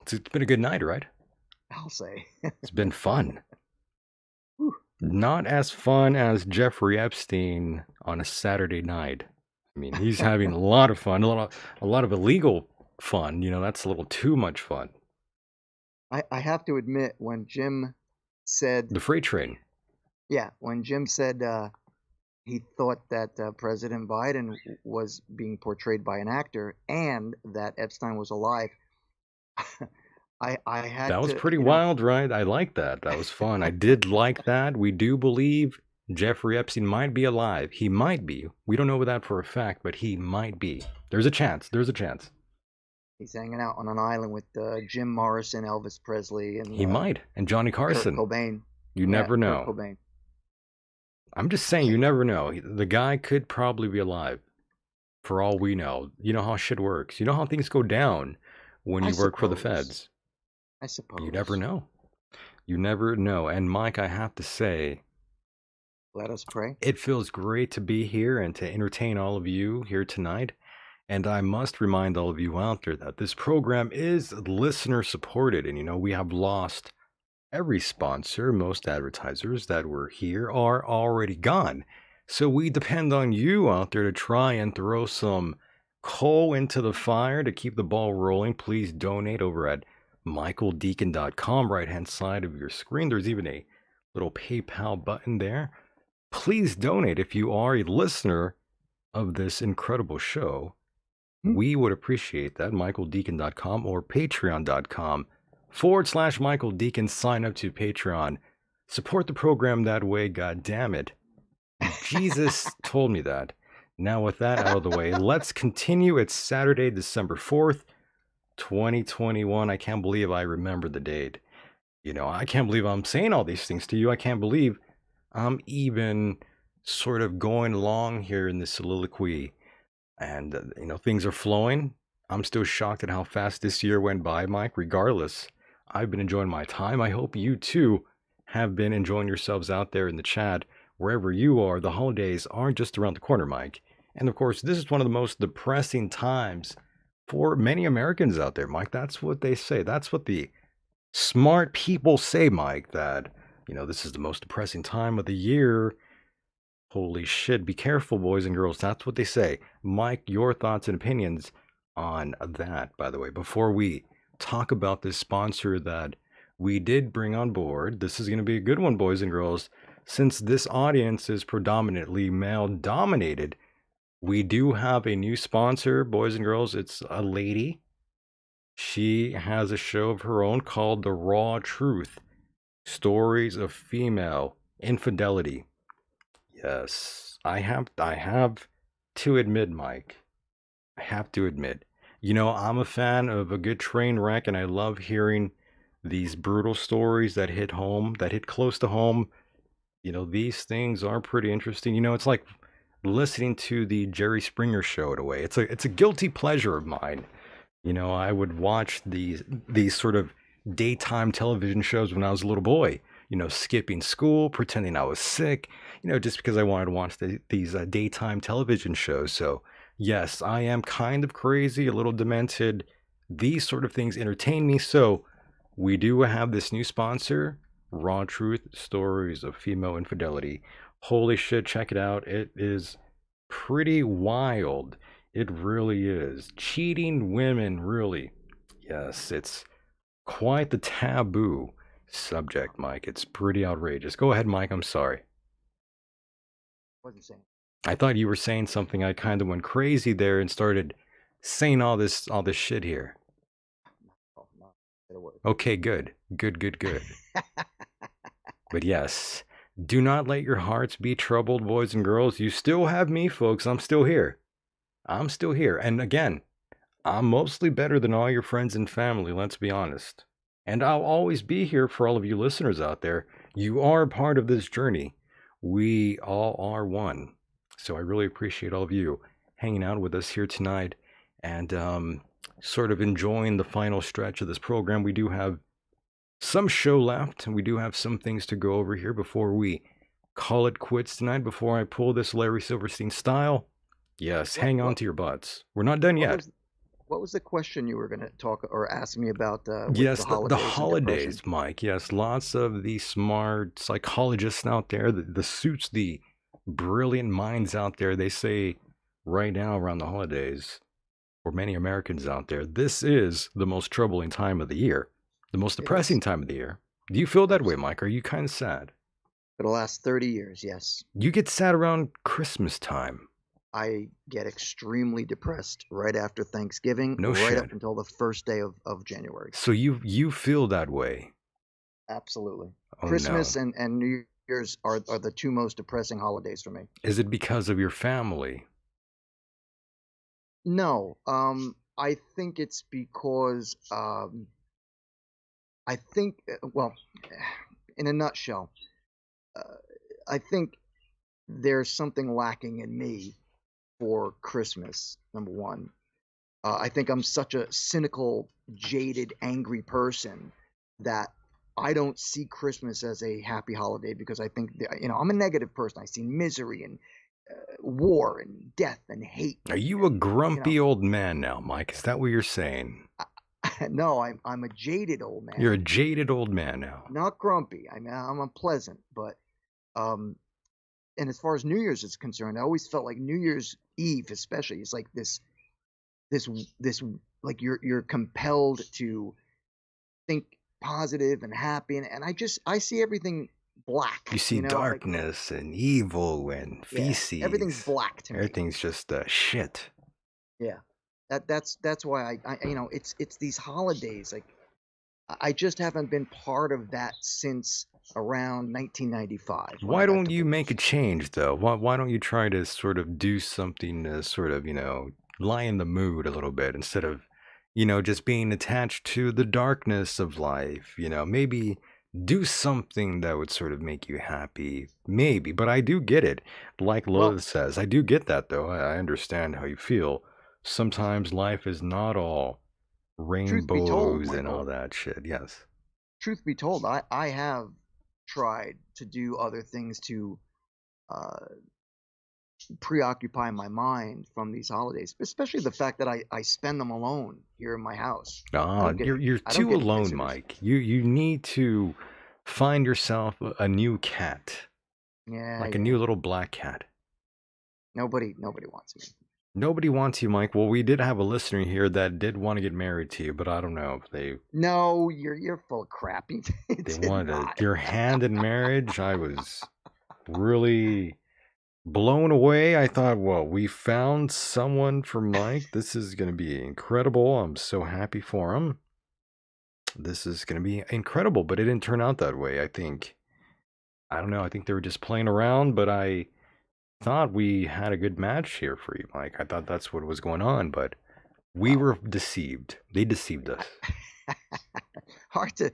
It's been a good night, right? I'll say. It's been fun. Not as fun as Jeffrey Epstein on a Saturday night. I mean, he's having a lot of fun, a lot of illegal fun. You know, that's a little too much fun. I have to admit, when Jim said the freight train. Yeah, when Jim said he thought that President Biden was being portrayed by an actor and that Epstein was alive, I had That was to, pretty wild, right? I like that. That was fun. I did like that. We do believe Jeffrey Epstein might be alive. He might be. We don't know that for a fact, but he might be. There's a chance. There's a chance. He's hanging out on an island with Jim Morrison, Elvis Presley, and He might. And Johnny Carson. Kurt Cobain. You never know. Kurt Cobain. I'm just saying, you never know. The guy could probably be alive, for all we know. You know how shit works. You know how things go down when you work for the feds. I suppose. You never know. You never know. And Mike, I have to say, let us pray. It feels great to be here and to entertain all of you here tonight. And I must remind all of you out there that this program is listener supported. And, you know, we have lost every sponsor. Most advertisers that were here are already gone. So we depend on you out there to try and throw some coal into the fire to keep the ball rolling. Please donate over at michaeldecon.com, right hand side of your screen. There's even a little PayPal button there. Please donate if you are a listener of this incredible show. We would appreciate that. michaeldecon.com or patreon.com/Michael Decon. Sign up to Patreon. Support the program that way, god damn it. Jesus told me that. Now with that out of the way, let's continue. It's Saturday, December 4th, 2021. I can't believe I remember the date. You know, I can't believe I'm saying all these things to you. I can't believe I'm even sort of going along here in this soliloquy. And, you know, things are flowing. I'm still shocked at how fast this year went by, Mike. Regardless, I've been enjoying my time. I hope you too have been enjoying yourselves out there in the chat. Wherever you are, the holidays aren't just around the corner, Mike. And of course, this is one of the most depressing times for many Americans out there, Mike. That's what they say. That's what the smart people say, Mike, that, you know, this is the most depressing time of the year. Holy shit, be careful, boys and girls. That's what they say. Mike, your thoughts and opinions on that, by the way, before we talk about this sponsor that we did bring on board. This is going to be a good one, boys and girls. Since this audience is predominantly male dominated, we do have a new sponsor, boys and girls. It's a lady. She has a show of her own called The Raw Truth, Stories of Female Infidelity. Yes, I have to admit, Mike, I have to admit, you know, I'm a fan of a good train wreck, and I love hearing these brutal stories that hit home, that hit close to home. You know, these things are pretty interesting. You know, it's like listening to the Jerry Springer show in a way. It's a guilty pleasure of mine. You know, I would watch these sort of daytime television shows when I was a little boy. You know, skipping school, pretending I was sick, you know, just because I wanted to watch these daytime television shows. So, yes, I am kind of crazy, a little demented. These sort of things entertain me. So, we do have this new sponsor, Raw Truth, Stories of Female Infidelity. Holy shit, check it out. It is pretty wild. It really is. Cheating women, really. Yes, it's quite the taboo subject, Mike. It's pretty outrageous. Go ahead, Mike. I'm sorry. Wasn't saying. I thought you were saying something. I kind of went crazy there and started saying all this shit here. Oh, no, it was. Okay, good. Good. But yes, do not let your hearts be troubled, boys and girls. You still have me, folks. I'm still here. And again, I'm mostly better than all your friends and family, let's be honest. And I'll always be here for all of you listeners out there. You are part of this journey. We all are one. So I really appreciate all of you hanging out with us here tonight and sort of enjoying the final stretch of this program. We do have some show left, and we do have some things to go over here before we call it quits tonight, before I pull this Larry Silverstein style. Yes, hang on to your butts. We're not done yet. What was the question you were going to talk or ask me about? Yes, the the holidays, holidays, Mike. Yes, lots of the smart psychologists out there, the suits, the brilliant minds out there. They say right now around the holidays, for many Americans out there, this is the most troubling time of the year, the most depressing time of the year. Do you feel that way, Mike? Are you kind of sad? For the last 30 years, yes. You get sad around Christmas time. I get extremely depressed right after Thanksgiving, No right shit. up until the first day of January. So you feel that way? Absolutely. Oh, Christmas no. and New Year's are the two most depressing holidays for me. Is it because of your family? No, I think it's because I think, well, in a nutshell, I think there's something lacking in me for Christmas, number one. I think I'm such a cynical, jaded, angry person that I don't see Christmas as a happy holiday because I think, I'm a negative person. I see misery and war and death and hate. Are you a grumpy old man now, Mike? Is that what you're saying? No, I'm a jaded old man. You're a jaded old man now. Not grumpy. I mean, I'm unpleasant, but and as far as New Year's is concerned, I always felt like New Year's Eve, especially, is like this like you're compelled to think positive and happy, and I see everything black. You see darkness and evil and feces. Everything's black to me. Everything's just shit. Yeah, that's why I it's these holidays. Like I just haven't been part of that since around 1995. Why don't you make a change though? Why don't you try to sort of do something to sort of lighten the mood a little bit instead of just being attached to the darkness of life? Maybe do something that would sort of make you happy. Maybe, but I do get it. Like Lola says, I do get that though. I understand how you feel. Sometimes life is not all rainbows and all that shit. Yes. Truth be told, I have tried to do other things to preoccupy my mind from these holidays, especially the fact that I spend them alone here in my house. You're too alone, Mike. You need to find yourself a new cat. Yeah. Like a new little black cat. Nobody wants me. Nobody wants you, Mike. Well, we did have a listener here that did want to get married to you, but I don't know if they... No, you're full of crap. They wanted your hand in marriage. I was really blown away. I thought, well, we found someone for Mike. This is going to be incredible. I'm so happy for him. This is going to be incredible, but it didn't turn out that way. I don't know. I think they were just playing around, but I thought we had a good match here for you, Mike. I thought that's what was going on, but we were deceived. They deceived us. Hard to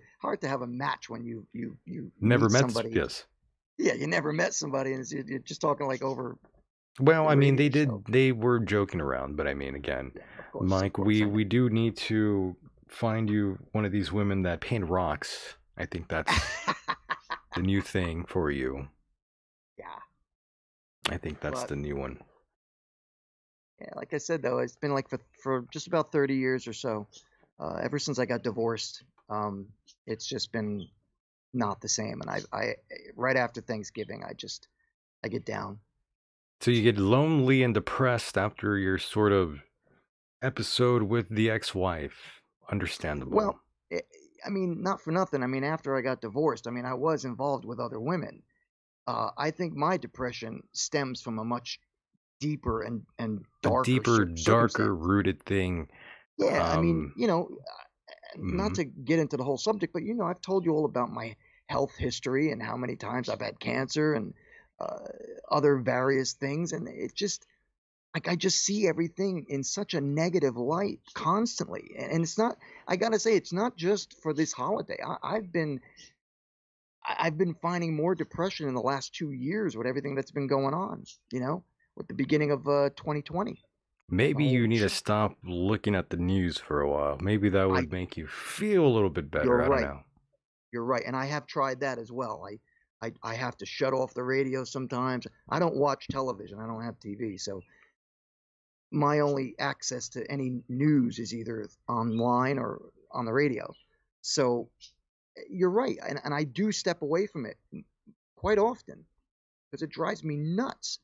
have a match when you never met somebody. Yes. Yeah, you never met somebody, and you're just talking like over. Well, I mean, they were joking around, but I mean, again, course, Mike, we do need to find you one of these women that paint rocks. I think that's the new thing for you. Yeah. I think that's the new one. Yeah, like I said, though, it's been like for just about 30 years or so. Ever since I got divorced, it's just been not the same. And I right after Thanksgiving, I get down. So you get lonely and depressed after your sort of episode with the ex-wife. Understandable. Well, I mean, not for nothing. I mean, after I got divorced, I mean, I was involved with other women. I think my depression stems from a much deeper and a darker deeper, circumstance. darker rooted thing. Yeah, I mean, not mhm. to get into the whole subject, but I've told you all about my health history and how many times I've had cancer and other various things, and it just like I just see everything in such a negative light constantly, and it's not. I gotta say, it's not just for this holiday. I've been finding more depression in the last 2 years with everything that's been going on. With the beginning of 2020. Maybe you Oh, need to shit. stop looking at the news for a while. Maybe that I would make you feel a little bit better. You're I don't right. know. You're right, and I have tried that as well. I have to shut off the radio sometimes. I don't watch television. I don't have TV, so my only access to any news is either online or on the radio. So you're right, and I do step away from it quite often because it drives me nuts.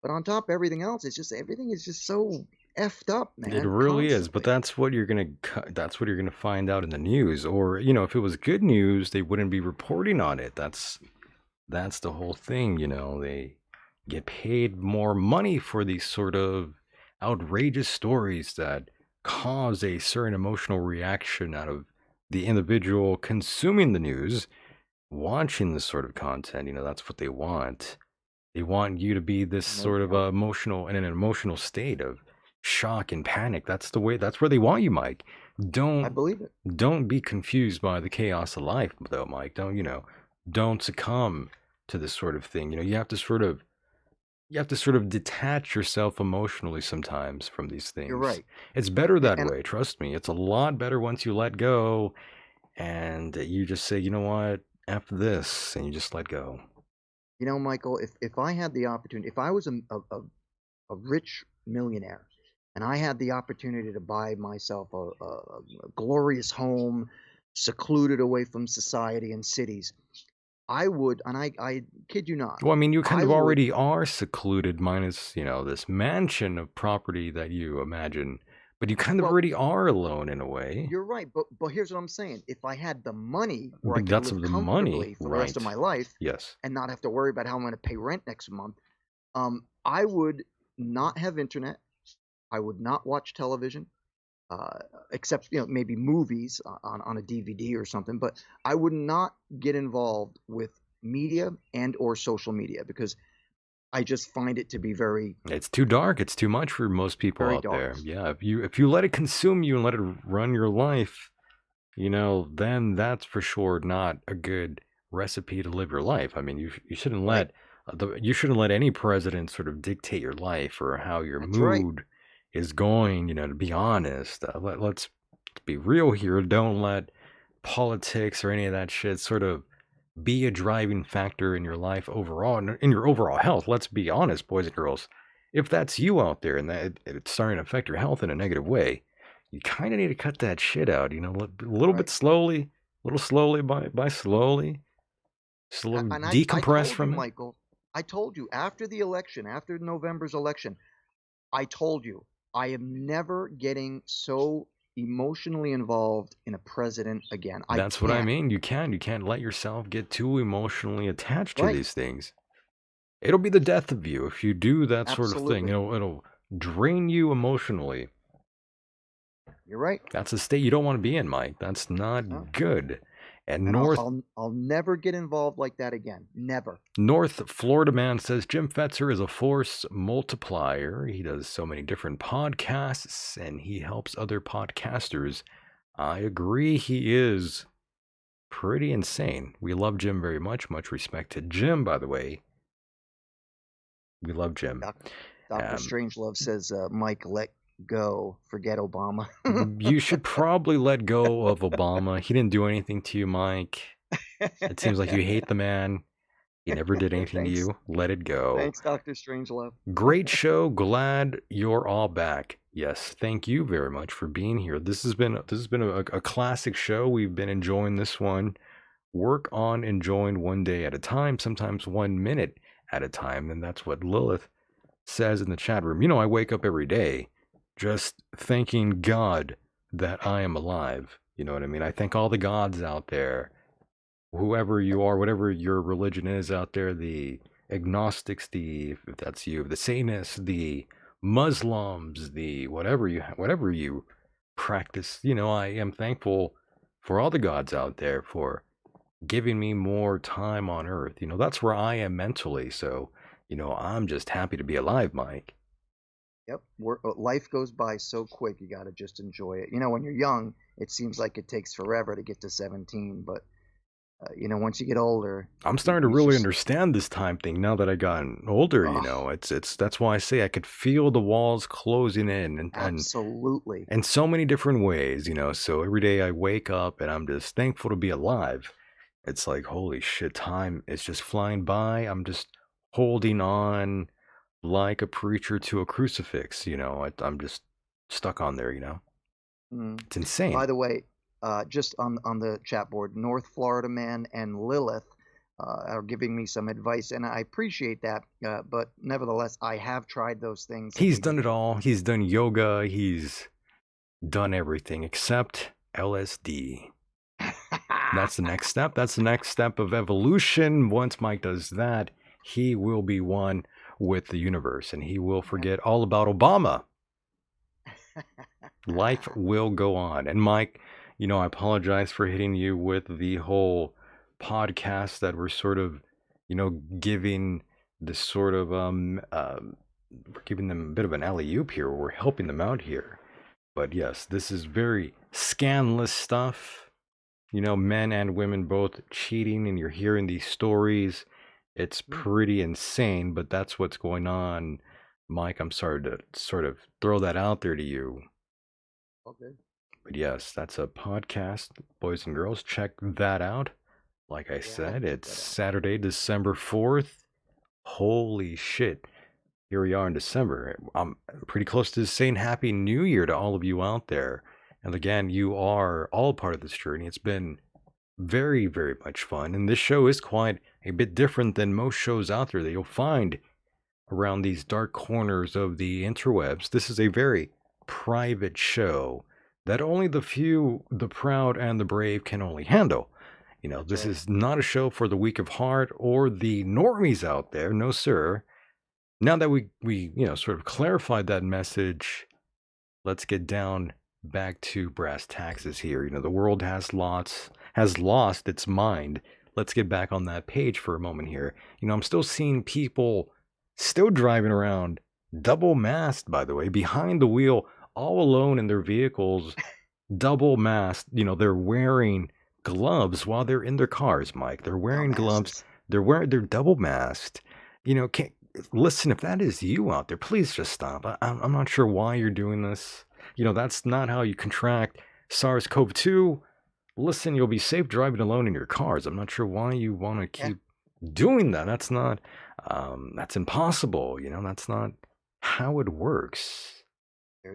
But on top of everything else, it's just everything is just so effed up, It man, really is, but constantly. that's what you're gonna that's what you're gonna find out in the news. Or if it was good news, they wouldn't be reporting on it. That's the whole thing. They get paid more money for these sort of outrageous stories that cause a certain emotional reaction out of the individual consuming the news, watching this sort of content. That's what they want. They want you to be this No sort of doubt. emotional in an emotional state of shock and panic. That's where they want you, Mike. I Don't believe it. don't be confused by the chaos of life, though, Mike. Don't succumb to this sort of thing. You have to sort of detach yourself emotionally sometimes from these You're things. right. It's better that And way, trust me. It's a lot better once you let go and you just say, you know what, F this, and you just let go. Michael, if I had the opportunity, if I was a rich millionaire and I had the opportunity to buy myself a glorious home, secluded away from society and cities, I would, and I kid you not, Well, I mean, you kind I of would. already are secluded, minus, this mansion of property that you imagine, but you kind of Well, already are alone in a way. you're right, but here's what I'm saying. If I had the money where I But could that's live of the money, comfortably for the rest of right? my life Yes. and not have to worry about how I'm going to pay rent next month, I would not have internet. I would not watch television, uh, except maybe movies on a DVD or something. But I would not get involved with media and or social media because I just find it to be very, It's too dark. It's too much for most people very out dark. there. Yeah, if you let it consume you and let it run your life, then that's for sure not a good recipe to live your life. I mean, you shouldn't Right. let any president sort of dictate your life or how your That's right. mood is going. To be honest, let's be real here. Don't let politics or any of that shit sort of be a driving factor in your life overall and in your overall health. Let's be honest, boys and girls. If that's you out there and that it's starting to affect your health in a negative way, you kind of need to cut that shit out. A little bit Right. slowly, a little slowly by slowly, And I decompress told you, from it. Michael, I told you after the election, after November's election, I told you I am never getting so emotionally involved in a president again. I That's what I can't. mean. You can't let yourself get too emotionally attached to Right. these things. It'll be the death of you if you do that sort of thing. Absolutely. It'll drain you emotionally. You're right. That's a state you don't want to be in, Mike. That's not No. good. And And North I'll never get involved like that again. Never. North Florida man says Jim Fetzer is a force multiplier. He does so many different podcasts and he helps other podcasters. I agree, he is pretty insane. We love Jim very much. Much respect to Jim, by the way. We love Jim. Dr. Strangelove says, Mike, let go. Forget Obama. You should probably let go of Obama. He didn't do anything to you, Mike. It seems like you hate the man. He never did anything to Thanks. you. Let it go. Thanks, Dr. Strangelove. Great show. Glad you're all back. Yes, thank you very much for being here. This has been a classic show. We've been enjoying this one. Work on enjoying one day at a time, sometimes 1 minute at a time, and that's what Lilith says in the chat room, I wake up every day just thanking God that I am alive. You know what I mean? I thank all the gods out there, whoever you are, whatever your religion is out there, the agnostics, if that's you, the Satanists, the Muslims, the whatever you practice. I am thankful for all the gods out there for giving me more time on earth. That's where I am mentally. So, I'm just happy to be alive, Mike. Yep. Life goes by so quick. You got to just enjoy it. When you're young, it seems like it takes forever to get to 17, but once you get older, I'm starting to really understand this time thing now that I gotten older. It's that's why I say I could feel the walls closing in, and absolutely, in so many different ways. So every day I wake up and I'm just thankful to be alive. It's like, holy shit, time is just flying by. I'm just holding on like a preacher to a crucifix. I'm just stuck on there. It's insane. By the way, just on the chat board, North Florida Man and Lilith are giving me some advice, and I appreciate that. But nevertheless, I have tried those things. He's done it all. He's done yoga. He's done everything except LSD. That's the next step. That's the next step of evolution. Once Mike does that, he will be one with the universe, and he will forget all about Obama. Life will go on. And Mike, I apologize for hitting you with the whole podcast that we're sort of, giving this sort of, we're giving them a bit of an alley-oop here. We're helping them out here. But yes, this is very scandalous stuff. Men and women both cheating, and you're hearing these stories. It's pretty insane, but that's what's going on. Mike, I'm sorry to sort of throw that out there to you. Okay. But yes, that's a podcast, boys and girls. Check that out. Like I said, it's Saturday, December 4th. Holy shit. Here we are in December. I'm pretty close to saying Happy New Year to all of you out there. And again, you are all part of this journey. It's been very, very much fun. And this show is quite a bit different than most shows out there that you'll find around these dark corners of the interwebs. This is a very private show that only the few, the proud, and the brave can only handle. This is not a show for the weak of heart or the normies out there. No, sir. Now that we sort of clarified that message, let's get down back to brass taxes here. The world has lost its mind. Let's get back on that page for a moment here. I'm still seeing people still driving around double masked, by the way, behind the wheel, all alone in their vehicles, double masked. They're wearing gloves while they're in their cars, Mike. They're wearing gloves. They're double masked. Listen, if that is you out there, please just stop. I'm not sure why you're doing this. That's not how you contract SARS-CoV-2. Listen, you'll be safe driving alone in your cars. I'm not sure why you want to keep doing that. That's not, that's impossible. That's not how it works.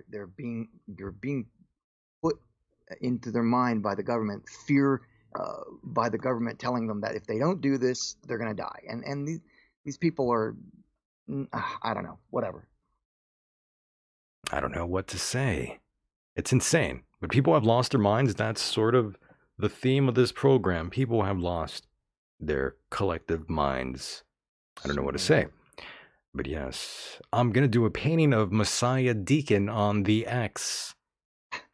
They're being put into their mind by the government, fear by the government telling them that if they don't do this, they're going to die. And these people are, I don't know, whatever. I don't know what to say. It's insane. But people have lost their minds. That's sort of the theme of this program. People have lost their collective minds. I don't know what to say. But yes, I'm going to do a painting of Messiah Decon on the X.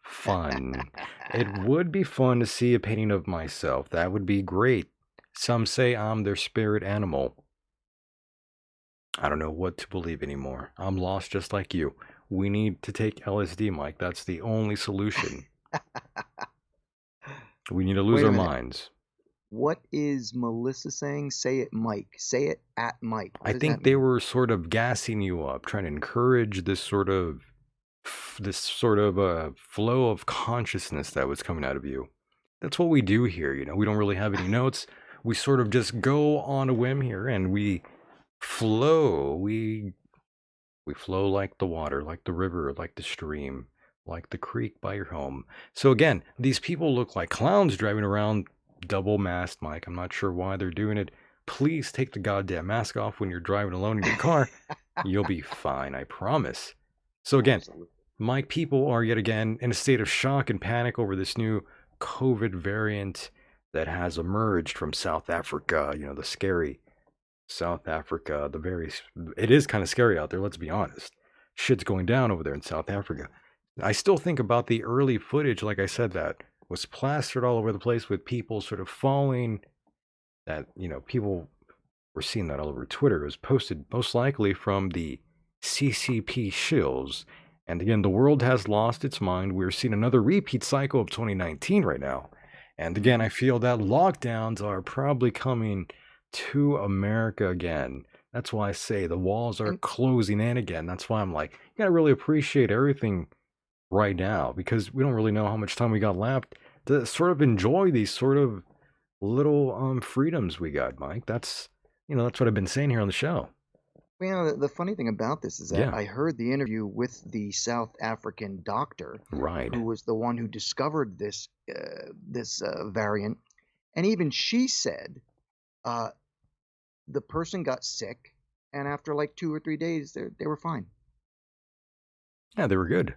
Fun. It would be fun to see a painting of myself. That would be great. Some say I'm their spirit animal. I don't know what to believe anymore. I'm lost just like you. We need to take LSD, Mike. That's the only solution. We need to lose our minds. What is Melissa saying? Say it, Mike. Say it at Mike. I think they were sort of gassing you up, trying to encourage this sort of flow of consciousness that was coming out of you. That's what we do here. We don't really have any notes. We sort of just go on a whim here, and we flow. We flow like the water, like the river, like the stream, like the creek by your home. So again, these people look like clowns driving around double masked, Mike. I'm not sure why they're doing it. Please take the goddamn mask off when you're driving alone in your car. You'll be fine, I promise. So again, Mike, people are yet again in a state of shock and panic over this new COVID variant that has emerged from South Africa. You know, the scary South Africa, it is kind of scary out there, let's be honest. Shit's going down over there in South Africa. I still think about the early footage, like I said, that was plastered all over the place with people sort of falling, that, you know, people were seeing that all over Twitter. It was posted most likely from the CCP shills. And again, the world has lost its mind. We're seeing another repeat cycle of 2019 right now. And again, I feel that lockdowns are probably coming to America again. That's why I say the walls are closing in again. That's why I'm like, you gotta really appreciate everything right now, because we don't really know how much time we got left to sort of enjoy these sort of little freedoms we got, Mike. That's what I've been saying here on the show. Well, you know, the funny thing about this is that Yeah. I heard the interview with the South African doctor, Right. who was the one who discovered this variant, and even she said the person got sick, and after like 2 or 3 days, they were fine. Yeah, they were good.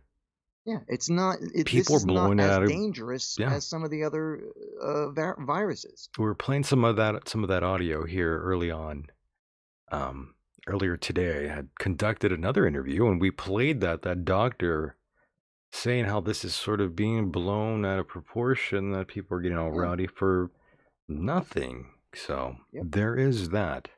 Yeah, it's not. This People are is not blowing it as out of dangerous yeah. as some of the other viruses. We were playing some of that audio here early on. Earlier today, I had conducted another interview, and we played that doctor saying how this is sort of being blown out of proportion, that people are getting all rowdy for nothing. So there is that.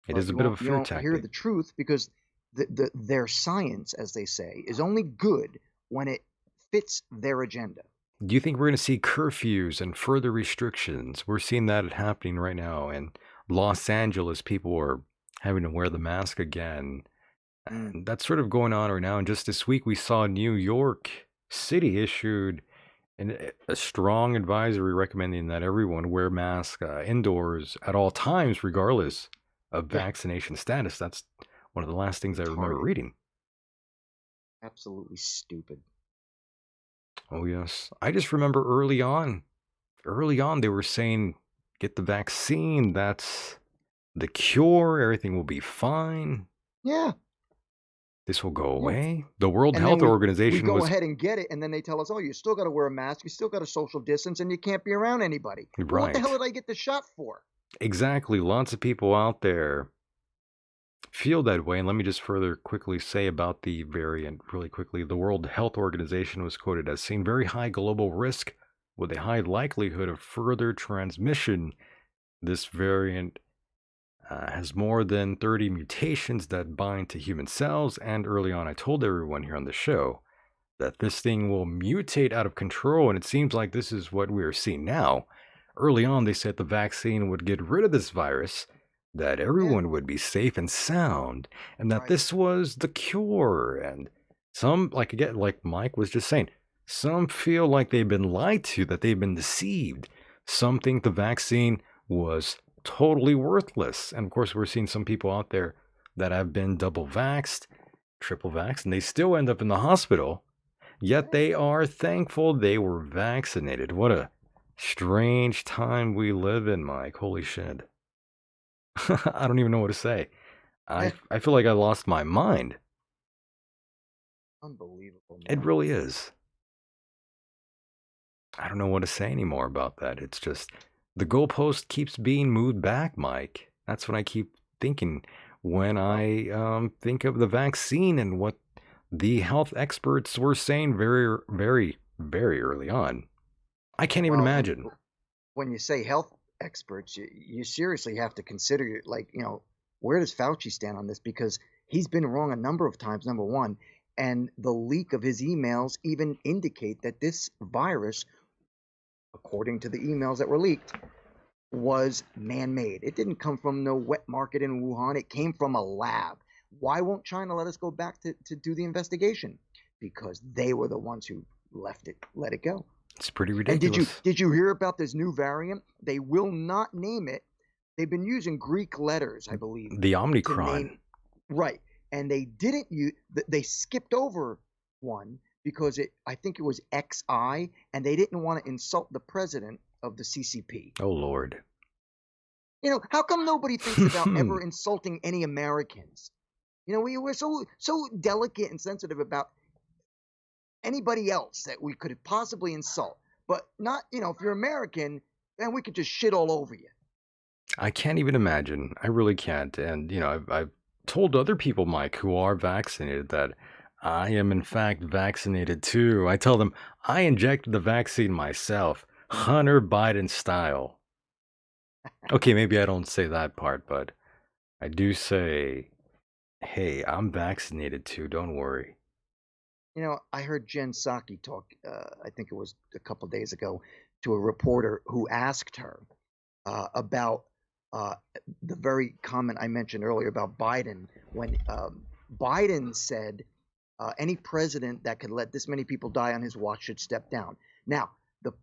It But is a you bit of a won't, you fear won't hear tactic. the truth, because their science, as they say, is only good when it fits their agenda. Do you think we're going to see curfews and further restrictions? We're seeing that happening right now. In Los Angeles, people are having to wear the mask again. And that's sort of going on right now. And just this week, we saw New York City issued a strong advisory recommending that everyone wear masks indoors at all times, regardless of vaccination status. That's one of the last things I remember reading. Absolutely stupid. Oh, yes. I just remember early on, they were saying, get the vaccine. That's the cure. Everything will be fine. Yeah. This will go away. The World And Health then we Organization go was ahead and get it, and then they tell us, oh, you still got to wear a mask, you still got to social distance, and you can't be around anybody. Well, what the right. hell did I get the shot for? Exactly. Lots of people out there feel that way. And let me just further quickly say about the variant really quickly. The World Health Organization was quoted as seeing very high global risk with a high likelihood of further transmission. This variant has more than 30 mutations that bind to human cells. And early on, I told everyone here on the show that this thing will mutate out of control. And it seems like this is what we are seeing now. Early on, they said the vaccine would get rid of this virus, that everyone would be safe and sound, and that this was the cure. And some, like Mike was just saying, some feel like they've been lied to, that they've been deceived. Some think the vaccine was totally worthless. And of course, we're seeing some people out there that have been double vaxxed, triple vaxxed, and they still end up in the hospital, yet they are thankful they were vaccinated. What a strange time we live in, Mike. Holy shit. I don't even know what to say. I feel like I lost my mind. Unbelievable. It really is. I don't know what to say anymore about that. It's just the goalpost keeps being moved back, Mike. That's what I keep thinking when I think of the vaccine and what the health experts were saying very, very, very early on. I can't even imagine. When you say health experts, you seriously have to consider, like, you know, where does Fauci stand on this? Because he's been wrong a number of times, number one, and the leak of his emails even indicate that this virus, according to the emails that were leaked, was man-made. It didn't come from no wet market in Wuhan. It came from a lab. Why won't China let us go back to do the investigation? Because they were the ones who let it go. It's pretty ridiculous. And did you hear about this new variant? They will not name it. They've been using Greek letters, I believe. The Omicron. Right. And they didn't use, they skipped over one because I think it was XI, and they didn't want to insult the president of the CCP. Oh, Lord. How come nobody thinks about ever insulting any Americans? We're so delicate and sensitive about anybody else that we could possibly insult, but not, if you're American, then we could just shit all over you. I can't even imagine. I really can't. And, I've told other people, Mike, who are vaccinated that I am in fact vaccinated too. I tell them I injected the vaccine myself, Hunter Biden style. Okay, maybe I don't say that part, but I do say, hey, I'm vaccinated too. Don't worry. I heard Jen Psaki talk, I think it was a couple days ago, to a reporter who asked her about the very comment I mentioned earlier about Biden, when Biden said any president that could let this many people die on his watch should step down. Now, the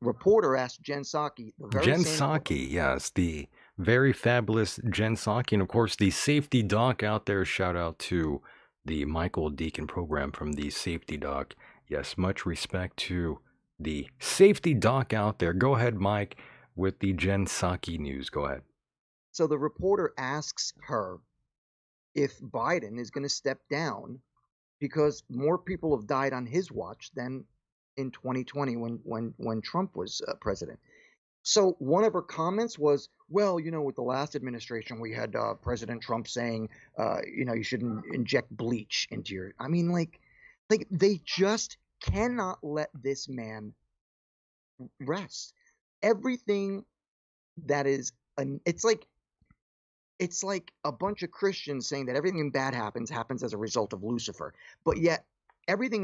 reporter asked Jen Psaki the very Jen same Psaki, yes, the very fabulous Jen Psaki, and of course the safety doc out there. Shout out to the Michael Decon program from the safety doc. Yes, much respect to the safety doc out there. Go ahead, Mike, with the Jen Psaki news. Go ahead. So the reporter asks her if Biden is going to step down because more people have died on his watch than in 2020 when Trump was president. So one of her comments was, well, with the last administration, we had President Trump saying, you shouldn't inject bleach into your. I mean, like they just cannot let this man rest. Everything that is, it's like a bunch of Christians saying that everything bad happens as a result of Lucifer, but yet everything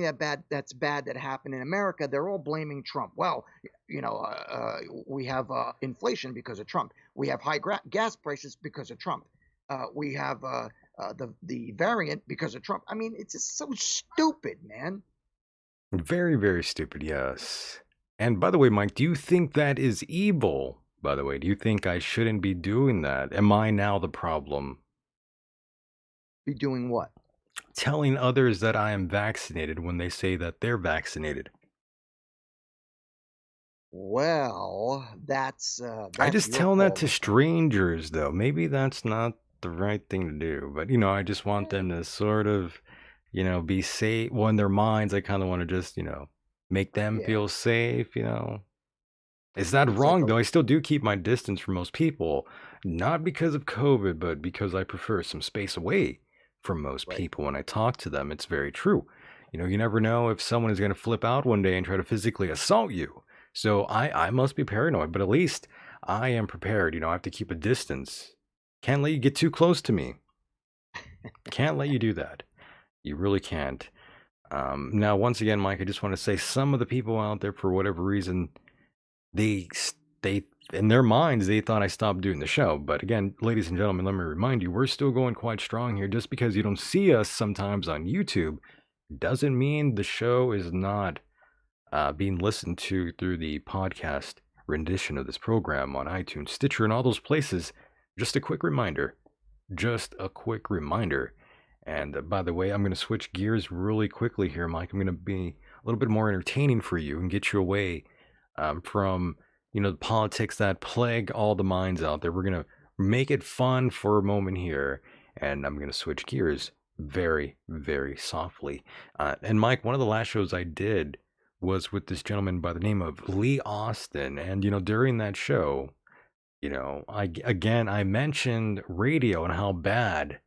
that's bad that happened in America, they're all blaming Trump. Well, we have inflation because of Trump. We have high gas prices because of Trump. We have the variant because of Trump. I mean, it's just so stupid, man. Very, very stupid, yes. And by the way, Mike, do you think that is evil? By the way, do you think I shouldn't be doing that? Am I now the problem? Be doing what? Telling others that I am vaccinated when they say that they're vaccinated. Well, that's I just your tell that call, to my friend. strangers, though. Maybe that's not the right thing to do. But, I just want them to sort of, be safe. Well, in their minds, I kind of want to just, make them Yeah. feel safe, Is that It's wrong, like though? I still do keep my distance from most people. Not because of COVID, but because I prefer some space away from most Right. people when I talk to them. It's very true. You never know if someone is going to flip out one day and try to physically assault you. So I must be paranoid, but at least I am prepared. I have to keep a distance. Can't let you get too close to me. Can't let you do that. You really can't. Now, once again, Mike, I just want to say some of the people out there, for whatever reason, they in their minds, they thought I stopped doing the show. But again, ladies and gentlemen, let me remind you, we're still going quite strong here. Just because you don't see us sometimes on YouTube doesn't mean the show is not being listened to through the podcast rendition of this program on iTunes, Stitcher, and all those places. Just a quick reminder. And by the way, I'm going to switch gears really quickly here, Mike. I'm going to be a little bit more entertaining for you and get you away from, the politics that plague all the minds out there. We're going to make it fun for a moment here, and I'm going to switch gears very, very softly. And Mike, one of the last shows I did was with this gentleman by the name of Lee Austin. And, during that show, I mentioned radio and how bad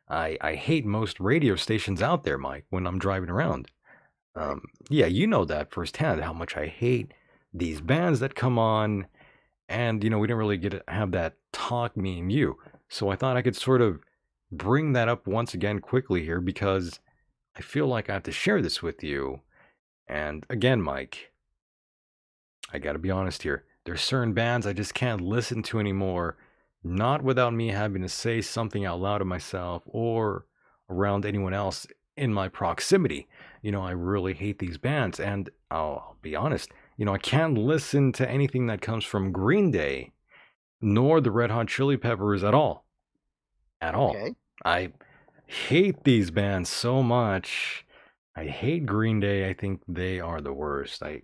I hate most radio stations out there, Mike, when I'm driving around. Yeah, you know that firsthand, how much I hate these bands that come on. And, we didn't really get to have that talk, me and you. So I thought I could sort of bring that up once again quickly here, because I feel like I have to share this with you. And again, Mike, I got to be honest here. There's certain bands I just can't listen to anymore, not without me having to say something out loud to myself or around anyone else in my proximity. I really hate these bands, and I'll be honest, I can't listen to anything that comes from Green Day, nor the Red Hot Chili Peppers at all. At all. Okay. I hate these bands so much. I hate Green Day. I think they are the worst. I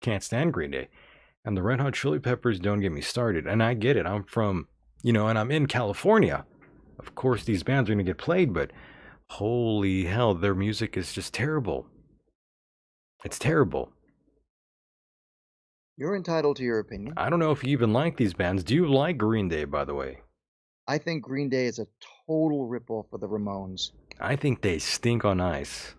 can't stand Green Day. And the Red Hot Chili Peppers, don't get me started. And I get it. I'm from You know, and I'm in California. Of course, these bands are going to get played, but holy hell, their music is just terrible. It's terrible. You're entitled to your opinion. I don't know if you even like these bands. Do you like Green Day, by the way? I think Green Day is a total ripoff of the Ramones. I think they stink on ice.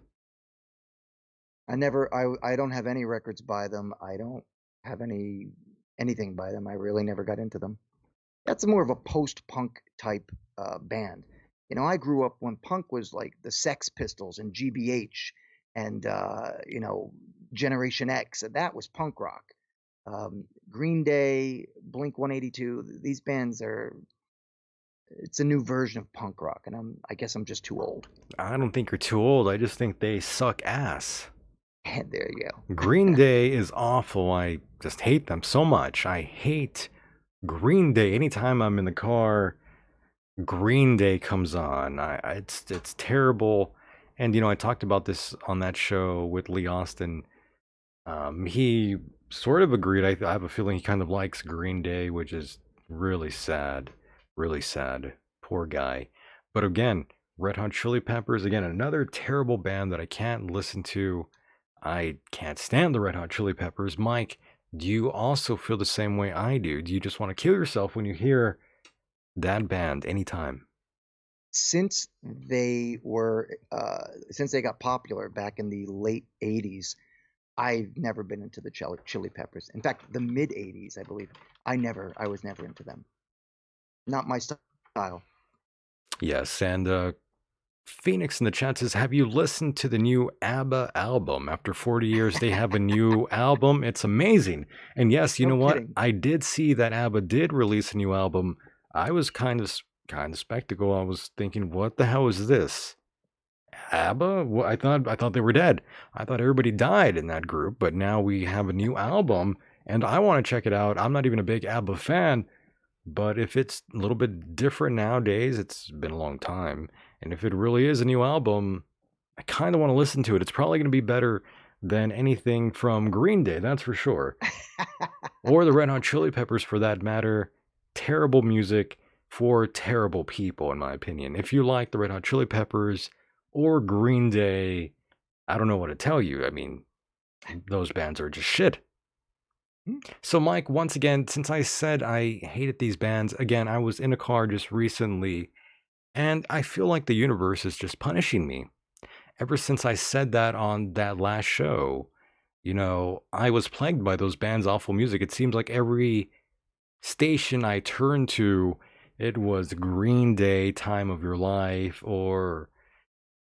I don't have any records by them. I don't have anything by them. I really never got into them. That's more of a post-punk type band. You know, I grew up when punk was like the Sex Pistols and GBH and you know, Generation X. And that was punk rock. Green Day, Blink 182. These bands it's a new version of punk rock, and I guess I'm just too old. I don't think you're too old. I just think they suck ass. And there you go. Green Day is awful. I just hate them so much. I hate Green Day. Anytime I'm in the car, Green Day comes on. It's terrible. And you know, I talked about this on that show with Lee Austin. He sort of agreed. I have a feeling he kind of likes Green Day, which is really sad. Really sad. Poor guy. But again, Red Hot Chili Peppers, again, another terrible band that I can't listen to. I can't stand the Red Hot Chili Peppers. Mike, do you also feel the same way I do? Do you just want to kill yourself when you hear that band anytime? Since they got popular back in the late 80s, I've never been into the Chili Peppers. In fact, the mid 80s, I believe, I was never into them. Not my style. Yes, and Phoenix in the chat says, have you listened to the new ABBA album? After 40 years, they have a new album. It's amazing. And yes, you know what? I did see that ABBA did release a new album. I was kind of spectacle. I was thinking, what the hell is this? ABBA? Well, I thought they were dead. I thought everybody died in that group, but now we have a new album, and I want to check it out. I'm not even a big ABBA fan, but if it's a little bit different nowadays, it's been a long time. And if it really is a new album, I kind of want to listen to it. It's probably going to be better than anything from Green Day, that's for sure. Or the Red Hot Chili Peppers, for that matter. Terrible music for terrible people, in my opinion. If you like the Red Hot Chili Peppers or Green Day, I don't know what to tell you. I mean, those bands are just shit. So, Mike, once again, since I said I hated these bands, again, I was in a car just recently, and I feel like the universe is just punishing me. Ever since I said that on that last show, you know, I was plagued by those bands' awful music. It seems like every station I turned to, it was Green Day, Time of Your Life, or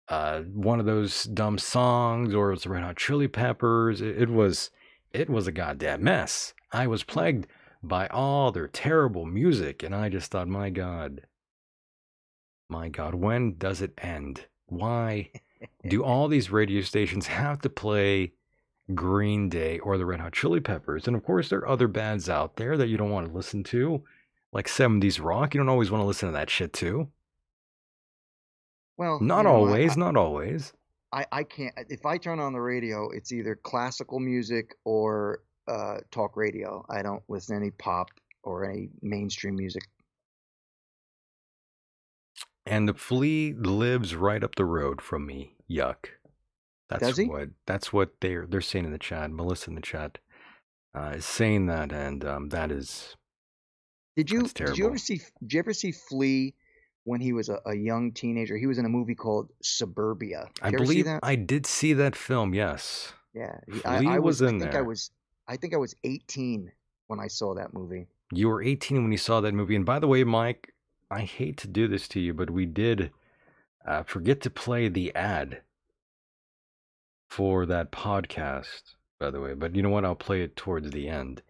one of those dumb songs, or it was the Red Hot Chili Peppers. It was a goddamn mess. I was plagued by all their terrible music, and I just thought, my God, when does it end? Why do all these radio stations have to play Green Day or the Red Hot Chili Peppers? And of course, there are other bands out there that you don't want to listen to, like 70s rock. You don't always want to listen to that shit too. Well, not always. I can't. If I turn on the radio, it's either classical music or talk radio. I don't listen to any pop or any mainstream music. And the Flea lives right up the road from me. Yuck. Does he? That's what they're saying in the chat. Melissa in the chat is saying that, and that is. Did you ever see Flea when he was a young teenager? He was in a movie called Suburbia. I believe I did see that film. Yes. Yeah, Flea was in there. I think I was 18 when I saw that movie. You were 18 when you saw that movie. And by the way, Mike, I hate to do this to you, but we did forget to play the ad for that podcast, by the way. But you know what? I'll play it towards the end.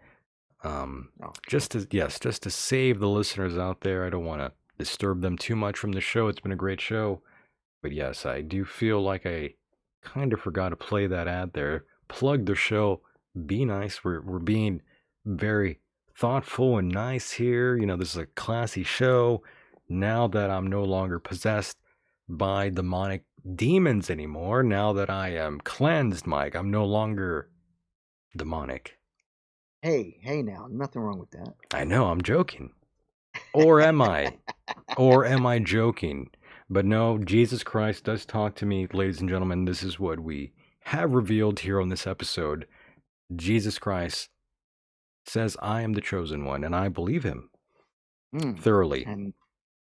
Just to save the listeners out there. I don't want to disturb them too much from the show. It's been a great show. But yes, I do feel like I kind of forgot to play that ad there. Plug the show. Be nice. We're being very thoughtful and nice here. You know, this is a classy show. Now that I'm no longer possessed by demonic demons anymore, now that I am cleansed, Mike, I'm no longer demonic. Hey now, nothing wrong with that. I know, I'm joking. Or am I? Or am I joking? But no, Jesus Christ does talk to me, ladies and gentlemen. This is what we have revealed here on this episode. Jesus Christ says, I am the chosen one, and I believe him thoroughly. And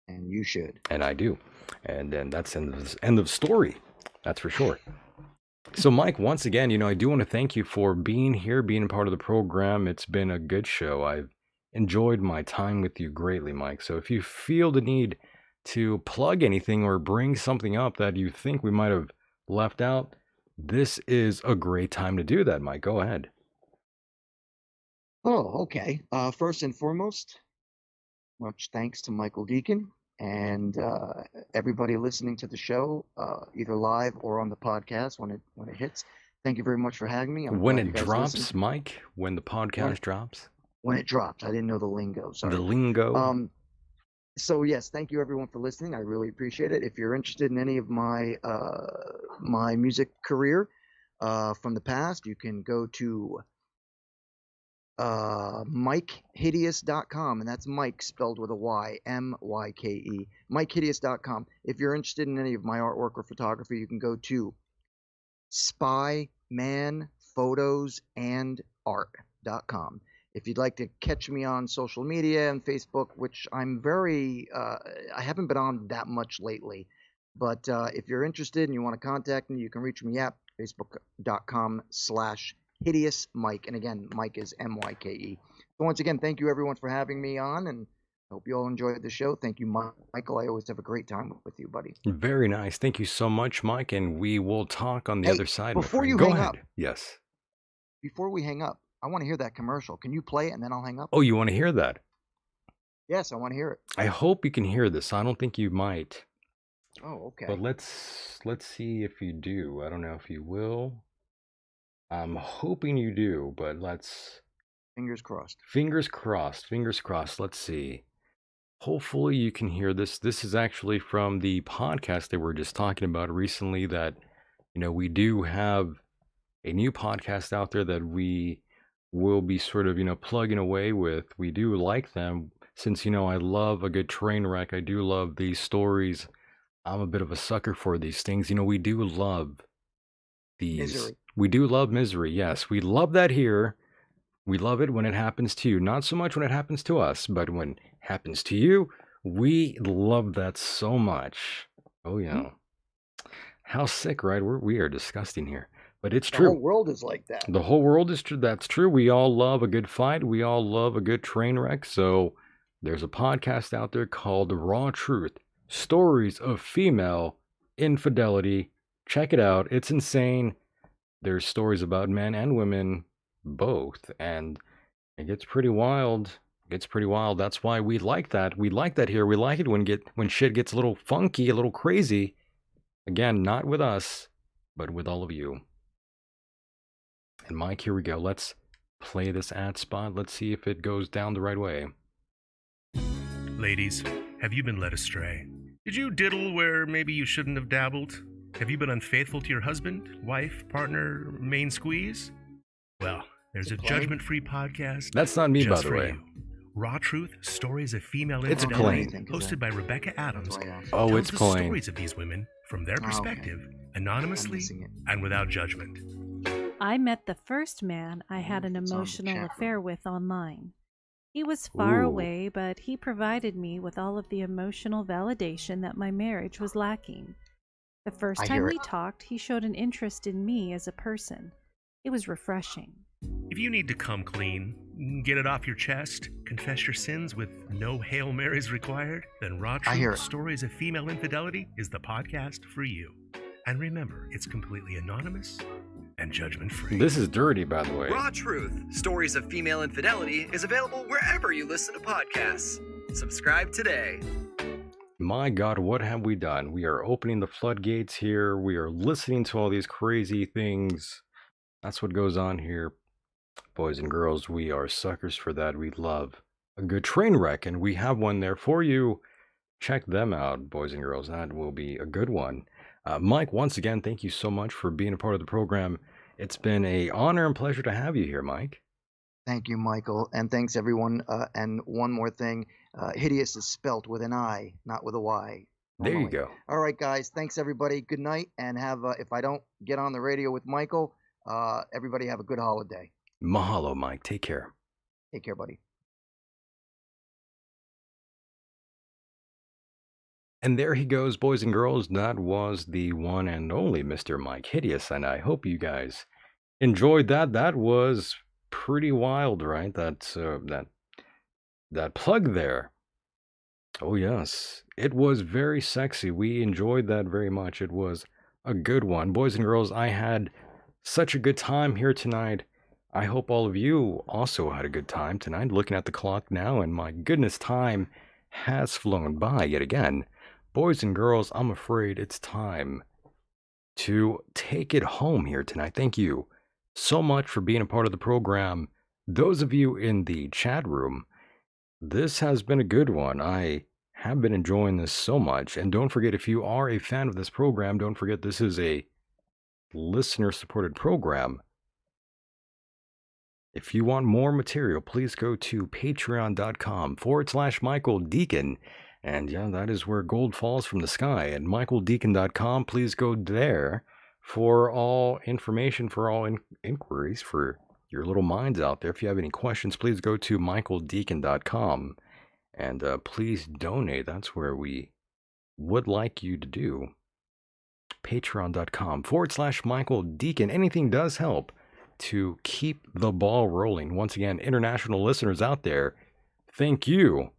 you should. And I do. And then that's end of story. That's for sure. So, Mike, once again, I do want to thank you for being here, being a part of the program. It's been a good show. I've enjoyed my time with you greatly, Mike. So if you feel the need to plug anything or bring something up that you think we might have left out, this is a great time to do that, Mike. Go ahead. Oh, okay. First and foremost, much thanks to Michael Decon and everybody listening to the show, either live or on the podcast when it hits. Thank you very much for having me. When it drops, Mike, when the podcast drops? When it drops. I didn't know the lingo. Sorry. The lingo. So yes, thank you everyone for listening. I really appreciate it. If you're interested in any of my my music career from the past, you can go to MikeHideous.com, and that's Mike spelled with a Y, MYKE, MikeHideous.com. If you're interested in any of my artwork or photography, you can go to SpyManPhotosAndArt.com. If you'd like to catch me on social media and Facebook, which I'm very, I haven't been on that much lately, but if you're interested and you want to contact me, you can reach me at facebook.com/Hideous Mike. And again, Mike is MYKE. So once again, thank you everyone for having me on, and I hope you all enjoyed the show. Thank you, Michael. I always have a great time with you, buddy. Very nice. Thank you so much, Mike, and we will talk on the other side. Before you Go hang ahead. up. Yes. Before we hang up, I want to hear that commercial. Can you play it and then I'll hang up? Oh, you want to hear that? Yes, I want to hear it. I hope you can hear this. I don't think you might. Oh, okay. But let's see if you do. I don't know if you will. I'm hoping you do, but let's... Fingers crossed. Fingers crossed. Fingers crossed. Let's see. Hopefully you can hear this. This is actually from the podcast that we were just talking about recently, that, we do have a new podcast out there that we will be sort of, plugging away with. We do like them since, I love a good train wreck. I do love these stories. I'm a bit of a sucker for these things. We do love these. Misery. We do love misery. Yes, we love that here. We love it when it happens to you. Not so much when it happens to us, but when it happens to you, we love that so much. Oh, yeah. How sick, right? We are disgusting here. But it's true. The whole world is like that. The whole world is true. That's true. We all love a good fight. We all love a good train wreck. So there's a podcast out there called Raw Truth, Stories of Female Infidelity. Check it out. It's insane. There's stories about men and women, both. And it gets pretty wild. That's why we like that. We like that here. We like it when shit gets a little funky, a little crazy. Again, not with us, but with all of you. And Mike, here we go. Let's play this ad spot. Let's see if it goes down the right way. Ladies, have you been led astray? Did you diddle where maybe you shouldn't have dabbled? Have you been unfaithful to your husband, wife, partner, main squeeze? Well, there's a judgment-free podcast. That's not me, by just the for way. you. Raw Truth, Stories of Female It's Infidelity, plain. hosted by Rebecca Adams, Oh, tells it's the plain. stories of these women from their perspective, anonymously and without judgment. I met the first man I had an emotional affair with online. He was far Ooh. away, but he provided me with all of the emotional validation that my marriage was lacking. The first I time hear we it. talked, he showed an interest in me as a person. It was refreshing. If you need to come clean, get it off your chest, confess your sins with no Hail Marys required, then Raw I hear Truth it. Stories of Female Infidelity is the podcast for you. And remember, it's completely anonymous and judgment-free. This is dirty, by the way. Raw Truth, Stories of Female Infidelity is available wherever you listen to podcasts. Subscribe today. My God, what have we done? We are opening the floodgates here. We are listening to all these crazy things. That's what goes on here. Boys and girls, we are suckers for that. We love a good train wreck, and we have one there for you. Check them out, boys and girls. That will be a good one. Mike, once again, thank you so much for being a part of the program. It's been an honor and pleasure to have you here, Mike. Thank you, Michael, and thanks everyone. And one more thing, hideous is spelt with an I, not with a Y. There you Normally. go. All right, guys. Thanks everybody. Good night, and have. If I don't get on the radio with Michael, everybody have a good holiday. Mahalo, Mike. Take care. Take care, buddy. And there he goes, boys and girls. That was the one and only Mr. Mike Hideous, and I hope you guys enjoyed that. That was pretty wild, right? That plug there. Oh yes, it was very sexy. We enjoyed that very much. It was a good one, boys and girls. I had such a good time here tonight. I hope all of you also had a good time tonight. Looking at the clock now, and my goodness, time has flown by yet again. Boys and girls, I'm afraid it's time to take it home here tonight. Thank you so much for being a part of the program. Those of you in the chat room, this has been a good one. I have been enjoying this so much. And don't forget, if you are a fan of this program, don't forget this is a listener-supported program. If you want more material, please go to patreon.com/Michael Decon. And yeah, that is where gold falls from the sky. At michaeldecon.com, please go there for all information, for all inquiries, for your little minds out there. If you have any questions, please go to michaeldecon.com and please donate. That's where we would like you to do. Patreon.com/Michael Decon. Anything does help to keep the ball rolling. Once again, international listeners out there, thank you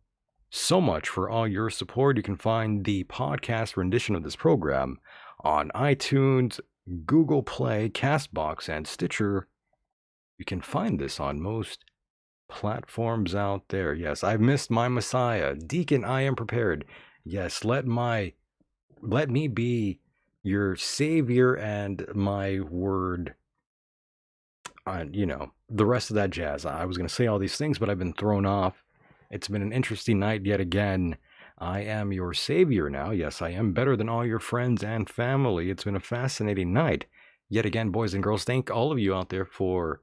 so much for all your support. You can find the podcast rendition of this program on iTunes, Google Play, Castbox, and Stitcher. You can find this on most platforms out there. Yes, I've missed my Messiah. Decon, I am prepared. Yes, let me be your savior and my word. The rest of that jazz. I was going to say all these things, but I've been thrown off. It's been an interesting night yet again. I am your savior now. Yes, I am better than all your friends and family. It's been a fascinating night. Yet again, boys and girls, thank all of you out there for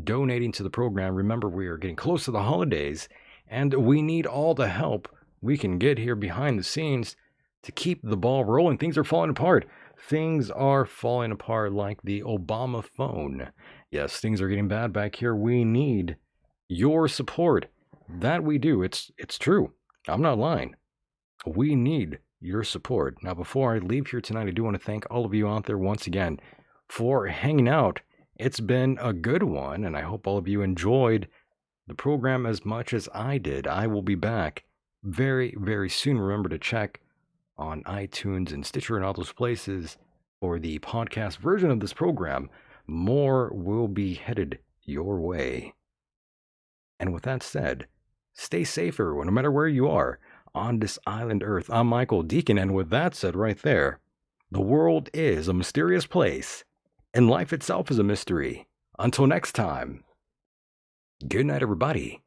donating to the program. Remember, we are getting close to the holidays, and we need all the help we can get here behind the scenes to keep the ball rolling. Things are falling apart. Things are falling apart like the Obama phone. Yes, things are getting bad back here. We need your support. That we do. It's true. I'm not lying. We need your support. Now, before I leave here tonight, I do want to thank all of you out there once again for hanging out. It's been a good one, and I hope all of you enjoyed the program as much as I did. I will be back very, very soon. Remember to check on iTunes and Stitcher and all those places for the podcast version of this program. More will be headed your way. And with that said, stay safe, everyone, no matter where you are on this island Earth. I'm Michael Decon, and with that said right there, the world is a mysterious place, and life itself is a mystery. Until next time, good night, everybody.